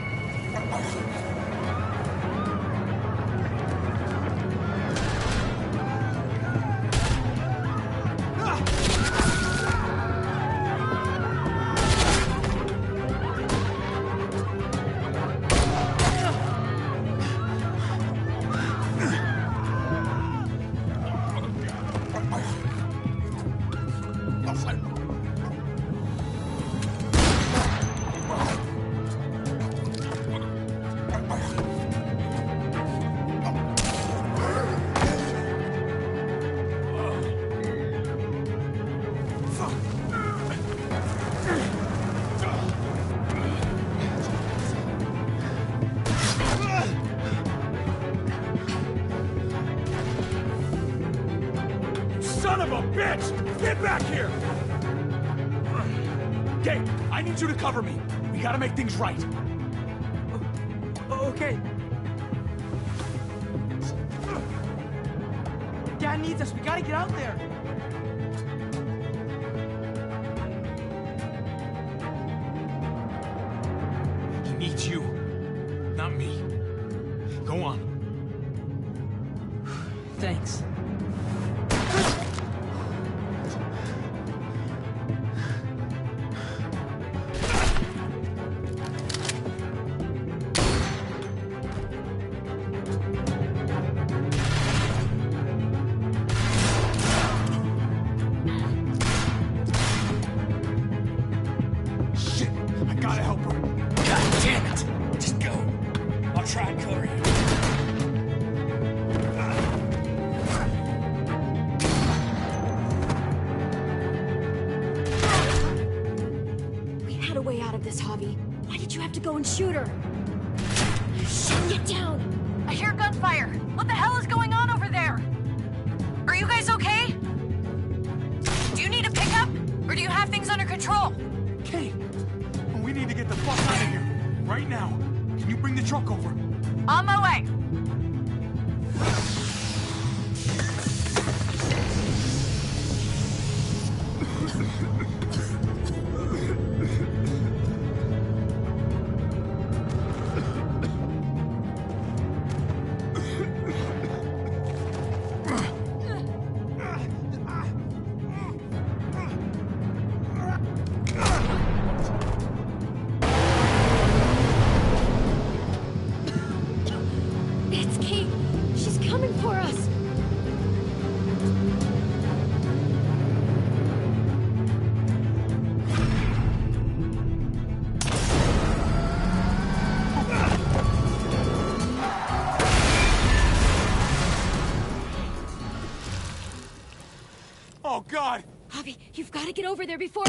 Speaker 7: Son of a bitch! Get back here! Okay, I need you to cover me. We gotta make things right.
Speaker 15: Okay. Dad needs us. We gotta get out there.
Speaker 7: He needs you, not me. Go on.
Speaker 15: Thanks.
Speaker 7: Shit, I gotta help her. God damn it! Just go. I'll try and cover you.
Speaker 3: We had a way out of this, Javi. Why did you have to go and shoot her? Shit, get down!
Speaker 20: I hear gunfire. What the hell is going on over there? Are you guys okay? Do you need a pickup? Or do you have things under control?
Speaker 7: Kate, we need to get the fuck out of here. Right now. Can you bring the truck over?
Speaker 20: On my way.
Speaker 3: It's Kate. She's coming for us.
Speaker 7: Oh, God!
Speaker 3: Javi, you've got to get over there before...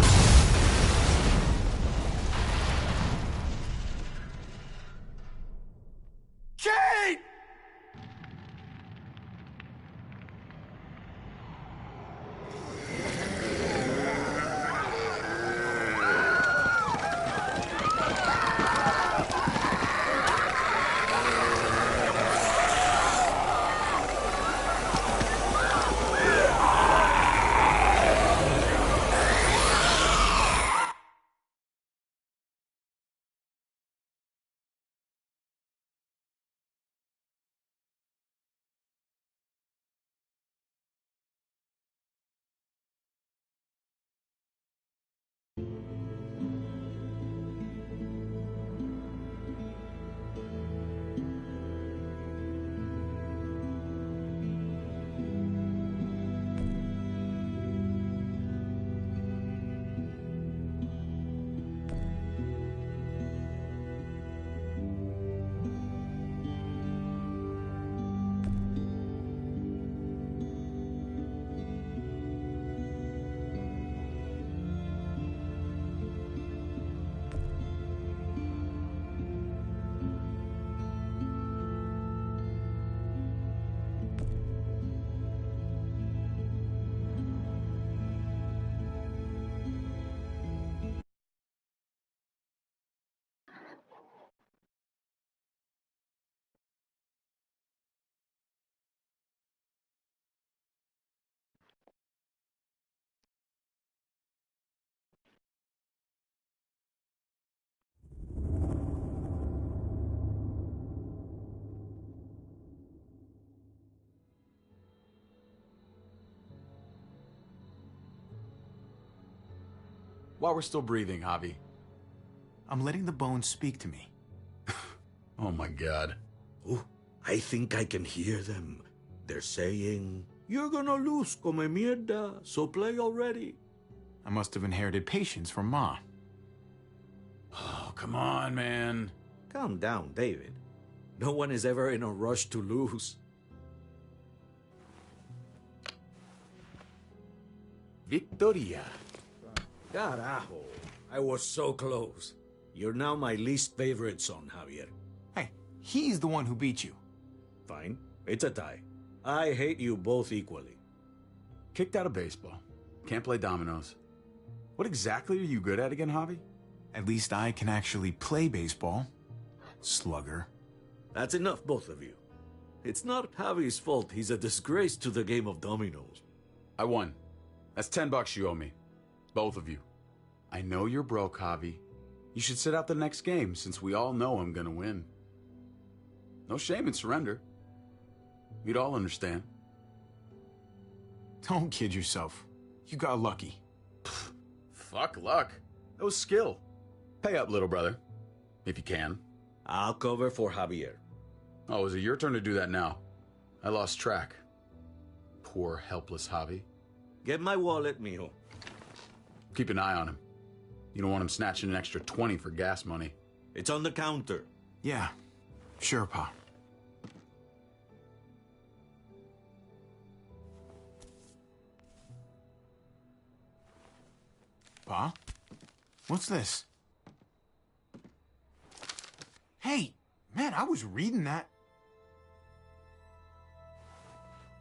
Speaker 7: Kate!
Speaker 6: While we're still breathing, Javi.
Speaker 1: I'm letting the bones speak to me.
Speaker 6: Oh my God.
Speaker 5: Oh, I think I can hear them. They're saying, "You're gonna lose, come mierda, so play already."
Speaker 1: I must have inherited patience from Ma.
Speaker 6: Oh, come on, man.
Speaker 5: Calm down, David. No one is ever in a rush to lose.
Speaker 6: Victoria.
Speaker 5: Carajo, I was so close. You're now my least favorite son, Javier.
Speaker 1: Hey, he's the one who beat you.
Speaker 5: Fine, it's a tie. I hate you both equally.
Speaker 6: Kicked out of baseball. Can't play dominoes. What exactly are you good at again, Javi?
Speaker 1: At least I can actually play baseball. Slugger.
Speaker 5: That's enough, both of you. It's not Javi's fault he's a disgrace to the game of dominoes.
Speaker 6: I won. That's $10 you owe me. Both of you. I know you're broke, Javi. You should sit out the next game, since we all know I'm gonna win. No shame in surrender. We'd all understand.
Speaker 1: Don't kid yourself. You got lucky.
Speaker 6: Fuck luck. That was skill. Pay up, little brother. If you can.
Speaker 5: I'll cover for Javier.
Speaker 6: Oh, is it your turn to do that now? I lost track. Poor, helpless Javi.
Speaker 5: Get my wallet, mijo.
Speaker 6: Keep an eye on him. You don't want him snatching an extra 20 for gas money.
Speaker 5: It's on the counter.
Speaker 1: Yeah, sure, Pa. Pa? What's this? Hey, man, I was reading that.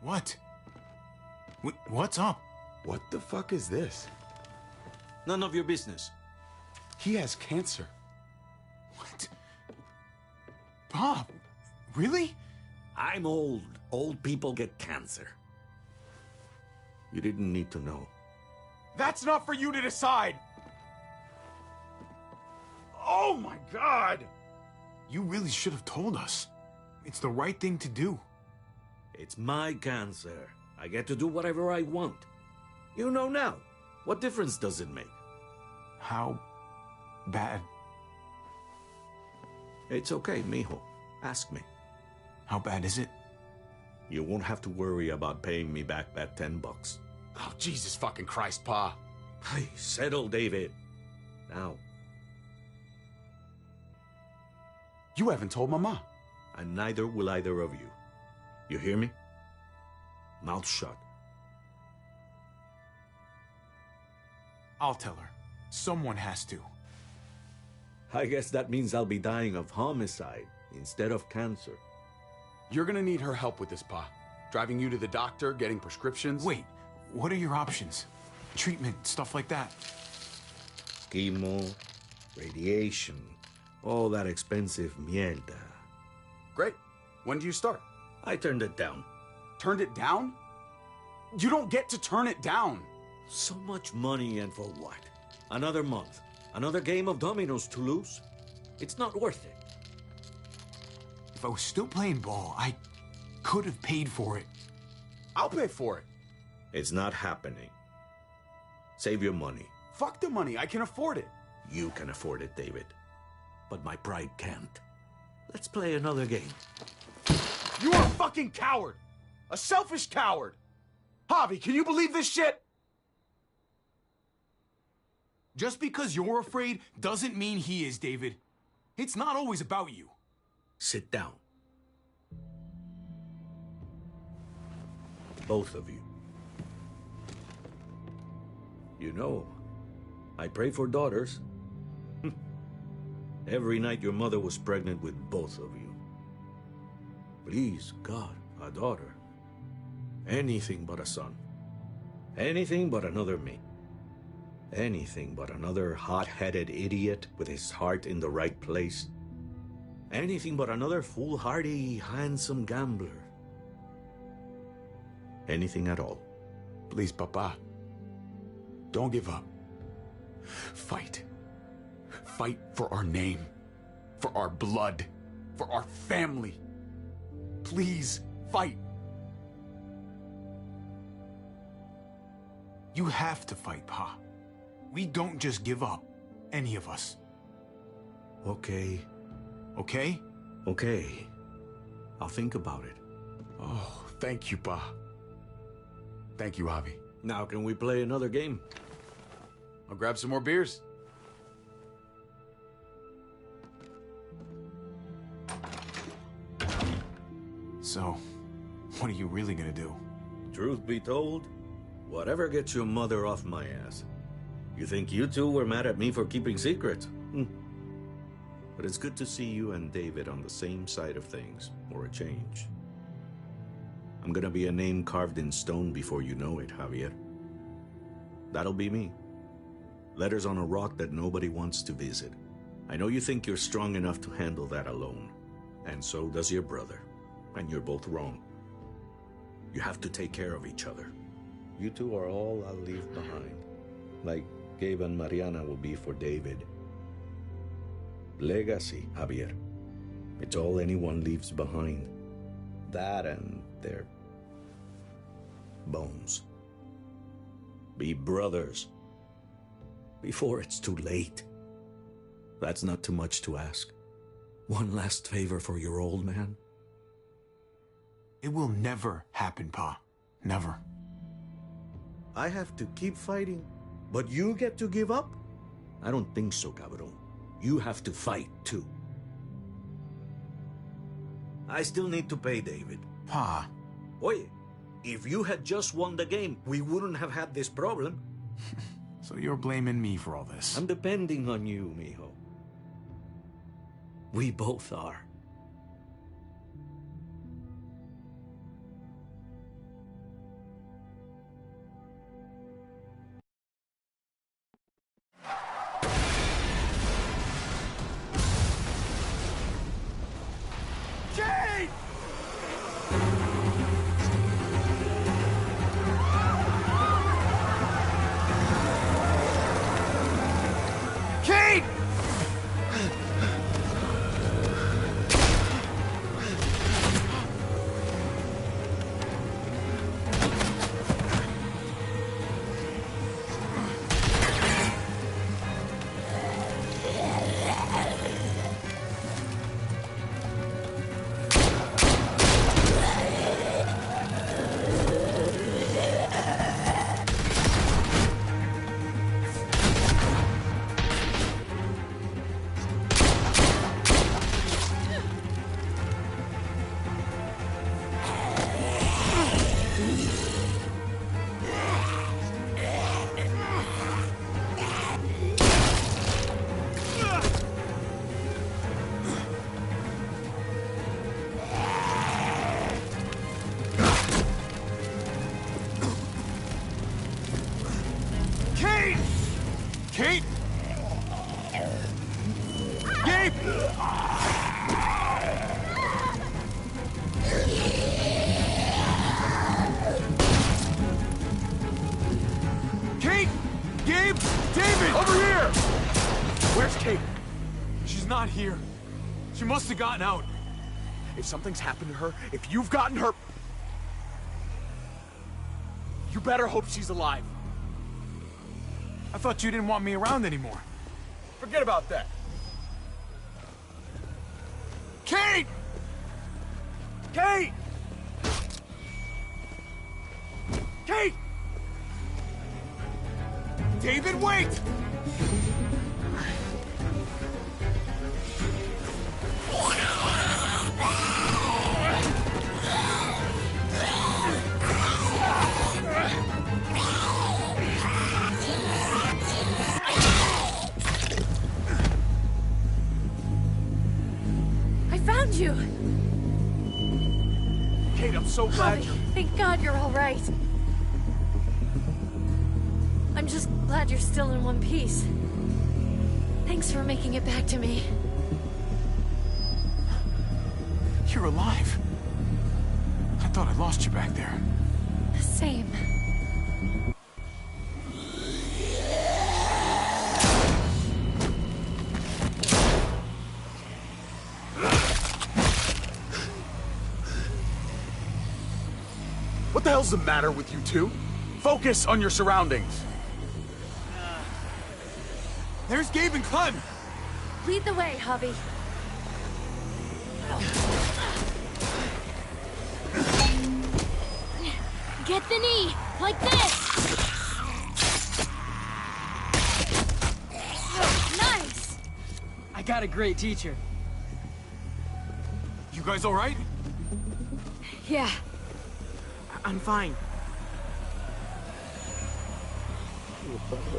Speaker 1: What? What's up?
Speaker 6: What the fuck is this?
Speaker 5: None of your business.
Speaker 6: He has cancer.
Speaker 1: What? Pa, really?
Speaker 5: I'm old. Old people get cancer. You didn't need to know.
Speaker 1: That's not for you to decide! Oh my God! You really should have told us. It's the right thing to do.
Speaker 5: It's my cancer. I get to do whatever I want. You know now. What difference does it make?
Speaker 1: How bad?
Speaker 5: It's okay, mijo. Ask me.
Speaker 1: How bad is it?
Speaker 5: You won't have to worry about paying me back that $10.
Speaker 6: Oh, Jesus fucking Christ, Pa.
Speaker 5: Hey, settle, David. Now.
Speaker 6: You haven't told Mama.
Speaker 5: And neither will either of you. You hear me? Mouth shut.
Speaker 1: I'll tell her. Someone has to.
Speaker 5: I guess that means I'll be dying of homicide instead of cancer.
Speaker 6: You're gonna need her help with this, Pa. Driving you to the doctor, getting prescriptions.
Speaker 1: Wait, what are your options? Treatment, stuff like that.
Speaker 5: Chemo, radiation, all that expensive mierda.
Speaker 6: Great. When do you start?
Speaker 5: I turned it down.
Speaker 6: Turned it down? You don't get to turn it down.
Speaker 5: So much money, and for what? Another month. Another game of dominoes to lose? It's not worth it.
Speaker 1: If I was still playing ball, I could have paid for it.
Speaker 6: I'll pay for it.
Speaker 5: It's not happening. Save your money.
Speaker 6: Fuck the money. I can afford it.
Speaker 5: You can afford it, David. But my pride can't. Let's play another game.
Speaker 6: You are a fucking coward. A selfish coward. Javi, can you believe this shit?
Speaker 1: Just because you're afraid doesn't mean he is, David. It's not always about you.
Speaker 5: Sit down. Both of you. You know, I pray for daughters. Every night your mother was pregnant with both of you. Please, God, a daughter. Anything but a son. Anything but another me. Anything but another hot-headed idiot with his heart in the right place. Anything but another foolhardy, handsome gambler. Anything at all.
Speaker 1: Please, Papa. Don't give up. Fight.
Speaker 6: Fight for our name. For our blood. For our family. Please, fight.
Speaker 1: You have to fight, Pa. We don't just give up. Any of us.
Speaker 5: Okay.
Speaker 1: Okay?
Speaker 5: Okay. I'll think about it.
Speaker 6: Oh, thank you, Pa. Thank you, Javi.
Speaker 5: Now can we play another game?
Speaker 6: I'll grab some more beers.
Speaker 1: So, what are you really gonna do?
Speaker 5: Truth be told, whatever gets your mother off my ass. You think you two were mad at me for keeping secrets? But it's good to see you and David on the same side of things, for a change. I'm gonna be a name carved in stone before you know it, Javier. That'll be me. Letters on a rock that nobody wants to visit. I know you think you're strong enough to handle that alone. And so does your brother. And you're both wrong. You have to take care of each other. You two are all I'll leave behind. Like Gabe and Mariana will be for David. Legacy, Javier. It's all anyone leaves behind. That and their bones. Be brothers. Before it's too late. That's not too much to ask. One last favor for your old man.
Speaker 1: It will never happen, Pa. Never.
Speaker 5: I have to keep fighting, but you get to give up? I don't think so, cabrón. You have to fight, too. I still need to pay David.
Speaker 1: Pa.
Speaker 5: Oye, if you had just won the game, we wouldn't have had this problem.
Speaker 1: So you're blaming me for all this?
Speaker 5: I'm depending on you, mijo. We both are.
Speaker 7: Kate! Kate! Kate! Gabe! Kate! Gabe! David!
Speaker 2: Over here!
Speaker 7: Where's Kate? She's not here. She must have gotten out.
Speaker 2: If something's happened to her, if you've gotten her... You better hope she's alive.
Speaker 7: I thought you didn't want me around anymore.
Speaker 2: Forget about that.
Speaker 7: Kate! Kate! Kate! David, wait!
Speaker 3: Found you!
Speaker 7: Kate, I'm so glad
Speaker 3: Javi, thank God you're all right. I'm just glad you're still in one piece. Thanks for making it back to me.
Speaker 1: You're alive. I thought I lost you back there.
Speaker 3: Same.
Speaker 2: What the hell's the matter with you two? Focus on your surroundings.
Speaker 7: There's Gabe and Clem!
Speaker 20: Lead the way, hubby.
Speaker 3: Get the knee! Like this!
Speaker 20: Nice!
Speaker 15: I got a great teacher.
Speaker 7: You guys all right?
Speaker 3: Yeah.
Speaker 15: I'm fine.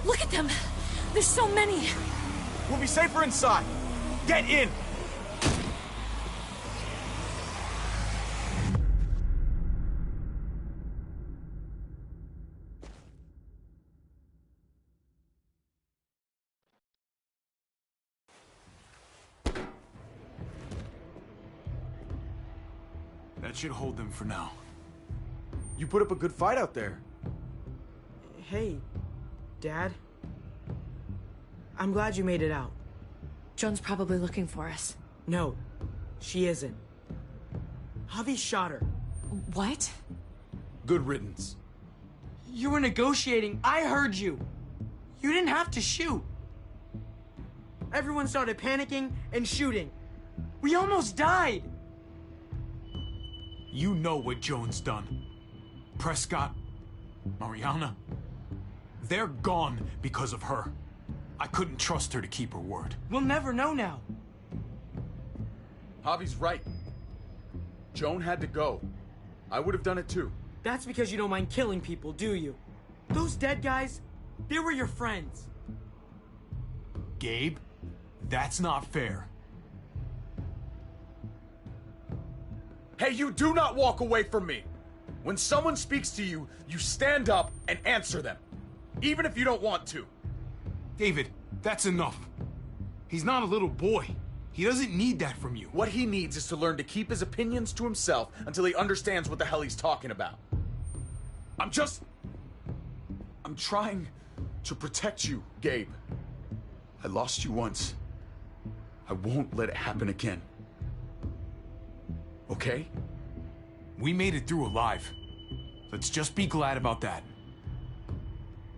Speaker 20: Look at them! There's so many!
Speaker 12: We'll be safer inside. Get in!
Speaker 1: That should hold them for now.
Speaker 12: You put up a good fight out there.
Speaker 15: Hey, Dad. I'm glad you made it out.
Speaker 14: Joan's probably looking for us.
Speaker 15: No, she isn't. Javi shot her.
Speaker 14: What?
Speaker 12: Good riddance.
Speaker 15: You were negotiating. I heard you. You didn't have to shoot. Everyone started panicking and shooting. We almost died.
Speaker 1: You know what Joan's done. Prescott, Mariana, they're gone because of her. I couldn't trust her to keep her word.
Speaker 15: We'll never know now.
Speaker 6: Javi's right. Joan had to go. I would have done it too.
Speaker 15: That's because you don't mind killing people, do you? Those dead guys, they were your friends.
Speaker 1: Gabe, that's not fair.
Speaker 6: Hey, you do not walk away from me. When someone speaks to you, you stand up and answer them. Even if you don't want to.
Speaker 1: David, that's enough. He's not a little boy. He doesn't need that from you.
Speaker 6: What he needs is to learn to keep his opinions to himself until he understands what the hell he's talking about. I'm trying to protect you, Gabe. I lost you once. I won't let it happen again. Okay?
Speaker 1: We made it through alive. Let's just be glad about that.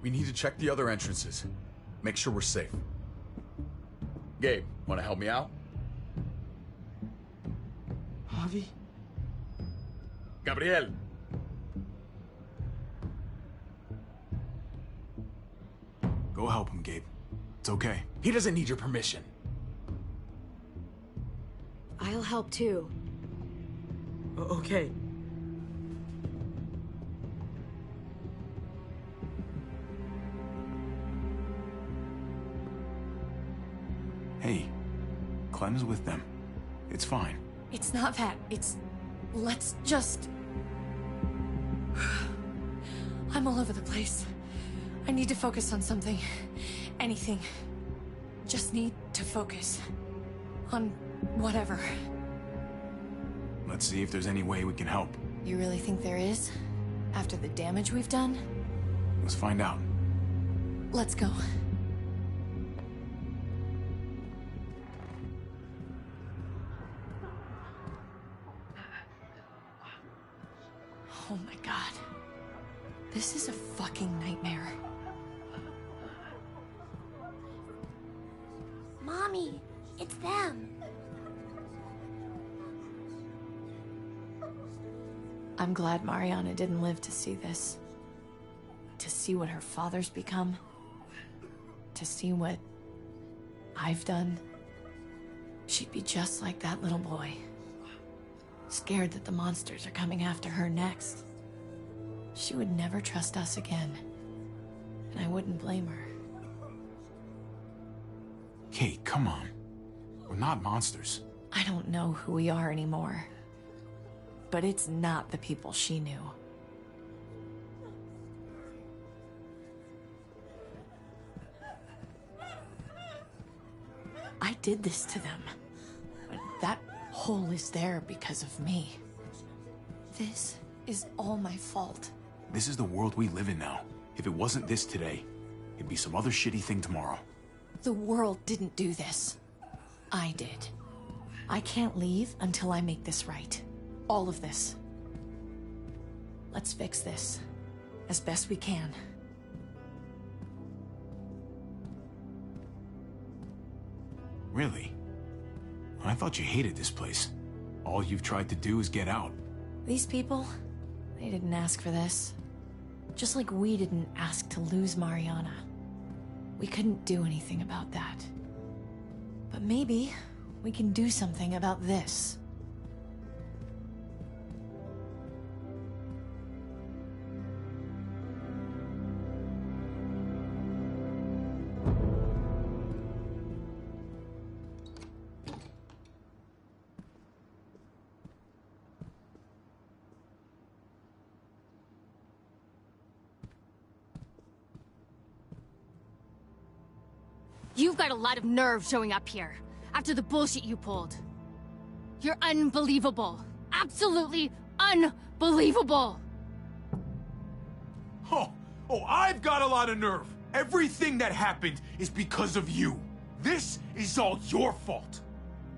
Speaker 6: We need to check the other entrances. Make sure we're safe. Gabe, want to help me out?
Speaker 15: Javi?
Speaker 6: Gabriel!
Speaker 1: Go help him, Gabe. It's okay.
Speaker 6: He doesn't need your permission.
Speaker 3: I'll help too.
Speaker 15: Okay.
Speaker 1: Hey, Clem's with them. It's fine.
Speaker 14: It's not that. It's... Let's just... I'm all over the place. I need to focus on something. Anything. Just need to focus. On whatever.
Speaker 1: Let's see if there's any way we can help.
Speaker 14: You really think there is? After the damage we've done?
Speaker 1: Let's find out.
Speaker 14: Let's go. Oh my god. This is a fucking nightmare.
Speaker 20: Mommy, it's them.
Speaker 14: I'm glad Mariana didn't live to see this. To see what her father's become. To see what I've done. She'd be just like that little boy. Scared that the monsters are coming after her next. She would never trust us again. And I wouldn't blame her.
Speaker 1: Kate, come on. We're not monsters.
Speaker 14: I don't know who we are anymore. But it's not the people she knew. I did this to them. But that hole is there because of me. This is all my fault.
Speaker 1: This is the world we live in now. If it wasn't this today, it'd be some other shitty thing tomorrow.
Speaker 14: The world didn't do this. I did. I can't leave until I make this right. All of this. Let's fix this. As best we can.
Speaker 1: Really? I thought you hated this place. All you've tried to do is get out.
Speaker 14: These people, they didn't ask for this. Just like we didn't ask to lose Mariana. We couldn't do anything about that. But maybe we can do something about this.
Speaker 3: You've got a lot of nerve showing up here, after the bullshit you pulled. You're unbelievable. Absolutely unbelievable!
Speaker 7: Oh, I've got a lot of nerve. Everything that happened is because of you. This is all your fault.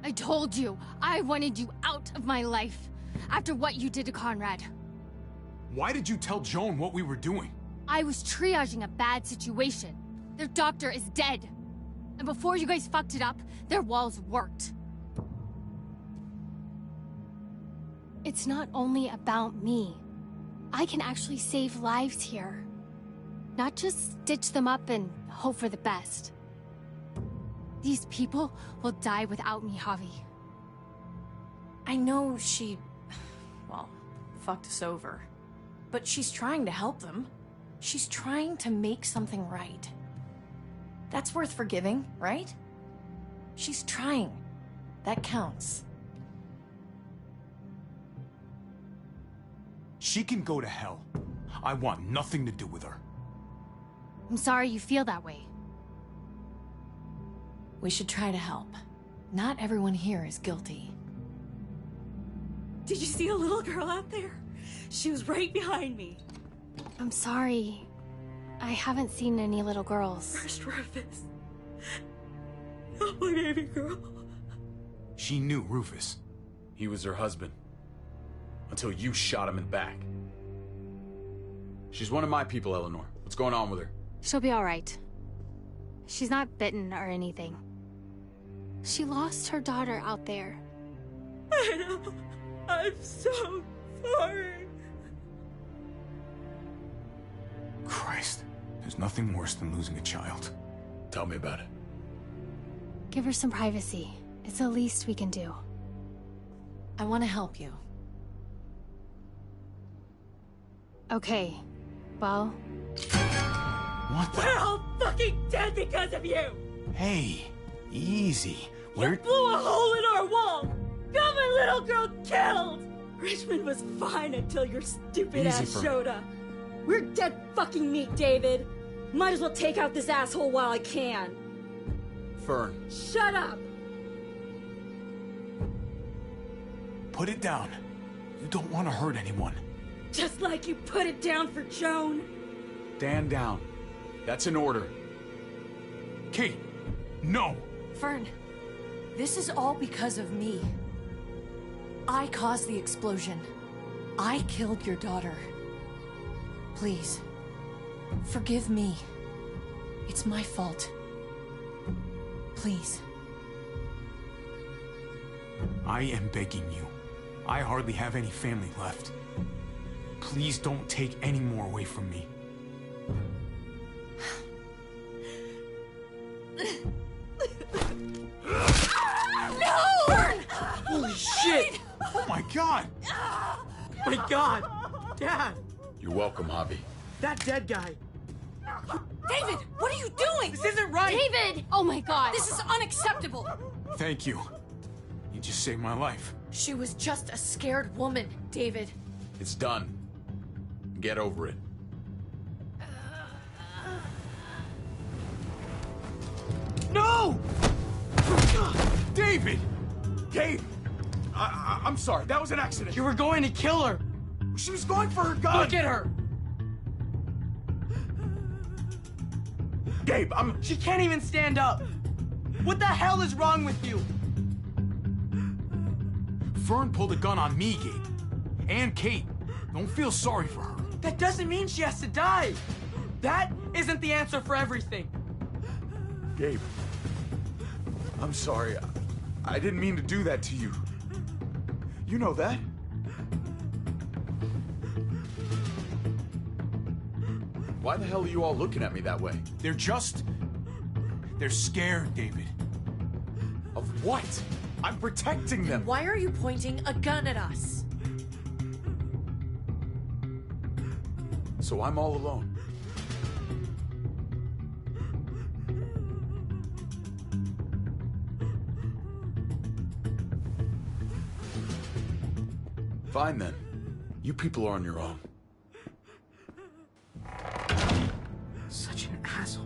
Speaker 3: I told you, I wanted you out of my life, after what you did to Conrad.
Speaker 7: Why did you tell Joan what we were doing?
Speaker 3: I was triaging a bad situation. Their doctor is dead. And before you guys fucked it up, their walls worked. It's not only about me. I can actually save lives here. Not just stitch them up and hope for the best. These people will die without me, Javi.
Speaker 14: I know she, well, fucked us over. But she's trying to help them. She's trying to make something right. That's worth forgiving, right? She's trying. That counts.
Speaker 7: She can go to hell. I want nothing to do with her.
Speaker 3: I'm sorry you feel that way.
Speaker 14: We should try to help. Not everyone here is guilty.
Speaker 10: Did you see a little girl out there? She was right behind me.
Speaker 3: I'm sorry. I haven't seen any little girls.
Speaker 10: First Rufus. Not my baby girl.
Speaker 1: She knew Rufus.
Speaker 6: He was her husband. Until you shot him in the back. She's one of my people, Eleanor. What's going on with her?
Speaker 3: She'll be all right. She's not bitten or anything. She lost her daughter out there.
Speaker 10: I know. I'm so sorry.
Speaker 1: Christ. There's nothing worse than losing a child.
Speaker 6: Tell me about it.
Speaker 3: Give her some privacy. It's the least we can do.
Speaker 14: I want to help you.
Speaker 3: Okay. Well...
Speaker 1: What the...
Speaker 10: We're all fucking dead because of you!
Speaker 1: Hey, easy.
Speaker 10: You blew a hole in our wall! Got my little girl killed! Richmond was fine until your stupid ass showed up. We're dead fucking meat, David. Might as well take out this asshole while I can.
Speaker 6: Fern.
Speaker 10: Shut up!
Speaker 1: Put it down. You don't want to hurt anyone.
Speaker 10: Just like you put it down for Joan.
Speaker 6: Stand down. That's an order.
Speaker 7: Kate, no!
Speaker 14: Fern, this is all because of me. I caused the explosion. I killed your daughter. Please, forgive me. It's my fault. Please.
Speaker 1: I am begging you. I hardly have any family left. Please don't take any more away from me.
Speaker 10: No!
Speaker 15: Holy shit!
Speaker 1: Oh my god!
Speaker 15: My god! Dad!
Speaker 6: You're welcome, Javi.
Speaker 15: That dead guy!
Speaker 14: David, what are you doing?
Speaker 15: This isn't right!
Speaker 3: David! Oh my god!
Speaker 14: This is unacceptable!
Speaker 1: Thank you. You just saved my life.
Speaker 14: She was just a scared woman, David.
Speaker 6: It's done. Get over it.
Speaker 15: No!
Speaker 7: David!
Speaker 6: Gabe! I'm sorry, that was an accident.
Speaker 15: You were going to kill her!
Speaker 6: She was going for her gun!
Speaker 15: Look at her!
Speaker 6: Gabe,
Speaker 15: She can't even stand up! What the hell is wrong with you?
Speaker 1: Fern pulled a gun on me, Gabe. And Kate. Don't feel sorry for her.
Speaker 15: That doesn't mean she has to die! That isn't the answer for everything!
Speaker 6: Gabe. I'm sorry. I didn't mean to do that to you. You know that. Why the hell are you all looking at me that way?
Speaker 7: They're scared, David.
Speaker 6: Of what? I'm protecting them.
Speaker 14: Why are you pointing a gun at us?
Speaker 6: So I'm all alone. Fine then. You people are on your own.
Speaker 15: Such an asshole.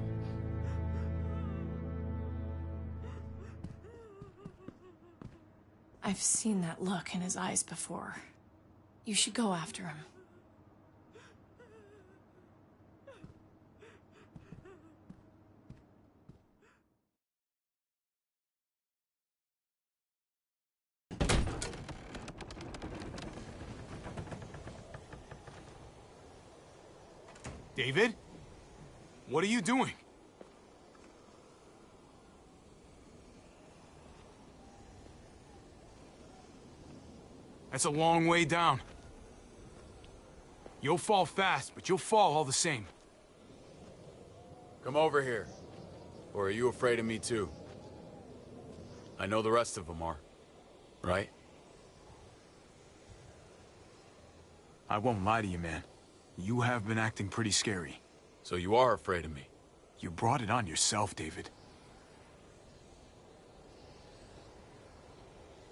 Speaker 14: I've seen that look in his eyes before. You should go after him.
Speaker 7: David? What are you doing? That's a long way down. You'll fall fast, but you'll fall all the same.
Speaker 6: Come over here. Or are you afraid of me too? I know the rest of them are. Right?
Speaker 1: I won't lie to you, man. You have been acting pretty scary.
Speaker 6: So you are afraid of me?
Speaker 1: You brought it on yourself, David.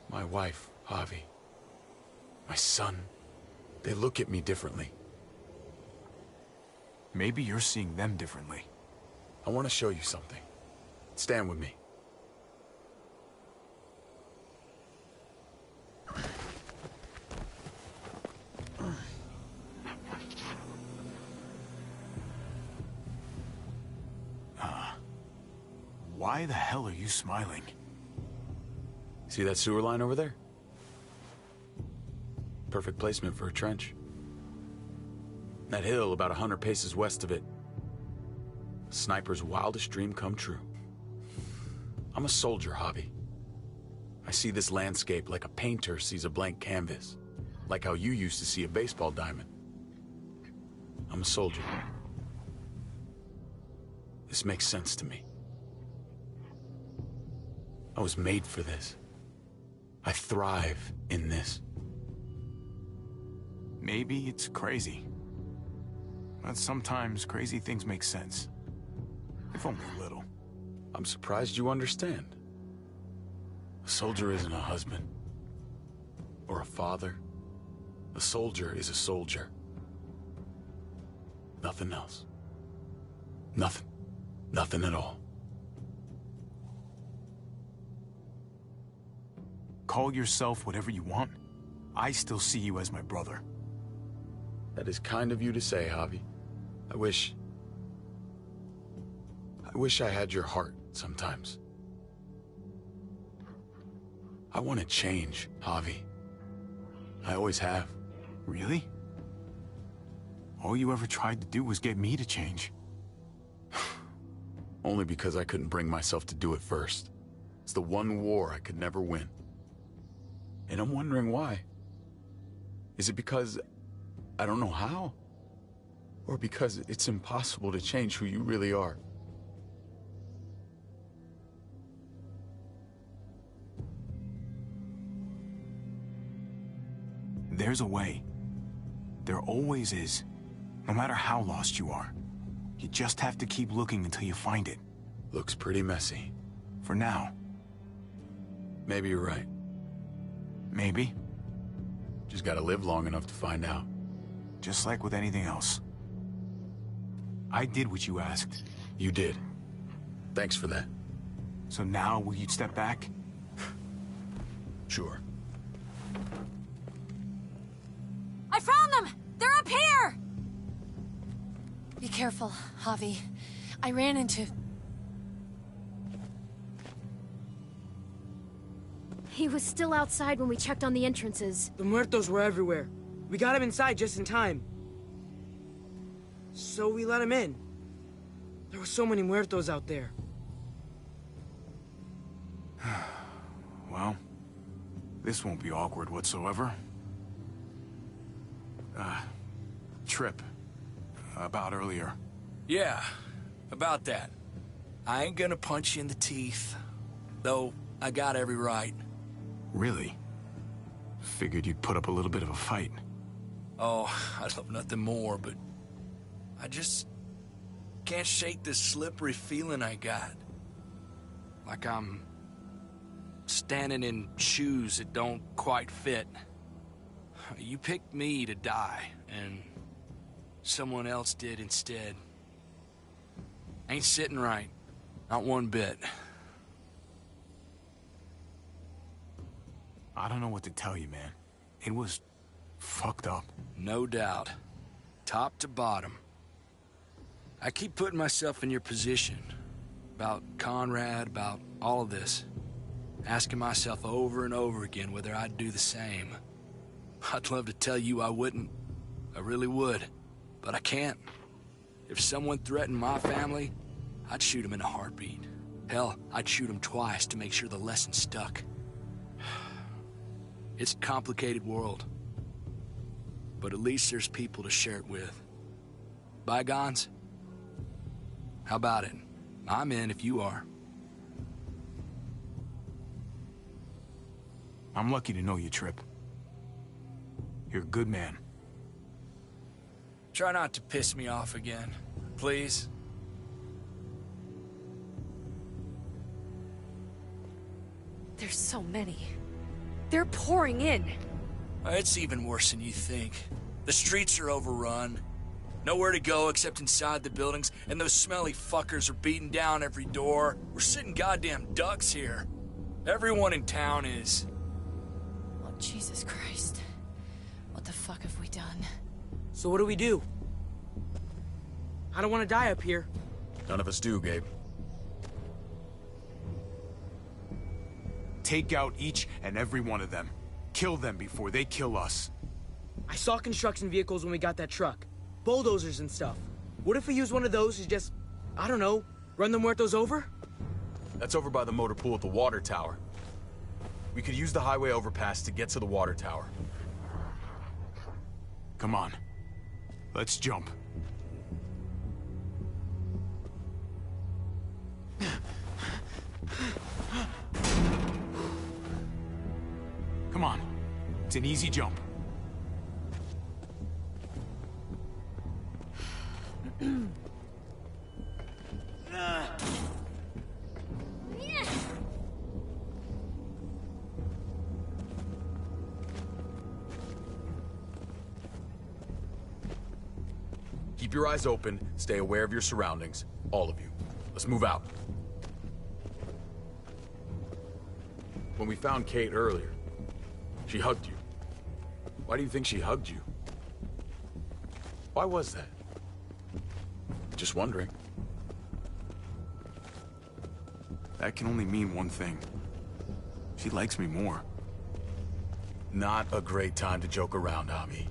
Speaker 6: My wife, Javi. My son. They look at me differently.
Speaker 1: Maybe you're seeing them differently.
Speaker 6: I want to show you something. Stand with me.
Speaker 1: Why the hell are you smiling?
Speaker 6: See that sewer line over there? Perfect placement for a trench. That hill about 100 paces west of it. Sniper's wildest dream come true. I'm a soldier, Javi. I see this landscape like a painter sees a blank canvas. Like how you used to see a baseball diamond. I'm a soldier. This makes sense to me. I was made for this. I thrive in this.
Speaker 1: Maybe it's crazy. But sometimes crazy things make sense. If only a little.
Speaker 6: I'm surprised you understand. A soldier isn't a husband. Or a father. A soldier is a soldier. Nothing else. Nothing. Nothing at all.
Speaker 1: Call yourself whatever you want. I still see you as my brother.
Speaker 6: That is kind of you to say, Javi. I wish I had your heart sometimes. I want to change, Javi. I always have.
Speaker 1: Really? All you ever tried to do was get me to change.
Speaker 6: Only because I couldn't bring myself to do it first. It's the one war I could never win. And I'm wondering why. Is it because I don't know how? Or because it's impossible to change who you really are?
Speaker 1: There's a way. There always is. No matter how lost you are. You just have to keep looking until you find it.
Speaker 6: Looks pretty messy.
Speaker 1: For now.
Speaker 6: Maybe you're right.
Speaker 1: Maybe.
Speaker 6: Just gotta live long enough to find out.
Speaker 1: Just like with anything else. I did what you asked.
Speaker 6: You did. Thanks for that.
Speaker 1: So now, will you step back?
Speaker 6: Sure.
Speaker 20: I found them! They're up here!
Speaker 14: Be careful, Javi. I ran into...
Speaker 3: He was still outside when we checked on the entrances.
Speaker 15: The muertos were everywhere. We got him inside just in time. So we let him in. There were so many muertos out there.
Speaker 1: Well, this won't be awkward whatsoever. Trip. About earlier.
Speaker 2: Yeah, about that. I ain't gonna punch you in the teeth. Though, I got every right.
Speaker 1: Really? Figured you'd put up a little bit of a fight.
Speaker 2: Oh, I'd love nothing more, but... I just... can't shake this slippery feeling I got. Like I'm... standing in shoes that don't quite fit. You picked me to die, and... someone else did instead. Ain't sitting right. Not one bit.
Speaker 1: I don't know what to tell you, man. It was... fucked up.
Speaker 2: No doubt. Top to bottom. I keep putting myself in your position. About Conrad, about all of this. Asking myself over and over again whether I'd do the same. I'd love to tell you I wouldn't. I really would. But I can't. If someone threatened my family, I'd shoot him in a heartbeat. Hell, I'd shoot him twice to make sure the lesson stuck. It's a complicated world. But at least there's people to share it with. Bygones? How about it? I'm in if you are.
Speaker 1: I'm lucky to know you, Trip. You're a good man.
Speaker 2: Try not to piss me off again, please.
Speaker 14: There's so many. They're pouring in.
Speaker 2: It's even worse than you think. The streets are overrun. Nowhere to go except inside the buildings, and those smelly fuckers are beating down every door. We're sitting goddamn ducks here. Everyone in town is.
Speaker 14: Oh, Jesus Christ. What the fuck have we done?
Speaker 15: So what do we do? I don't want to die up here.
Speaker 6: None of us do, Gabe.
Speaker 1: Take out each and every one of them. Kill them before they kill us.
Speaker 15: I saw construction vehicles when we got that truck. Bulldozers and stuff. What if we use one of those to just, I don't know, run the muertos over?
Speaker 6: That's over by the motor pool at the water tower. We could use the highway overpass to get to the water tower.
Speaker 1: Come on. Let's jump. Come on. It's an easy jump.
Speaker 6: Keep your eyes open, stay aware of your surroundings. All of you. Let's move out. When we found Kate earlier, she hugged you. Why do you think she hugged you? Why was that? Just wondering.
Speaker 1: That can only mean one thing. She likes me more.
Speaker 6: Not a great time to joke around, Javi.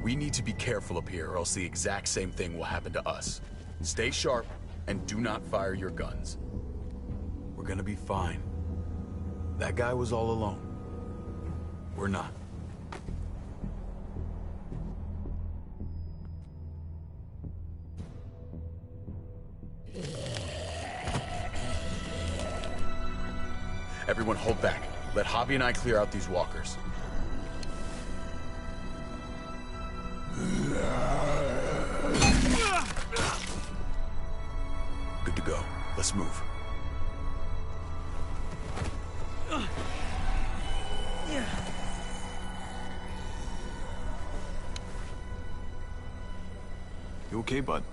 Speaker 6: We need to be careful up here, or else the exact same thing will happen to us. Stay sharp, and do not fire your guns. We're gonna be fine. That guy was all alone. We're not. Everyone hold back. Let Javi and I clear out these walkers. Good to go. Let's move.
Speaker 1: You okay, bud?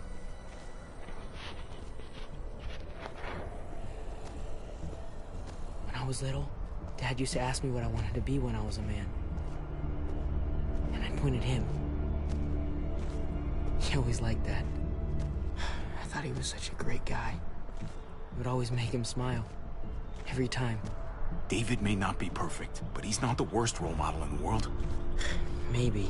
Speaker 15: When I was little, Dad used to ask me what I wanted to be when I was a man. And I pointed him. He always liked that. I thought he was such a great guy. It would always make him smile. Every time.
Speaker 1: David may not be perfect, but he's not the worst role model in the world.
Speaker 15: Maybe.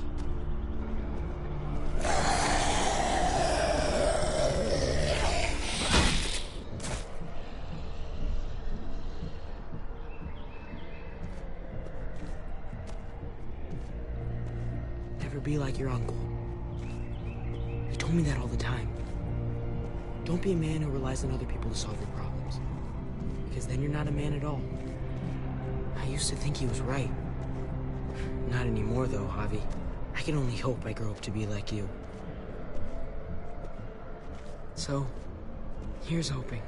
Speaker 15: Never be like your uncle. He told me that all the time. Don't be a man who relies on other people to solve your problems. Because then you're not a man at all. I used to think he was right. Not anymore, though, Javi. I can only hope I grow up to be like you. So, here's hoping.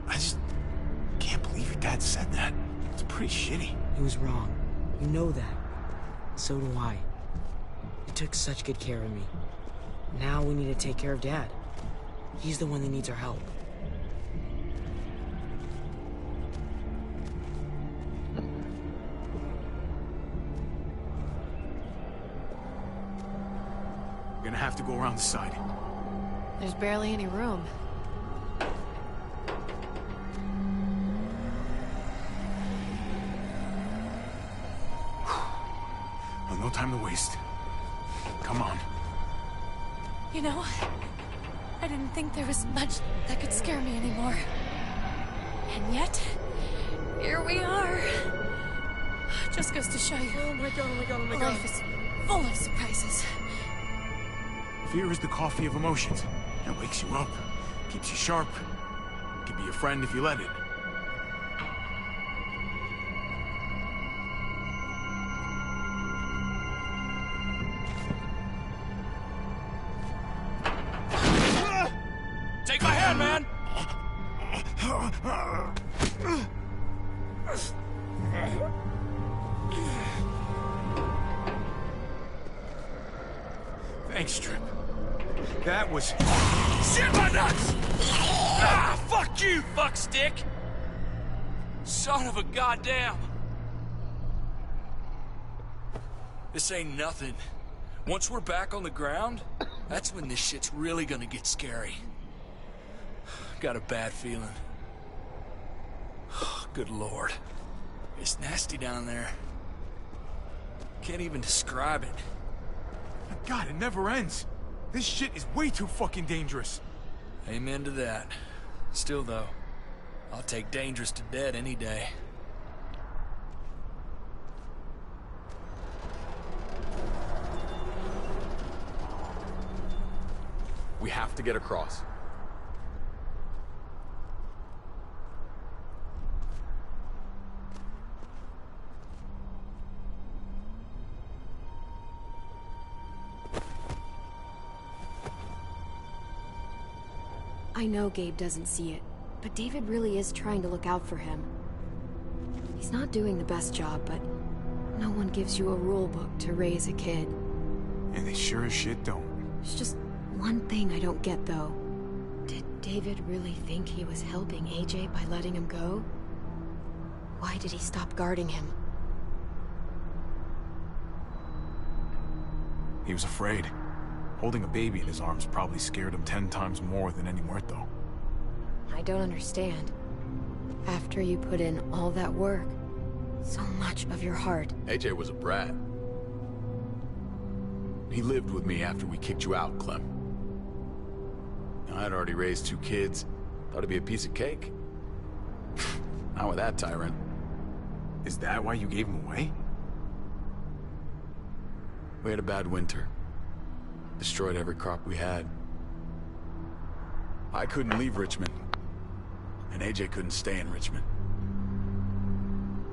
Speaker 1: I just can't believe your dad said that. It's pretty shitty.
Speaker 15: He was wrong. You know that. So do I. He took such good care of me. Now we need to take care of Dad. He's the one that needs our help.
Speaker 1: You're gonna have to go around the side.
Speaker 14: There's barely any room.
Speaker 1: Well, no time to waste. Come on.
Speaker 14: You know, I didn't think there was much that could scare me anymore. And yet, here we are. Just goes to show you.
Speaker 13: Oh my god, oh my god, oh my god.
Speaker 14: Life is full of surprises.
Speaker 1: Fear is the coffee of emotions. It wakes you up, keeps you sharp. Can be your friend if you let it.
Speaker 2: Take my hand, man!
Speaker 1: Thanks, Trip. That was...
Speaker 2: Shit, my nuts! Ah, fuck you, fuckstick! Son of a goddamn! This ain't nothing. Once we're back on the ground, that's when this shit's really gonna get scary. Got a bad feeling. Good lord. It's nasty down there. Can't even describe it.
Speaker 7: God, it never ends. This shit is way too fucking dangerous.
Speaker 2: Amen to that. Still, though, I'll take dangerous to dead any day.
Speaker 6: We have to get across.
Speaker 3: I know Gabe doesn't see it, but David really is trying to look out for him. He's not doing the best job, but no one gives you a rule book to raise a kid.
Speaker 1: And they sure as shit don't.
Speaker 3: There's just one thing I don't get, though. Did David really think he was helping AJ by letting him go? Why did he stop guarding him?
Speaker 1: He was afraid. Holding a baby in his arms probably scared him 10 times more than any muerto.
Speaker 3: I don't understand. After you put in all that work, so much of your heart...
Speaker 6: AJ was a brat. He lived with me after we kicked you out, Clem. I'd already raised 2 kids. Thought it'd be a piece of cake. Not with that tyrant.
Speaker 1: Is that why you gave him away?
Speaker 6: We had a bad winter. Destroyed every crop we had. I couldn't leave Richmond. And AJ couldn't stay in Richmond.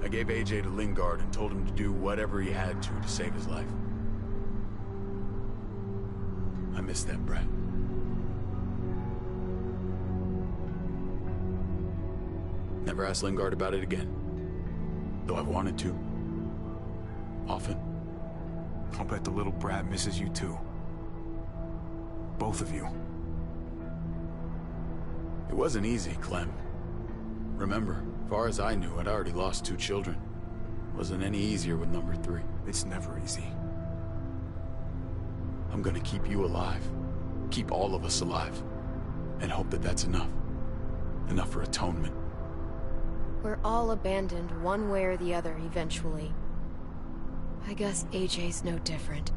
Speaker 6: I gave AJ to Lingard and told him to do whatever he had to save his life. I miss that brat. Never asked Lingard about it again. Though I've wanted to. Often.
Speaker 1: I'll bet the little brat misses you too. Both of you.
Speaker 6: It wasn't easy, Clem. Remember, far as I knew, I'd already lost 2 children. Wasn't any easier with number 3.
Speaker 1: It's never easy.
Speaker 6: I'm gonna keep you alive. Keep all of us alive. And hope that that's enough. Enough for atonement.
Speaker 3: We're all abandoned one way or the other eventually. I guess AJ's no different.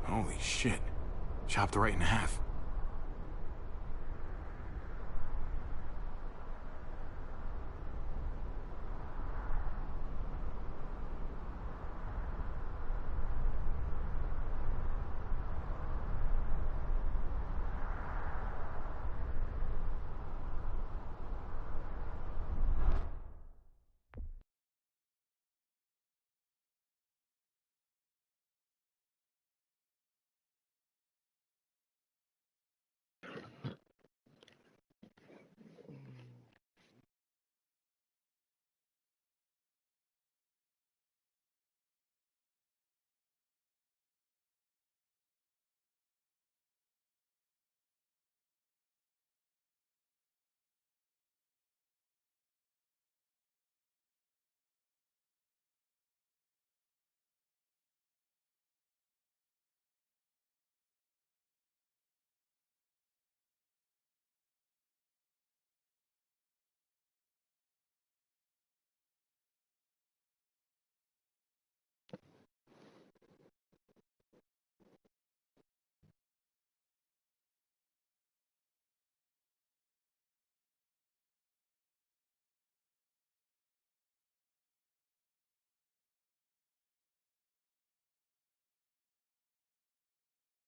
Speaker 1: Holy shit. Chopped right in half.